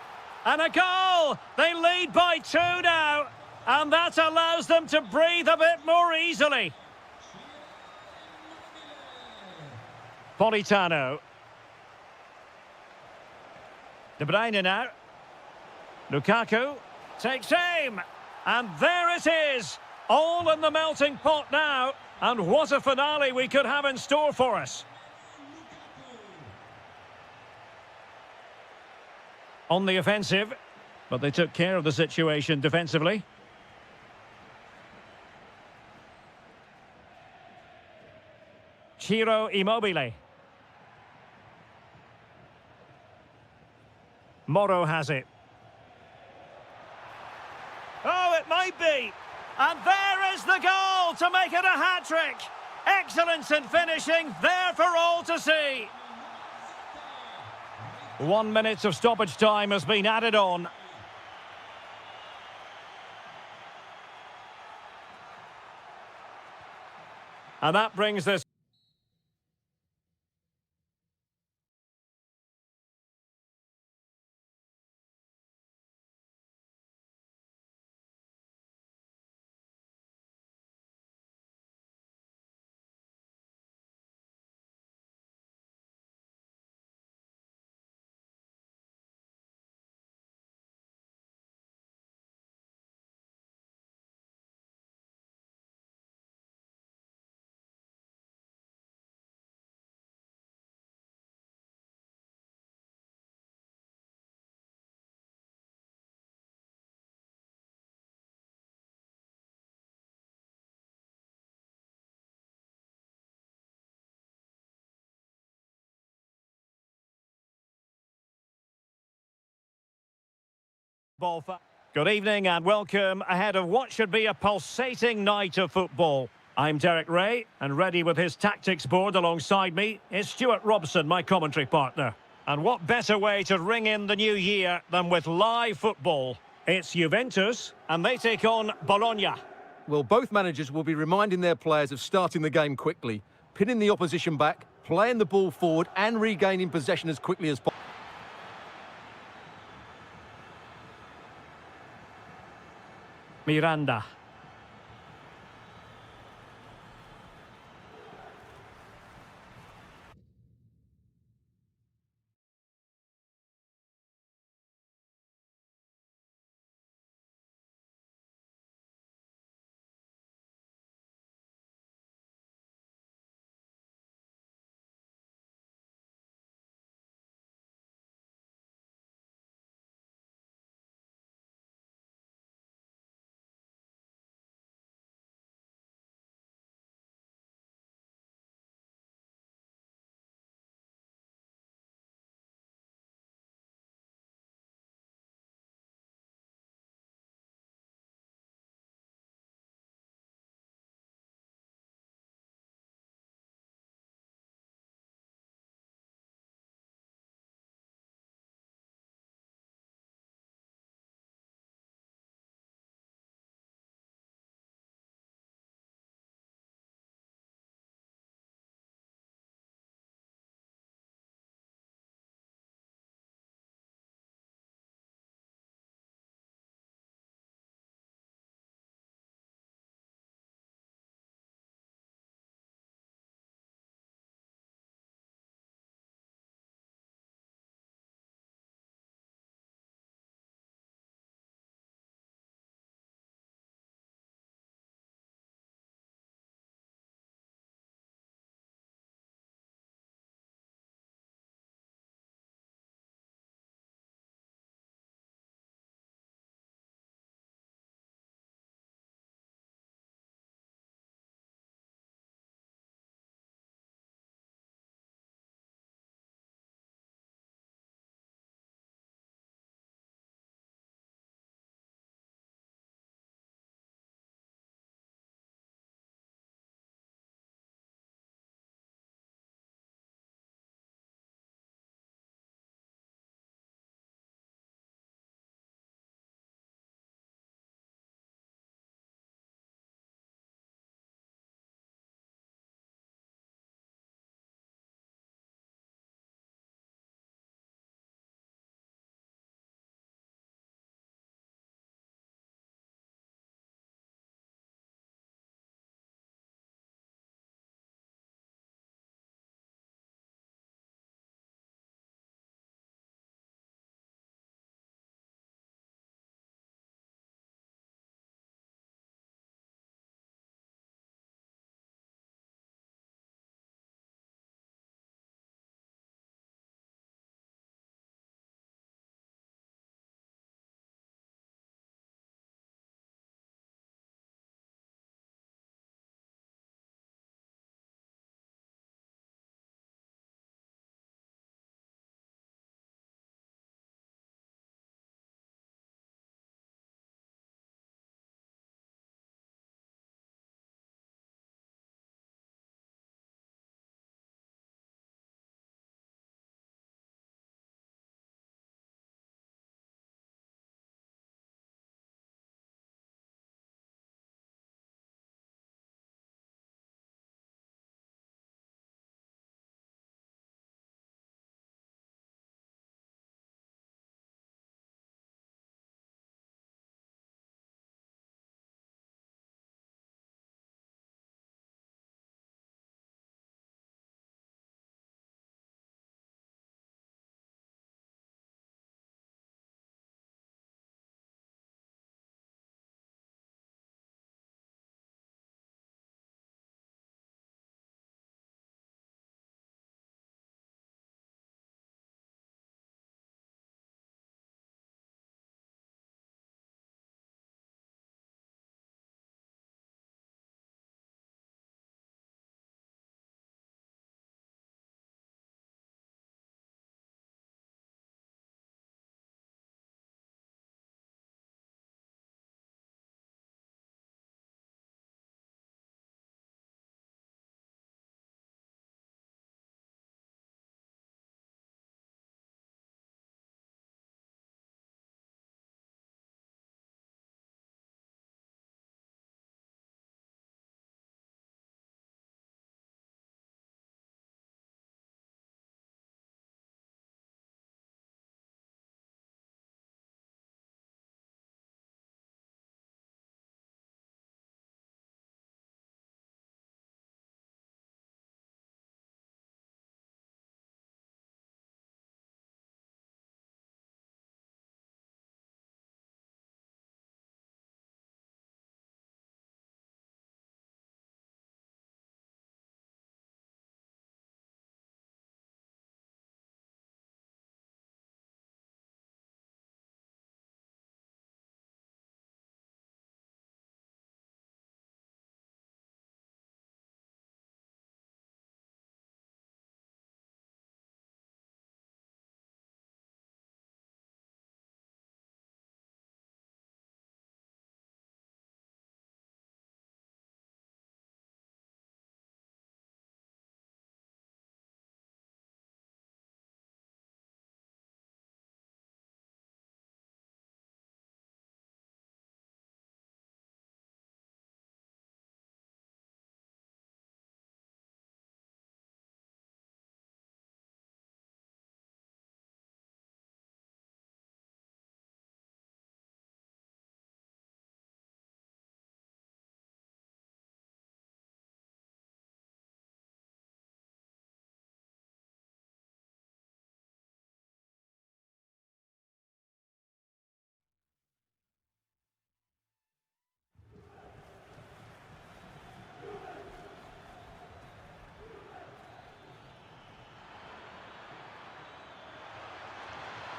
And a goal! They lead by 2 now. And that allows them to breathe a bit more easily. Politano. De Bruyne now. Lukaku takes aim. And there it is. All in the melting pot now. And what a finale we could have in store for us. On the offensive. But they took care of the situation defensively. Ciro Immobile. Moro has it. Oh, it might be. And there is the goal to make it a hat-trick. Excellence in finishing, there for all to see. 1 minute of stoppage time has been added on. And that brings this Good evening and welcome ahead of what should be a pulsating night of football. I'm Derek Ray, and ready with his tactics board alongside me is Stuart Robson, my commentary partner. And what better way to ring in the new year than with live football? It's Juventus, and they take on Bologna. Well, both managers will be reminding their players of starting the game quickly, pinning the opposition back, playing the ball forward and regaining possession as quickly as possible. Miranda.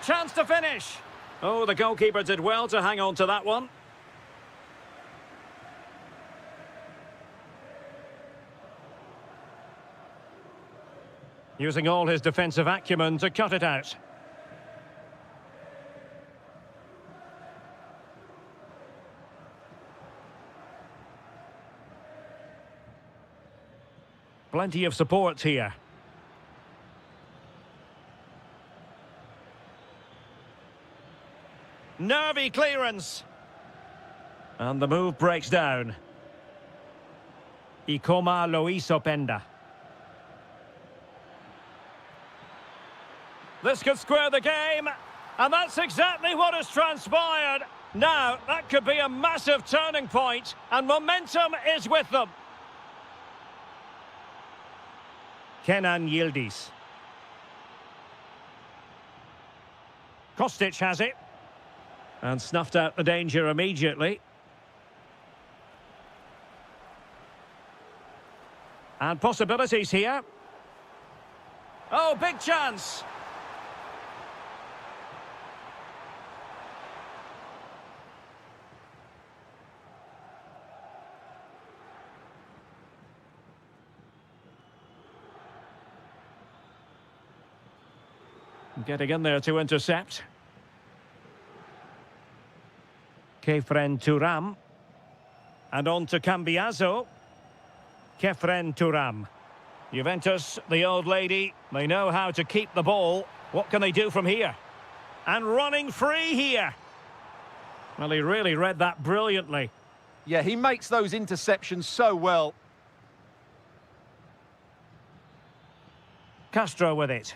Chance to finish. Oh, the goalkeeper did well to hang on to that one. Using all his defensive acumen to cut it out. Plenty of support here. Nervy clearance. And the move breaks down. Ikoma Loisopenda. This could square the game, and that's exactly what has transpired. Now, that could be a massive turning point, and momentum is with them. Kenan Yildiz. Kostic has it. And snuffed out the danger immediately. And possibilities here. Oh, big chance. Getting in there to intercept. Kefren Turam. And on to Cambiaso. Kefren Turam. Juventus, the old lady, they know how to keep the ball. What can they do from here? And running free here. Well, he really read that brilliantly. Yeah, he makes those interceptions so well. Castro with it.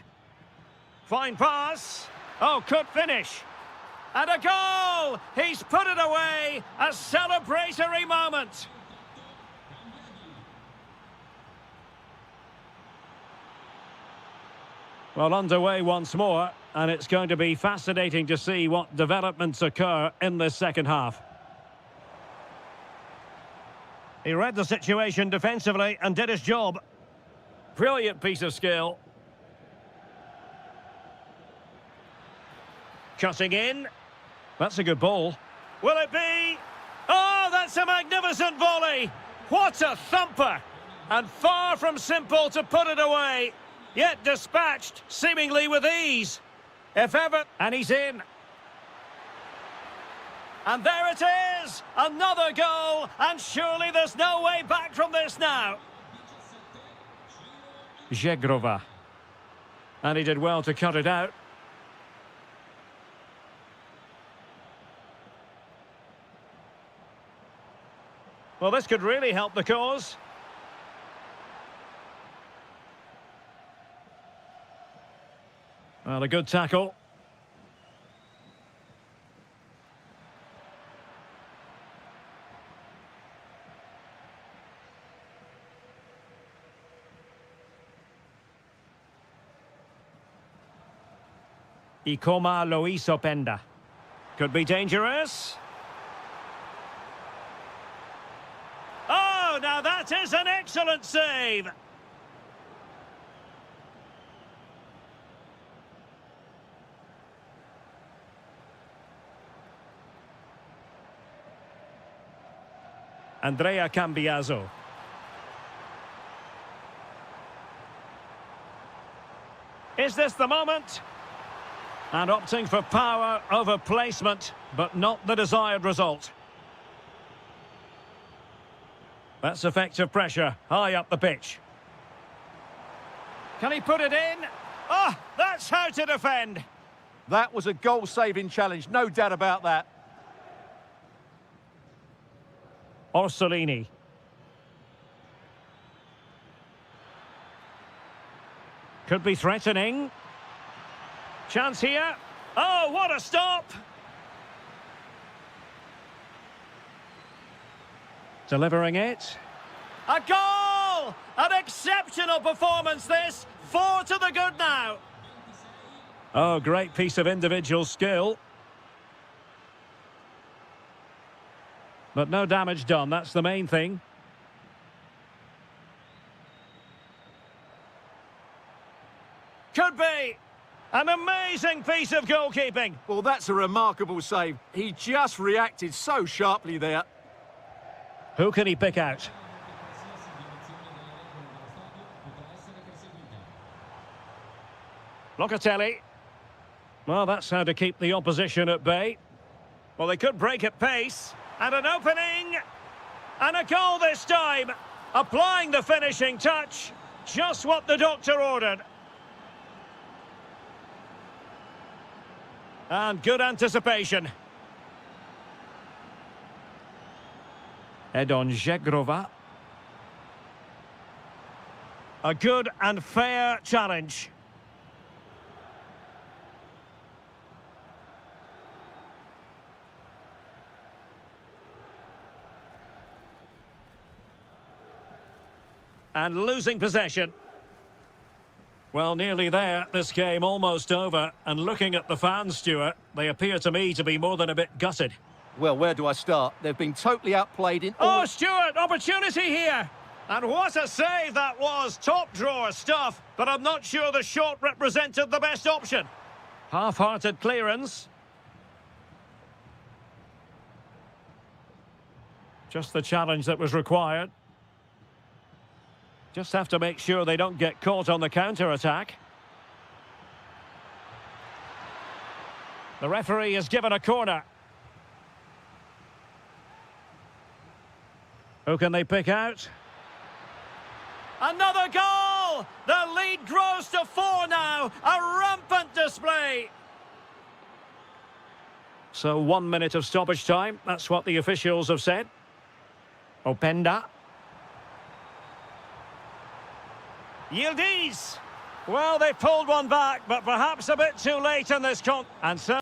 Fine pass. Oh, could finish. And a goal! He's put it away! A celebratory moment! Well, underway once more, and it's going to be fascinating to see what developments occur in this second half. He read the situation defensively and did his job. Brilliant piece of skill. Cutting in. That's a good ball. Will it be? Oh, that's a magnificent volley! What a thumper! And far from simple to put it away, yet dispatched seemingly with ease. If ever, and he's in. And there it is! Another goal, and surely there's no way back from this now. Zegrova. And he did well to cut it out. Well, this could really help the cause. Well, a good tackle. Ikoma Loisopenda. Could be dangerous. Oh, now that is an excellent save. Andrea Cambiaso. Is this the moment? And opting for power over placement, but not the desired result. That's effective pressure, high up the pitch. Can he put it in? Oh, that's how to defend. That was a goal-saving challenge, no doubt about that. Orsolini. Could be threatening. Chance here. Oh, what a stop! Delivering it. A goal! An exceptional performance this. 4 to the good now. Oh, great piece of individual skill. But no damage done, that's the main thing. Could be. An amazing piece of goalkeeping. Well, that's a remarkable save. He just reacted so sharply there. Who can he pick out? Locatelli. Well, that's how to keep the opposition at bay. Well, they could break at pace. And an opening. And a goal this time. Applying the finishing touch. Just what the doctor ordered. And good anticipation. Edon Zegrova. A good and fair challenge. And losing possession. Well, nearly there. This game almost over. And looking at the fans, Stuart, they appear to me to be more than a bit gutted. Well, where do I start? They've been totally outplayed in Oh, Stuart, opportunity here. And what a save that was. Top drawer stuff. But I'm not sure the shot represented the best option. Half-hearted clearance. Just the challenge that was required. Just have to make sure they don't get caught on the counter-attack. The referee has given a corner. Who can they pick out? Another goal! The lead grows to 4 now. A rampant display. So 1 minute of stoppage time. That's what the officials have said. Openda. Yildiz. Well, they pulled one back, but perhaps a bit too late in this And so...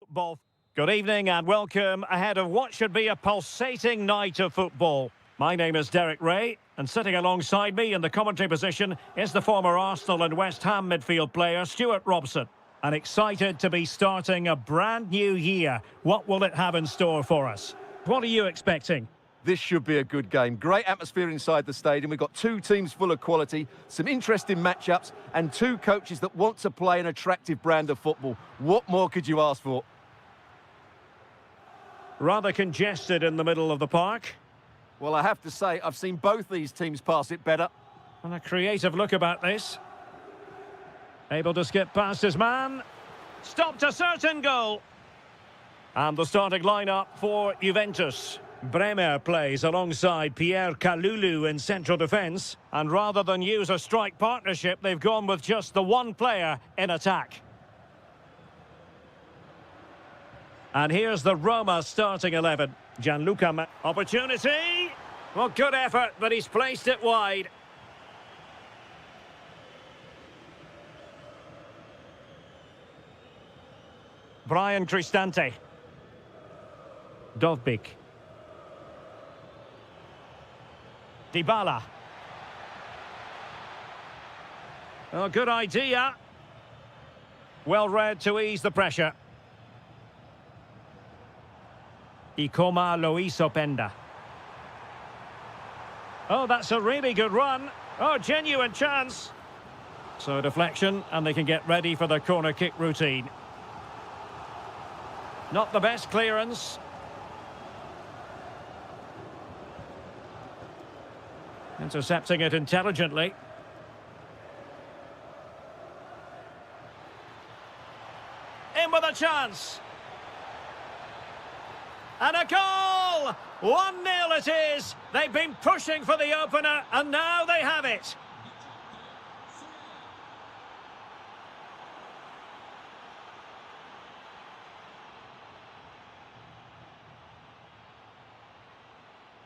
Ball. Good evening and welcome ahead of what should be a pulsating night of football. My name is Derek Ray, and sitting alongside me in the commentary position is the former Arsenal and West Ham midfield player Stuart Robson. And excited to be starting a brand new year. What will it have in store for us? What are you expecting? This should be a good game. Great atmosphere inside the stadium. We've got two teams full of quality, some interesting matchups, and two coaches that want to play an attractive brand of football. What more could you ask for? Rather congested in the middle of the park. Well, I have to say, I've seen both these teams pass it better. And a creative look about this. Able to skip past his man. Stopped a certain goal. And the starting lineup for Juventus. Bremer plays alongside Pierre Kalulu in central defence. And rather than use a strike partnership, they've gone with just the one player in attack. And here's the Roma starting 11. Gianluca. Opportunity. Well, good effort, but he's placed it wide. Brian Cristante. Dovbik. Dybala. Oh, good idea. Well read to ease the pressure. Ikoma Luis Openda. Oh, that's a really good run. Oh, genuine chance. So deflection, and they can get ready for the corner kick routine. Not the best clearance. Intercepting it intelligently. In with a chance. And a goal! 1-0 it is. They've been pushing for the opener, and now they have it.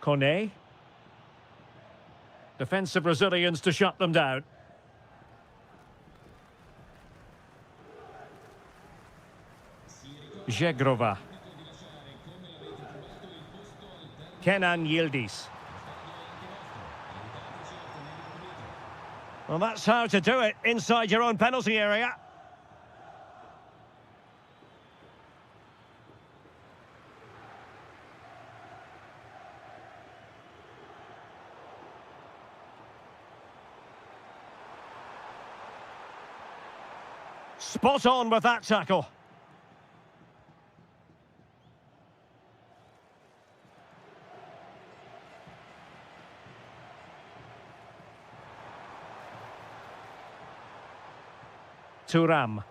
Kone. Defensive Brazilians to shut them down. Zegrova. Kenan Yildiz. Well, that's how to do it inside your own penalty area. Spot on with that tackle. Thuram.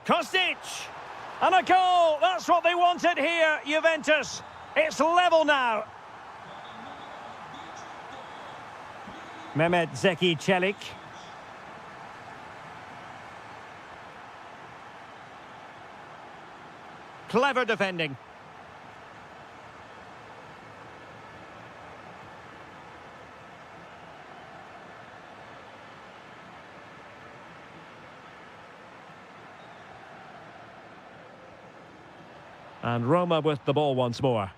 Kostic! And a goal! That's what they wanted here, Juventus. It's level now. Mehmet Zeki Çelik. Clever defending. And Roma with the ball once more.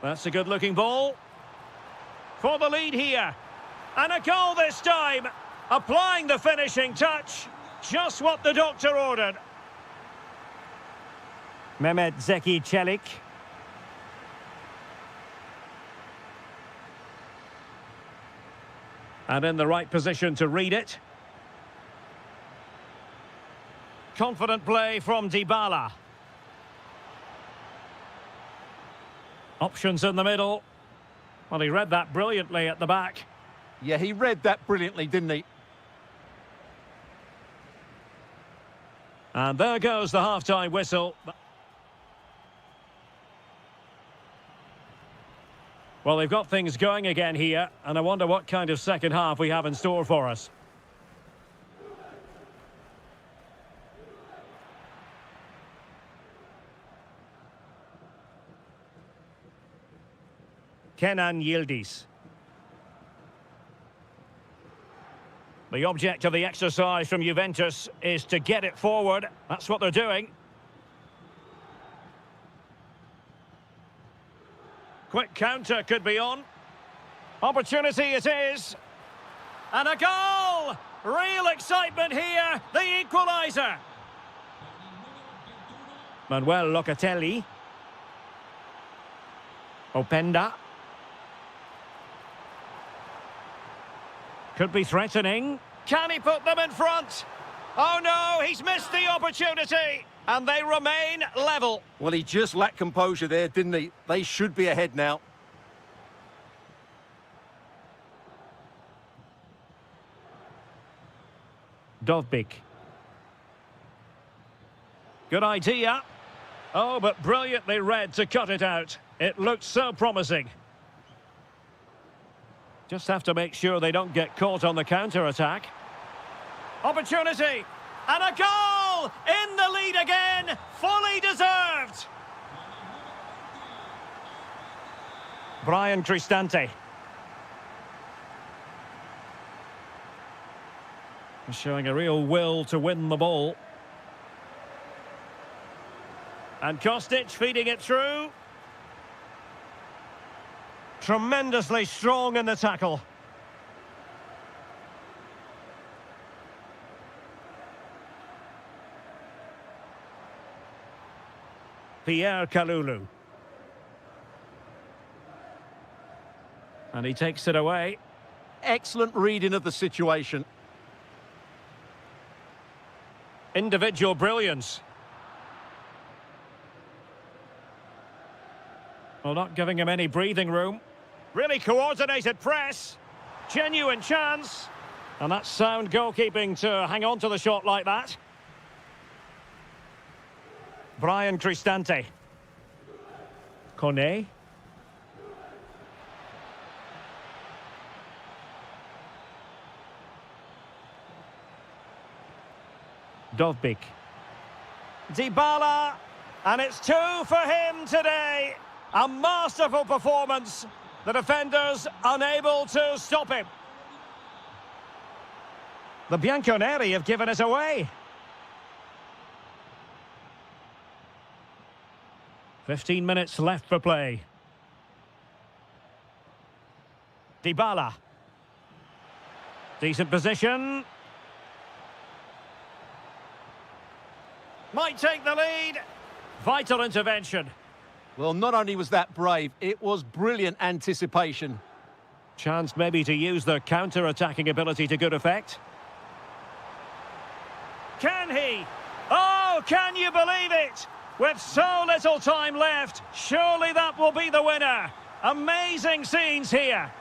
That's a good-looking ball. For the lead here. And a goal this time. Applying the finishing touch. Just what the doctor ordered. Mehmet Zeki Çelik. And in the right position to read it. Confident play from Dybala. Options in the middle. Well, he read that brilliantly at the back. Yeah, he read that brilliantly, didn't he? And there goes the half-time whistle. Well, they've got things going again here, and I wonder what kind of second half we have in store for us. Kenan Yildiz. The object of the exercise from Juventus is to get it forward. That's what they're doing. Quick counter could be on. Opportunity it is. And a goal! Real excitement here. The equaliser. Manuel Locatelli. Openda. Could be threatening. Can he put them in front? Oh no, he's missed the opportunity. And they remain level. Well, he just lacked composure there, didn't he? They should be ahead now. Dovbik. Good idea. Oh, but brilliantly read to cut it out. It looked so promising. Just have to make sure they don't get caught on the counter-attack. Opportunity! And a goal! In the lead again! Fully deserved! Brian Cristante. Showing a real will to win the ball. And Kostic feeding it through. Tremendously strong in the tackle. Pierre Kalulu. And he takes it away. Excellent reading of the situation. Individual brilliance. Well, not giving him any breathing room. Really coordinated press. Genuine chance. And that's sound goalkeeping to hang on to the shot like that. Brian Cristante. Kone. Dovbik. Dybala, and it's 2 for him today. A masterful performance. The defenders unable to stop him. The Bianconeri have given it away. 15 minutes left for play. Dybala. Decent position. Might take the lead. Vital intervention. Well, not only was that brave, it was brilliant anticipation. Chance maybe to use their counter-attacking ability to good effect. Can he? Oh, can you believe it? With so little time left, surely that will be the winner. Amazing scenes here.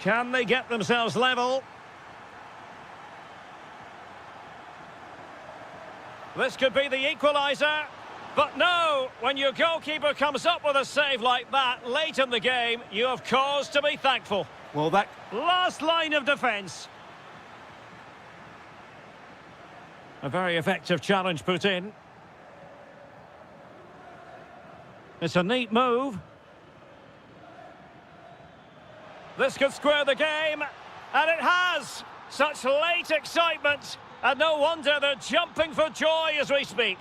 Can they get themselves level? This could be the equaliser. But no, when your goalkeeper comes up with a save like that late in the game, you have cause to be thankful. Well, that... Last line of defence. A very effective challenge put in. It's a neat move. This could square the game, and it has. Such late excitement, and no wonder they're jumping for joy as we speak.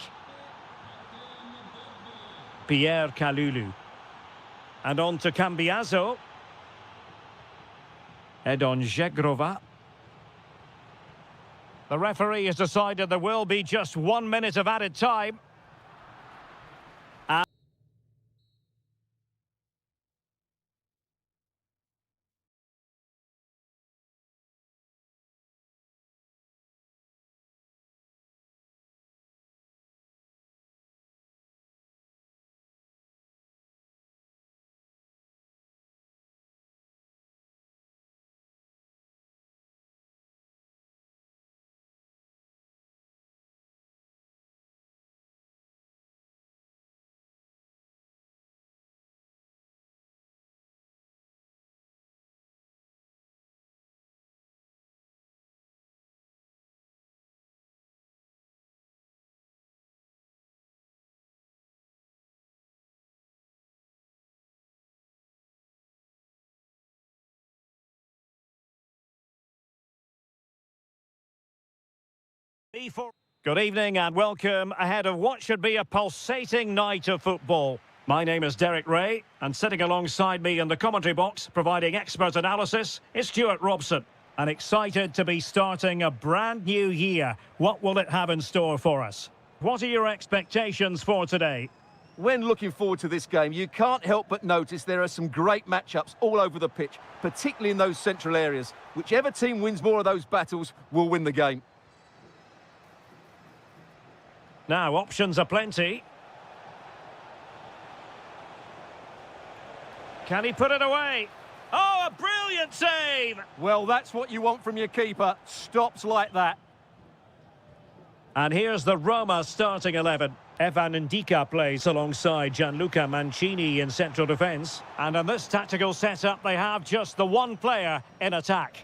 Pierre Kalulu. And on to Cambiaso. Edon Zegrova. The referee has decided there will be just 1 minute of added time. Good evening and welcome ahead of what should be a pulsating night of football. My name is Derek Ray, and sitting alongside me in the commentary box, providing expert analysis, is Stuart Robson. And excited to be starting a brand new year. What will it have in store for us? What are your expectations for today? When looking forward to this game, you can't help but notice there are some great matchups all over the pitch, particularly in those central areas. Whichever team wins more of those battles will win the game. Now, options are plenty. Can he put it away? Oh, a brilliant save! Well, that's what you want from your keeper. Stops like that. And here's the Roma starting 11. Evan Ndika plays alongside Gianluca Mancini in central defence. And in this tactical setup, they have just the one player in attack.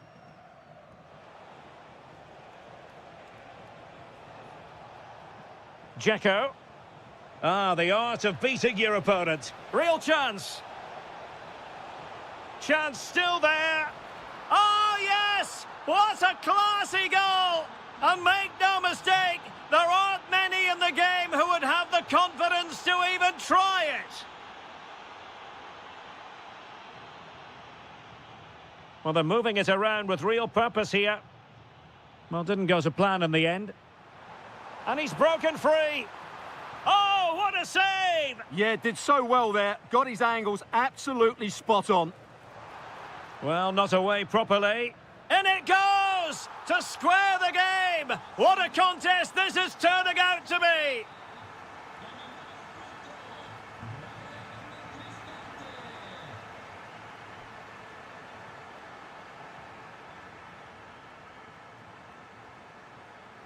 Dzeko. Ah, the art of beating your opponent. Real chance. Chance still there. Oh, yes! What a classy goal! And make no mistake, there aren't many in the game who would have the confidence to even try it. Well, they're moving it around with real purpose here. Well, didn't go to plan in the end. And he's broken free. Oh, what a save! Yeah, did so well there. Got his angles absolutely spot on. Well, not away properly. In it goes! To square the game! What a contest this is turning out to be!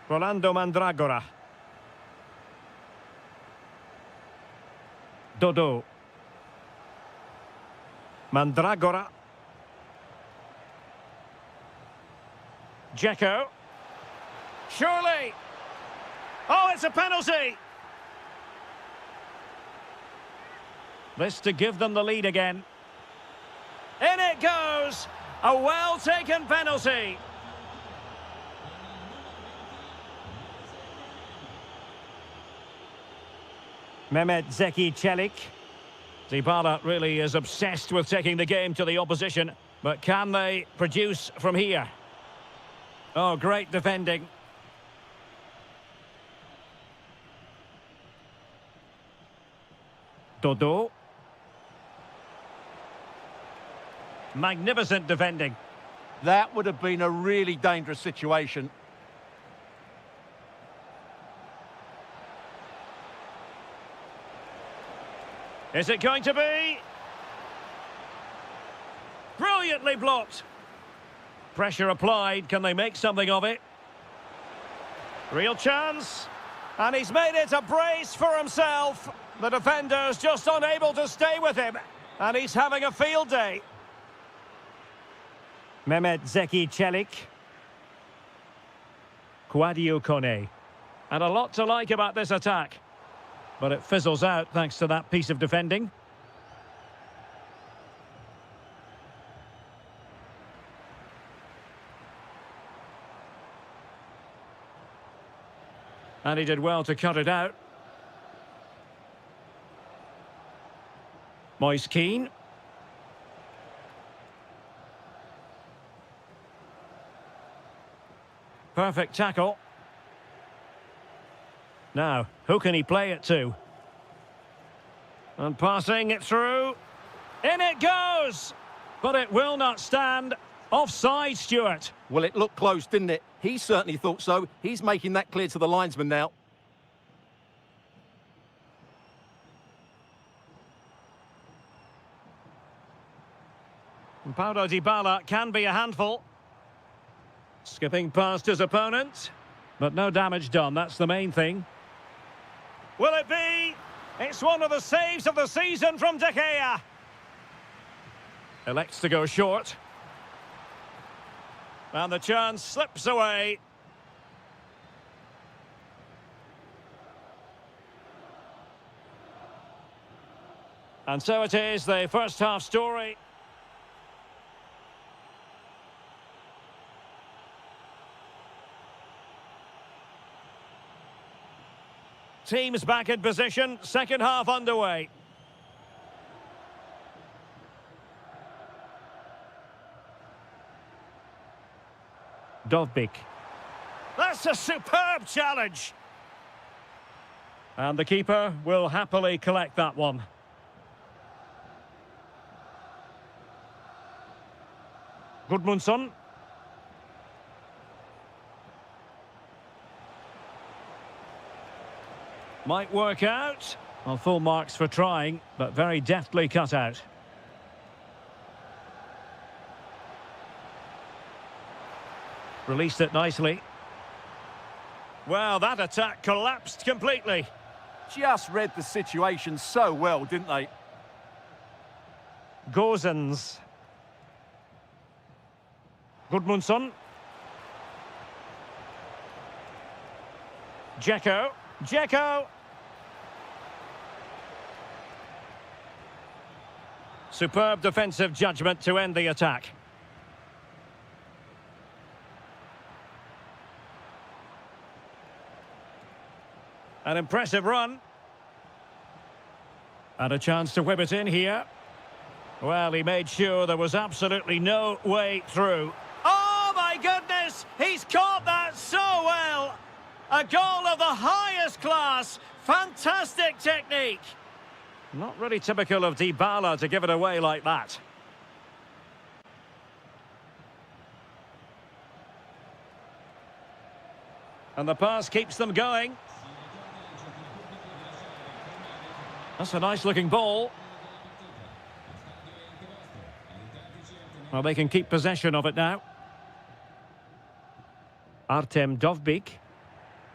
Rolando Mandragora. Dodo. Mandragora. Dzeko. Surely. Oh, it's a penalty. This to give them the lead again. In it goes. A well-taken penalty. Mehmet Zeki Çelik. Dybala really is obsessed with taking the game to the opposition. But can they produce from here? Oh, great defending. Dodo. Magnificent defending. That would have been a really dangerous situation. Is it going to be? Brilliantly blocked. Pressure applied. Can they make something of it? Real chance. And he's made it a brace for himself. The defender's just unable to stay with him. And he's having a field day. Mehmet Zeki Çelik. Kouadio Kone. And a lot to like about this attack. But it fizzles out thanks to that piece of defending. And he did well to cut it out. Moise Keane. Perfect tackle. Now, who can he play it to? And passing it through. In it goes! But it will not stand. Offside, Stuart. Well, it looked close, didn't it? He certainly thought so. He's making that clear to the linesman now. And Paulo Dybala can be a handful. Skipping past his opponent. But no damage done, that's the main thing. Will it be? It's one of the saves of the season from De Gea. Elects to go short. And the chance slips away. And so it is, the first half story. Teams back in position, second half underway. Dovbyk. That's a superb challenge. And the keeper will happily collect that one. Gudmundsson. Might work out. Well, full marks for trying, but very deftly cut out. Released it nicely. Well, that attack collapsed completely. Just read the situation so well, didn't they? Gozens. Gudmundsson. Dzeko. Dzeko. Superb defensive judgment to end the attack. An impressive run. And a chance to whip it in here. Well, he made sure there was absolutely no way through. Oh, my goodness! He's caught that so well! A goal of the highest class. Fantastic technique. Not really typical of Dybala to give it away like that. And the pass keeps them going. That's a nice-looking ball. Well, they can keep possession of it now. Artem Dovbyk.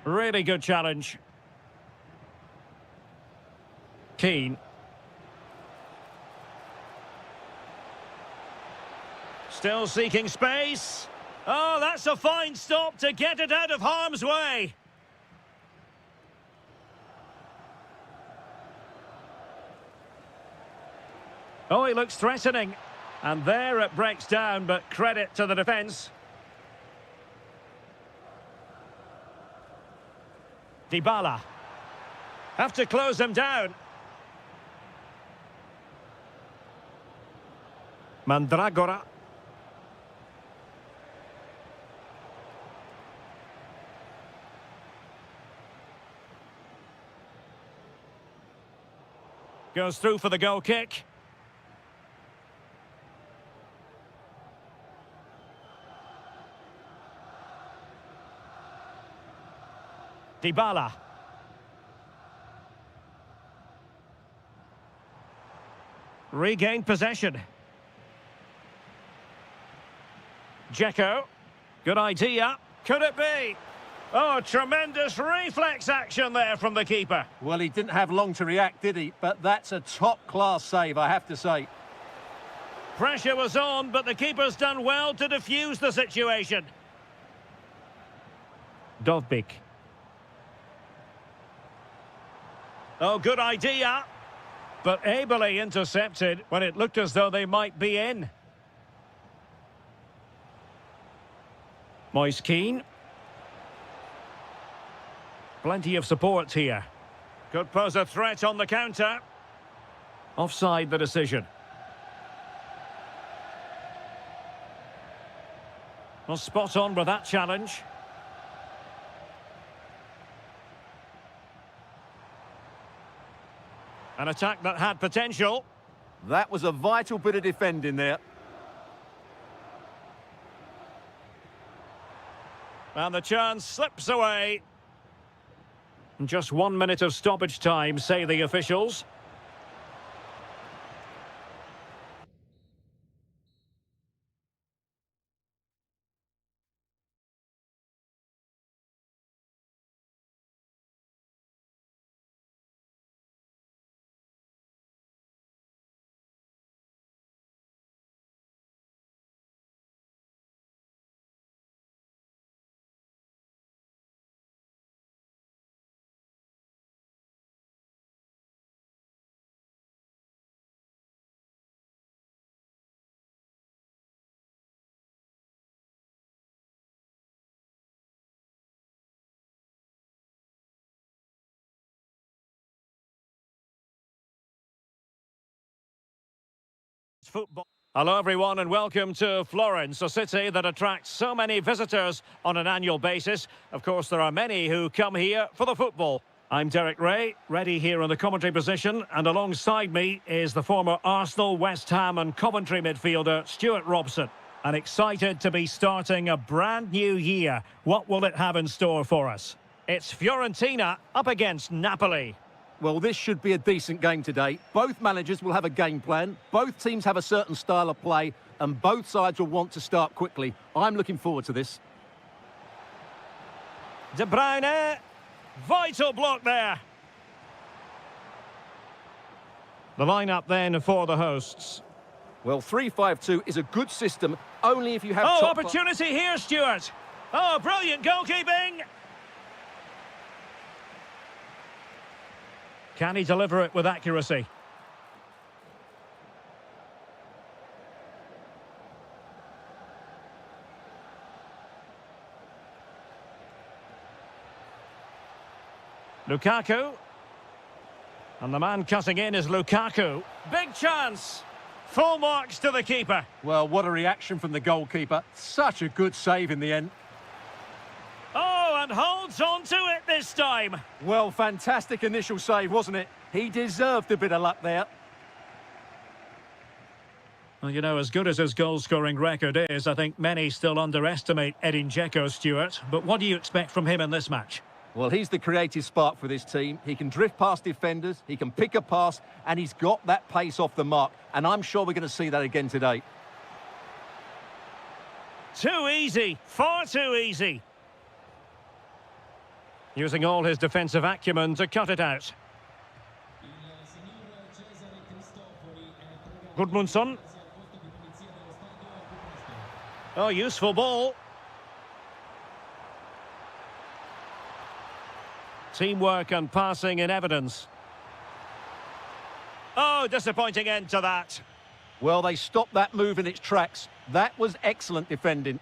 Really good challenge. Keane. Still seeking space. Oh, that's a fine stop to get it out of harm's way. Oh, he looks threatening. And there it breaks down, but credit to the defence. Dybala. Have to close him down. Mandragora. Goes through for the goal kick. Dybala. Regained possession. Dzeko. Good idea. Could it be? Oh, tremendous reflex action there from the keeper. Well, he didn't have long to react, did he? But that's a top-class save, I have to say. Pressure was on, but the keeper's done well to defuse the situation. Dovbik. Oh, good idea. But ably intercepted when it looked as though they might be in. Moise Keane. Plenty of support here. Could pose a threat on the counter. Offside the decision. Well, spot on with that challenge. An attack that had potential. That was a vital bit of defending there. And the chance slips away. Just 1 minute of stoppage time, say the officials. Football. Hello everyone and welcome to Florence, a city that attracts so many visitors on an annual basis. Of course, there are many who come here for the football. I'm Derek Ray, ready here in the commentary position, and alongside me is the former Arsenal, West Ham and Coventry midfielder Stuart Robson. And excited to be starting a brand new year. What will it have in store for us? It's Fiorentina up against Napoli. Well, this should be a decent game today. Both managers will have a game plan. Both teams have a certain style of play, and both sides will want to start quickly. I'm looking forward to this. De Bruyne. Vital block there. The lineup then for the hosts. Well, 3-5-2 is a good system, only if you have... Oh, opportunity here, Stuart. Oh, brilliant goalkeeping. Can he deliver it with accuracy? Lukaku. And the man cutting in is Lukaku. Big chance. Full marks to the keeper. Well, what a reaction from the goalkeeper. Such a good save in the end. Oh, and holds on to it this time. Well, fantastic initial save, wasn't it? He deserved a bit of luck there. Well, you know, as good as his goal-scoring record is, I think many still underestimate Edin Dzeko, Stuart. But what do you expect from him in this match? Well, he's the creative spark for this team. He can drift past defenders, he can pick a pass, and he's got that pace off the mark. And I'm sure we're going to see that again today. Too easy, far too easy. Using all his defensive acumen to cut it out. Gudmundsson. Oh, useful ball. Teamwork and passing in evidence. Oh, disappointing end to that. Well, they stopped that move in its tracks. That was excellent defending.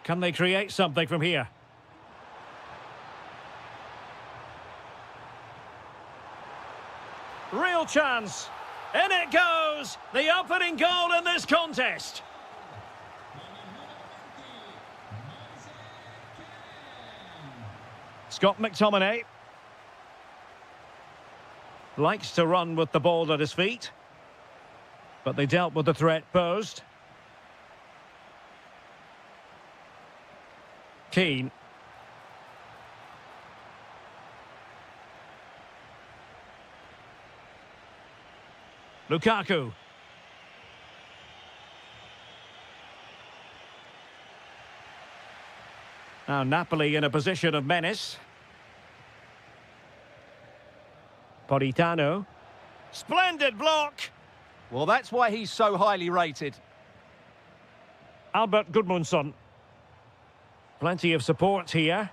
Can they create something from here? Real chance. In it goes. The opening goal in this contest. Scott McTominay likes to run with the ball at his feet, but they dealt with the threat posed. Keane. Lukaku. Now Napoli in a position of menace. Politano. Splendid block. Well, that's why he's so highly rated. Albert Gudmundsson. Plenty of support here.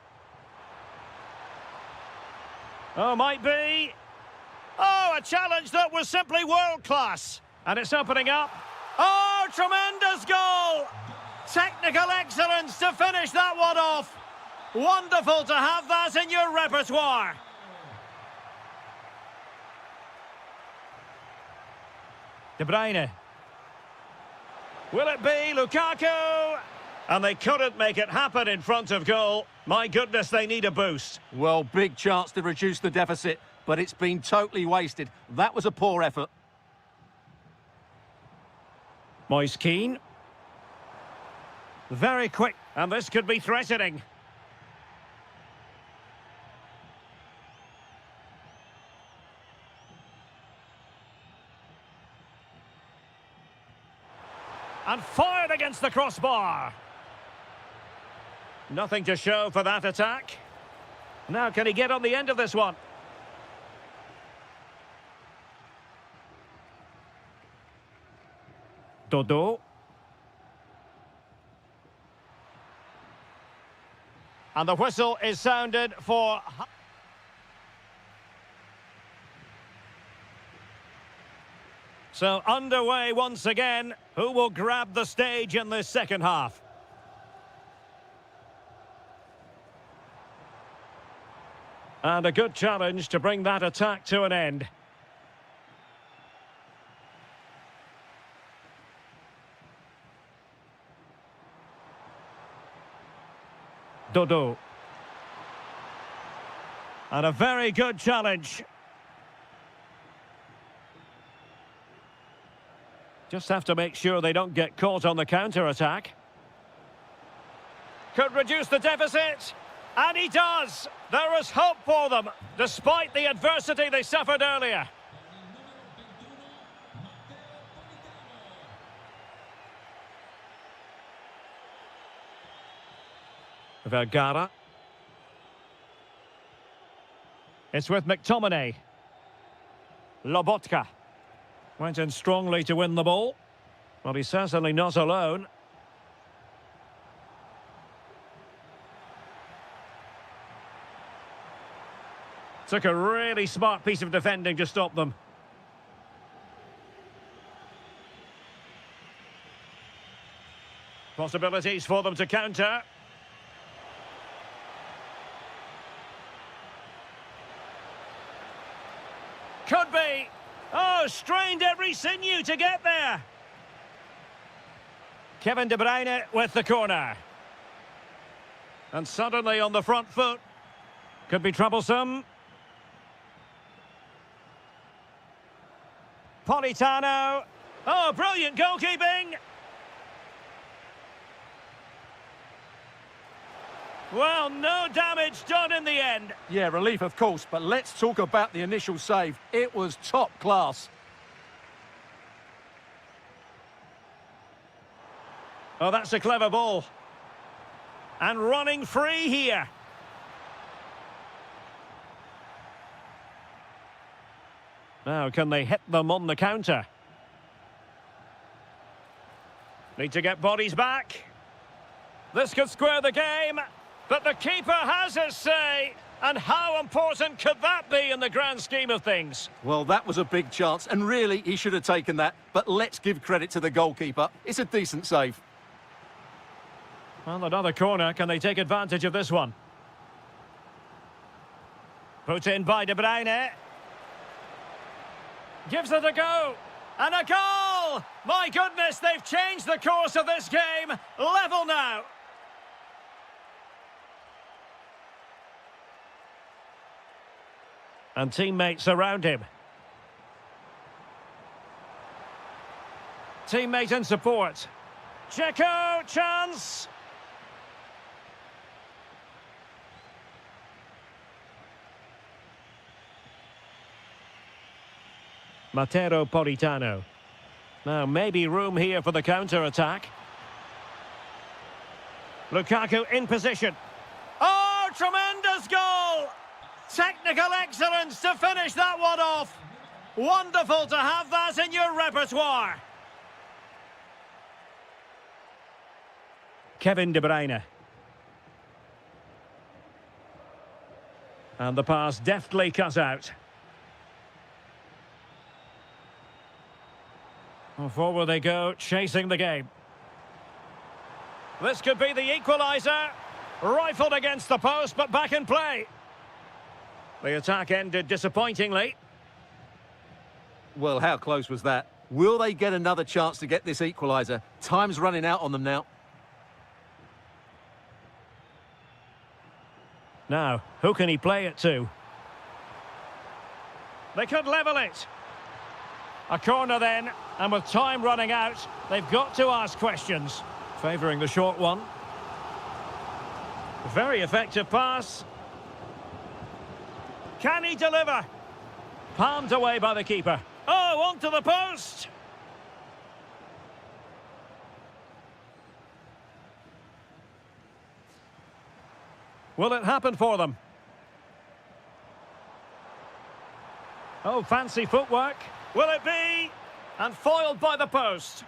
Oh, might be. Oh, a challenge that was simply world-class. And it's opening up. Oh, tremendous goal! Technical excellence to finish that one off. Wonderful to have that in your repertoire. De Bruyne. Will it be Lukaku? And they couldn't make it happen in front of goal. My goodness, they need a boost. Well, big chance to reduce the deficit, but it's been totally wasted. That was a poor effort. Moise Keane. Very quick, and this could be threatening. And fired against the crossbar. Nothing to show for that attack. Now, can he get on the end of this one? Dodo. And the whistle is sounded for... So underway once again. Who will grab the stage in this second half? And a good challenge to bring that attack to an end. Dodo. And a very good challenge. Just have to make sure they don't get caught on the counter-attack. Could reduce the deficit. And he does. There is hope for them, despite the adversity they suffered earlier. Vergara. It's with McTominay. Lobotka. Went in strongly to win the ball. Well, he's certainly not alone. Took a really smart piece of defending to stop them. Possibilities for them to counter. Could be. Oh, strained every sinew to get there. Kevin De Bruyne with the corner. And suddenly on the front foot. Could be troublesome. Politano. Oh, brilliant goalkeeping. Well, no damage done in the end. Yeah, relief of course, but let's talk about the initial save. It was top class. Oh, that's a clever ball. And running free here. Now, can they hit them on the counter? Need to get bodies back. This could square the game. But the keeper has his say. And how important could that be in the grand scheme of things? Well, that was a big chance, and really, he should have taken that. But let's give credit to the goalkeeper. It's a decent save. Well, another corner. Can they take advantage of this one? Put in by De Bruyne. Gives it a go. And a goal! My goodness, they've changed the course of this game. Level now. And teammates around him. Teammate in support. Checo, chance! Matero Politano. Now, maybe room here for the counter-attack. Lukaku in position. Oh, tremendous goal! Technical excellence to finish that one off. Wonderful to have that in your repertoire. Kevin De Bruyne. And the pass deftly cut out. Well, forward they go, chasing the game. This could be the equaliser. Rifled against the post, but back in play. The attack ended disappointingly. Well, how close was that? Will they get another chance to get this equaliser? Time's running out on them now. Now, who can he play it to? They could level it. A corner then, and with time running out, they've got to ask questions. Favouring the short one. Very effective pass. Can he deliver? Palmed away by the keeper. Oh, onto the post! Will it happen for them? Oh, fancy footwork. Will it be? And foiled by the post.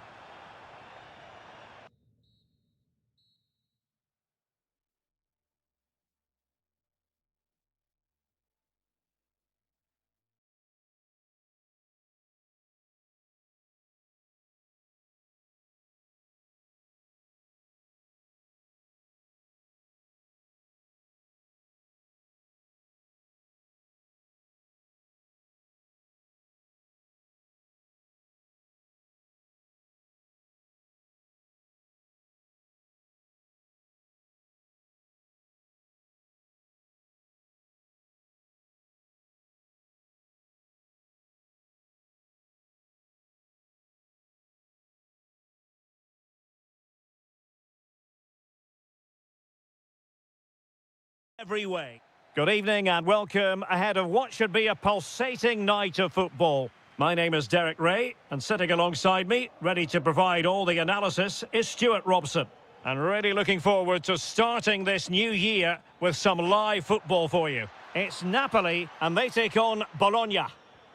Every way. Good evening and welcome ahead of what should be a pulsating night of football. My name is Derek Ray, and sitting alongside me, ready to provide all the analysis, is Stuart Robson. And really looking forward to starting this new year with some live football for you. It's Napoli, and they take on Bologna.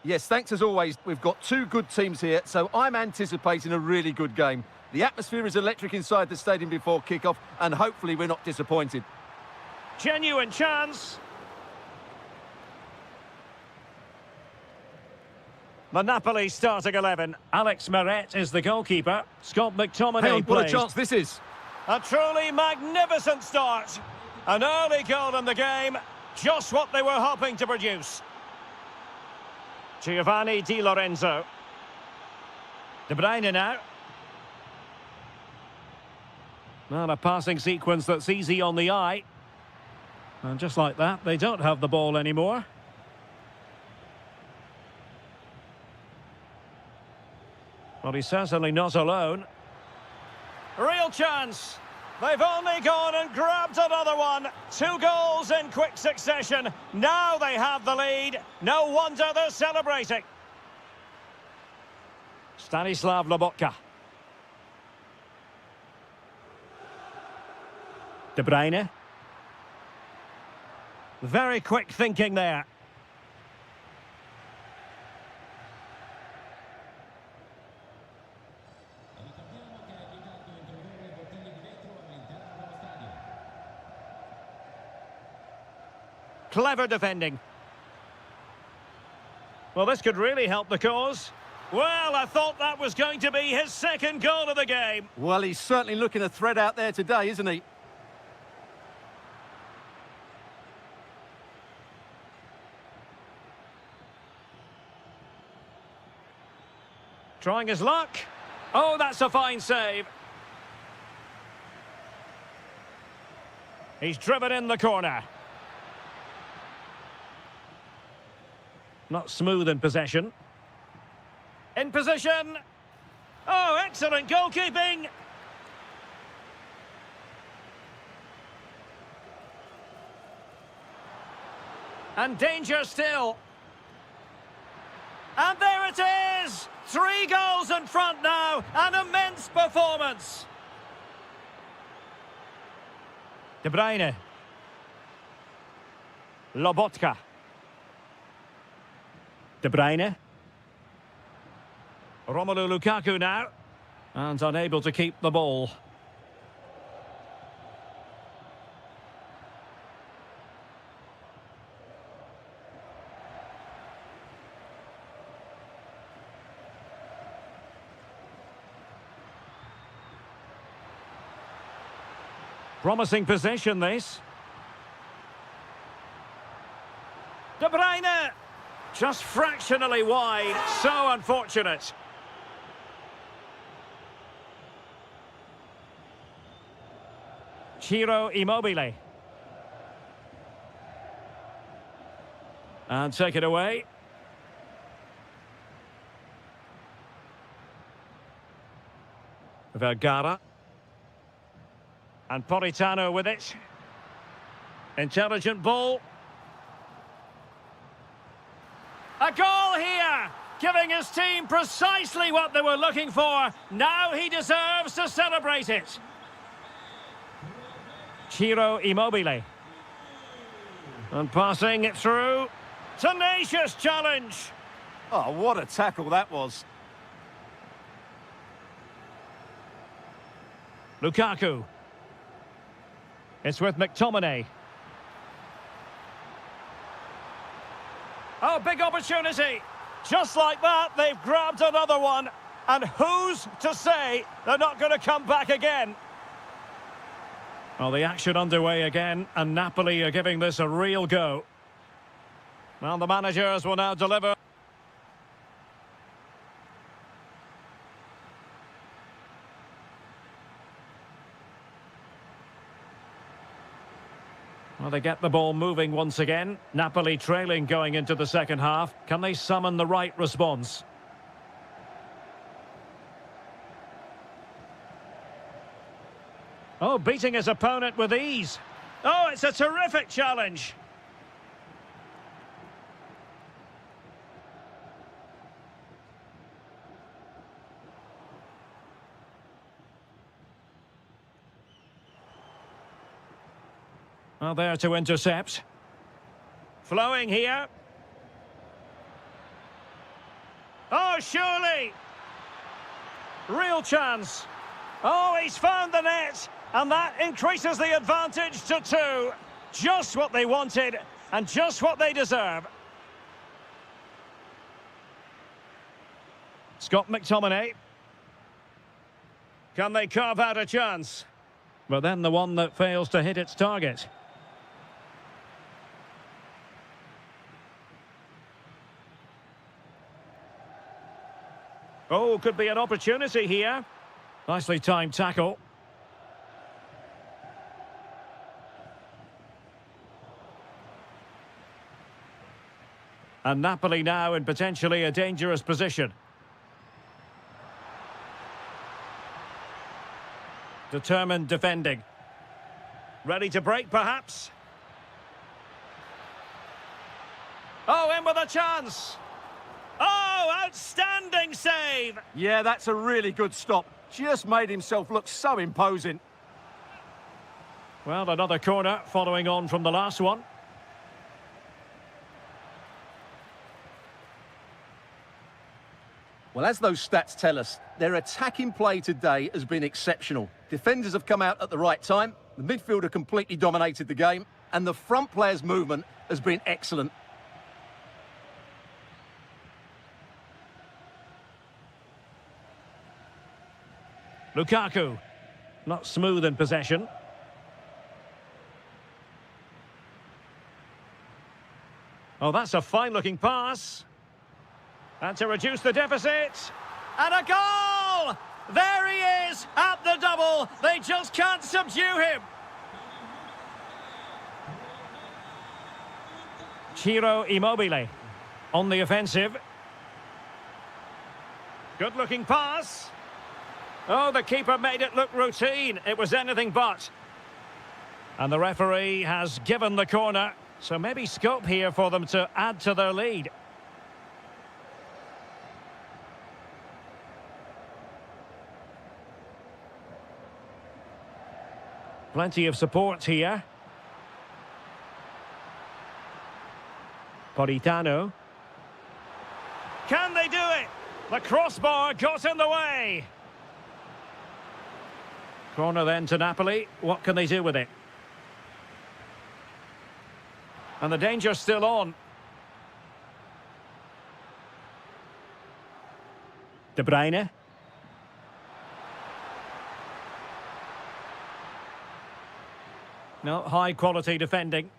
Yes, thanks as always. We've got two good teams here, so I'm anticipating a really good game. The atmosphere is electric inside the stadium before kick-off, and hopefully we're not disappointed. Genuine chance. The Napoli starting 11. Alex Meret is the goalkeeper. Scott McTominay Hang on, what a plays. chance this is. A truly magnificent start. An early goal in the game. Just what they were hoping to produce. Giovanni Di Lorenzo. De Bruyne now. Not a passing sequence that's easy on the eye. And just like that, they don't have the ball anymore. Well, he's certainly not alone. Real chance. They've only gone and grabbed another one. 2 goals in quick succession. Now they have the lead. No wonder they're celebrating. Stanislav Lobotka. De Bruyne. Very quick thinking there. Clever defending. Well, this could really help the cause. Well, I thought that was going to be his second goal of the game. Well, he's certainly looking a threat out there today, isn't he? Trying his luck. Oh, that's a fine save. He's driven in the corner. Not smooth in possession. In position. Oh, excellent goalkeeping. And danger still. And there it is! 3 goals in front now. An immense performance. De Bruyne. Lobotka. De Bruyne. Romelu Lukaku now. And unable to keep the ball. Promising possession, this. De Bruyne! Just fractionally wide. So unfortunate. Ciro Immobile. And take it away. Vergara. And Politano with it. Intelligent ball. A goal here! Giving his team precisely what they were looking for. Now he deserves to celebrate it. Ciro Immobile. And passing it through. Tenacious challenge. Oh, what a tackle that was. Lukaku. It's with McTominay. Oh, big opportunity. Just like that, they've grabbed another one. And who's to say they're not going to come back again? Well, the action underway again, and Napoli are giving this a real go. Well, the managers will now deliver. Well, they get the ball moving once again. Napoli trailing going into the second half. Can they summon the right response? Oh, beating his opponent with ease. Oh, it's a terrific challenge. Well, there to intercept. Flowing here. Oh, surely. Real chance. Oh, he's found the net. And that increases the advantage to 2. Just what they wanted and just what they deserve. Scott McTominay. Can they carve out a chance? But then the one that fails to hit its target. Oh, could be an opportunity here. Nicely timed tackle. And Napoli now in potentially a dangerous position. Determined defending. Ready to break, perhaps? Oh, in with a chance! Oh, outstanding save! Yeah, that's a really good stop. Just made himself look so imposing. Well, another corner following on from the last one. Well, as those stats tell us, their attacking play today has been exceptional. Defenders have come out at the right time. The midfielder completely dominated the game. and the front player's movement has been excellent. Lukaku, not smooth in possession. Oh, that's a fine-looking pass. And to reduce the deficit. And a goal! There he is at the double. They just can't subdue him. Ciro Immobile on the offensive. Good-looking pass. Oh, the keeper made it look routine. It was anything but. And the referee has given the corner. So maybe scope here for them to add to their lead. Plenty of support here. Politano. Can they do it? The crossbar got in the way. Corner then to Napoli. What can they do with it? And the danger's still on. De Bruyne. No, high quality defending.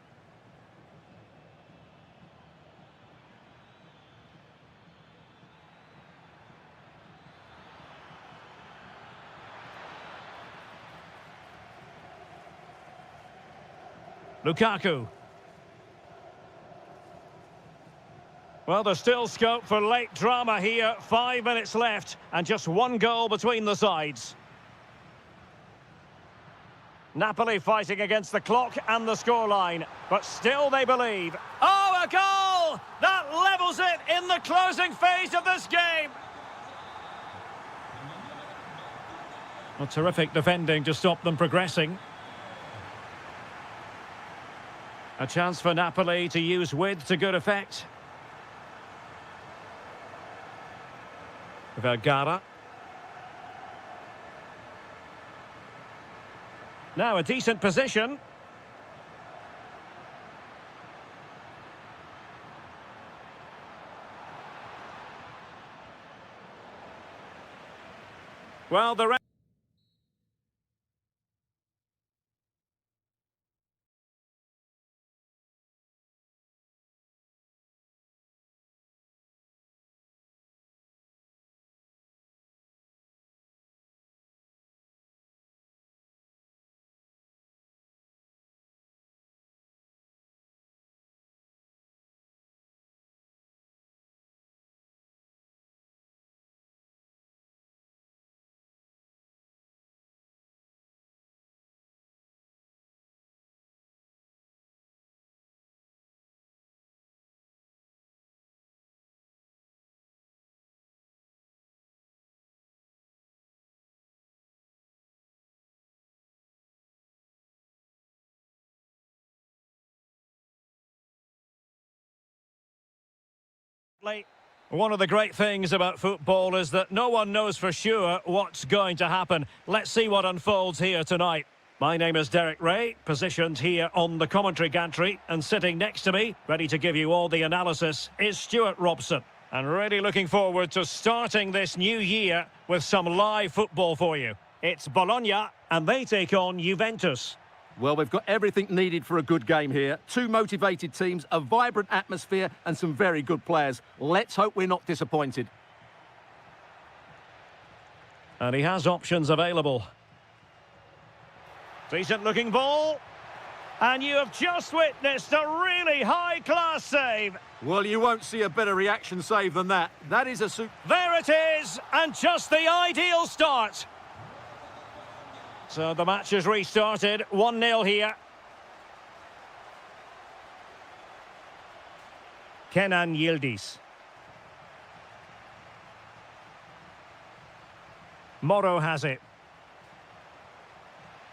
Lukaku. Well, there's still scope for late drama here. 5 minutes left and just one goal between the sides. Napoli fighting against the clock and the scoreline, but still they believe. Oh, a goal! That levels it in the closing phase of this game. Well, terrific defending to stop them progressing. A chance for Napoli to use width to good effect. Vergara. Now a decent position. Well, the One of the great things about football is that no one knows for sure what's going to happen. Let's see what unfolds here tonight. My name is Derek Ray, positioned here on the commentary gantry, and sitting next to me, ready to give you all the analysis, is Stuart Robson. And really looking forward to starting this new year with some live football for you. It's Bologna, and they take on Juventus. Well, we've got everything needed for a good game here. Two motivated teams, a vibrant atmosphere and some very good players. Let's hope we're not disappointed. And he has options available. Decent looking ball. And you have just witnessed a really high-class save. Well, you won't see a better reaction save than that. That is a... There it is, and just the ideal start. So the match has restarted, 1-0 here. Kenan Yildiz. Moro has it.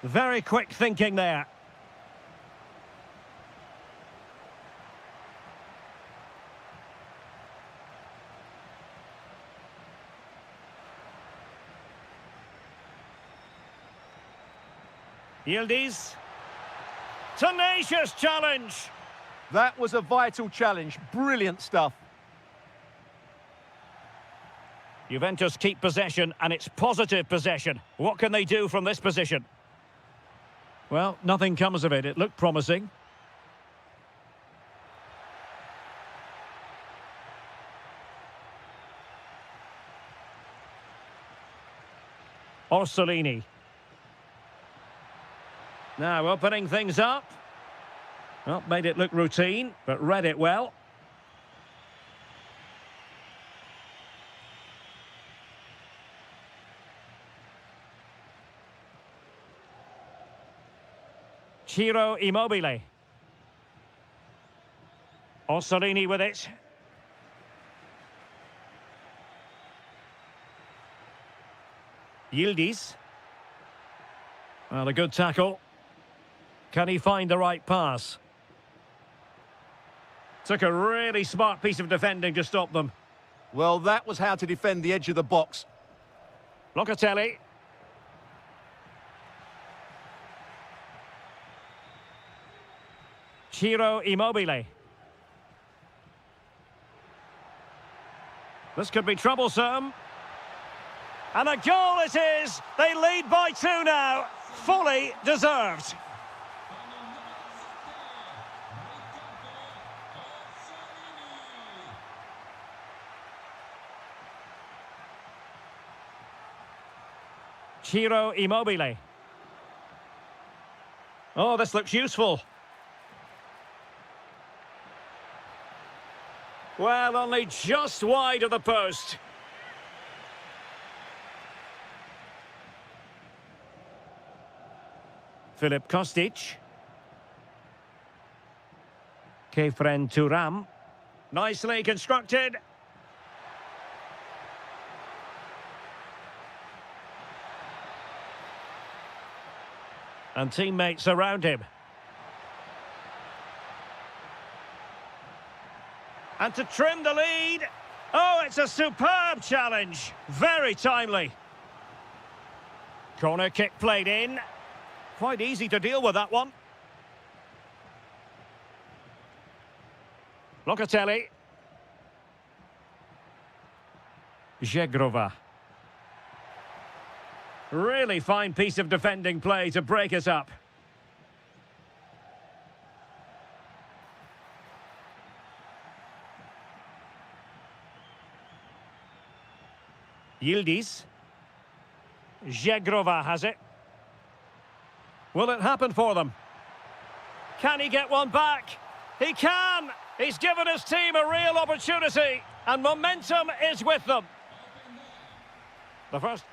Very quick thinking there. Yildiz. Tenacious challenge. That was a vital challenge. Brilliant stuff. Juventus keep possession, and it's positive possession. What can they do from this position? Well, nothing comes of it. It looked promising. Orsolini. Now opening things up. Well, made it look routine, but read it well. Ciro Immobile. Orsolini with it. Yildiz. Well, a good tackle. Can he find the right pass? Took a really smart piece of defending to stop them. Well, that was how to defend the edge of the box. Locatelli. Ciro Immobile. This could be troublesome. And a goal it is! They lead by 2 now. Fully deserved. Ciro Immobile. Oh, this looks useful. Well, only just wide of the post. Filip Kostic. Kefren Turam. Nicely constructed. And teammates around him. And to trim the lead. Oh, it's a superb challenge. Very timely. Corner kick played in. Quite easy to deal with that one. Locatelli. Zegrova. Really fine piece of defending play to break us up. Yildiz. Zegrova has it. Will it happen for them? Can he get one back? He can! He's given his team a real opportunity, and momentum is with them. The first...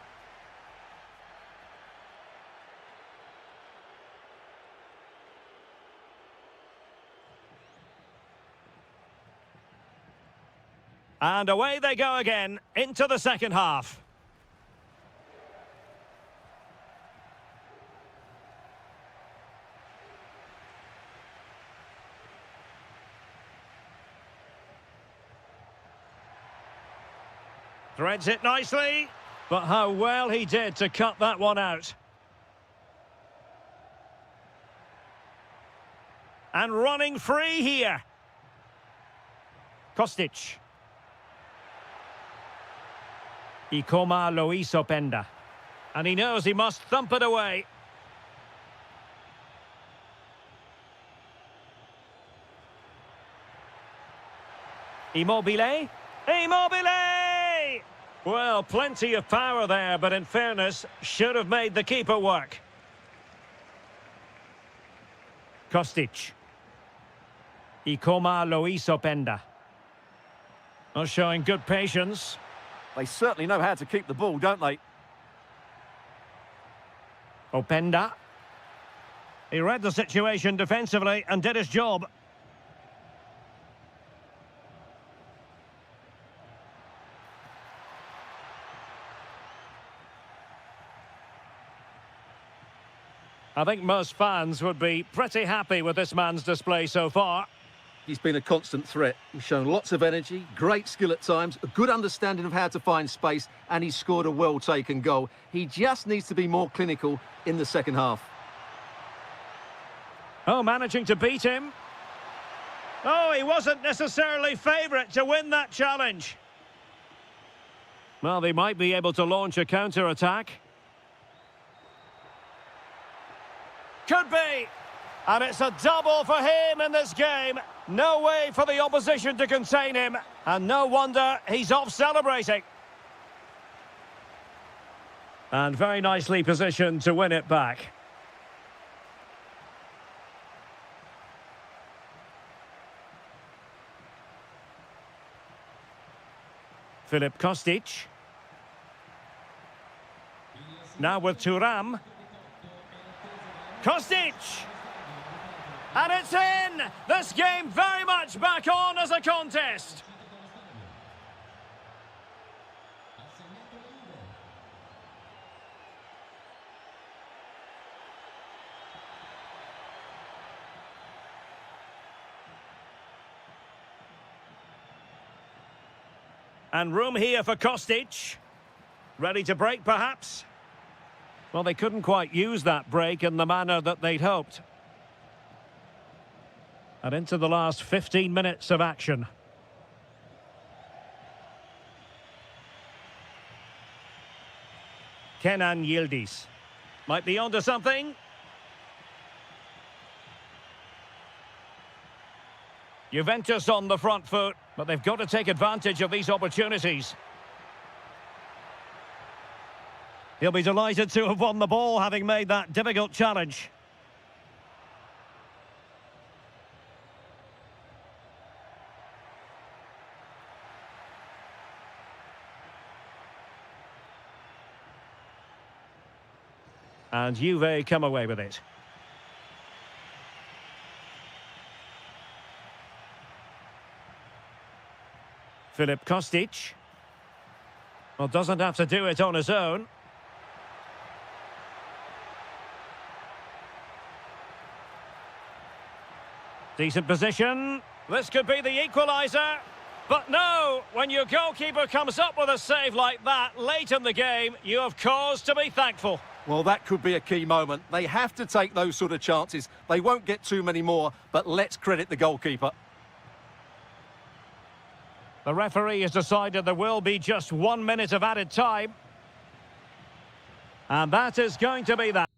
And away they go again, into the second half. Threads it nicely, but how well he did to cut that one out. And running free here. Kostic. Ikoma Luis Openda. And he knows he must thump it away. Immobile. Immobile! Well, plenty of power there, but in fairness, should have made the keeper work. Kostic. Ikoma Luis Openda. Oh, showing good patience. They certainly know how to keep the ball, don't they? Openda. He read the situation defensively and did his job. I think most fans would be pretty happy with this man's display so far. He's been a constant threat. He's shown lots of energy, great skill at times, a good understanding of how to find space, and he's scored a well-taken goal. He just needs to be more clinical in the second half. Oh, managing to beat him. Oh, he wasn't necessarily favourite to win that challenge. Well, they might be able to launch a counter-attack. Could be. And it's a double for him in this game. No way for the opposition to contain him. And no wonder he's off celebrating. And very nicely positioned to win it back. Filip Kostic. Now with Thuram. Kostic! And it's in! This game very much back on as a contest. And room here for Kostic. Ready to break, perhaps? Well, they couldn't quite use that break in the manner that they'd hoped. And into the last 15 minutes of action. Kenan Yildiz. Might be onto something. Juventus on the front foot, but they've got to take advantage of these opportunities. He'll be delighted to have won the ball, having made that difficult challenge. And Juve come away with it. Filip Kostic. Well, doesn't have to do it on his own. Decent position. This could be the equaliser. But no, when your goalkeeper comes up with a save like that late in the game, you have cause to be thankful. Well, that could be a key moment. They have to take those sort of chances. They won't get too many more, but let's credit the goalkeeper. The referee has decided there will be just 1 minute of added time. And that is going to be that.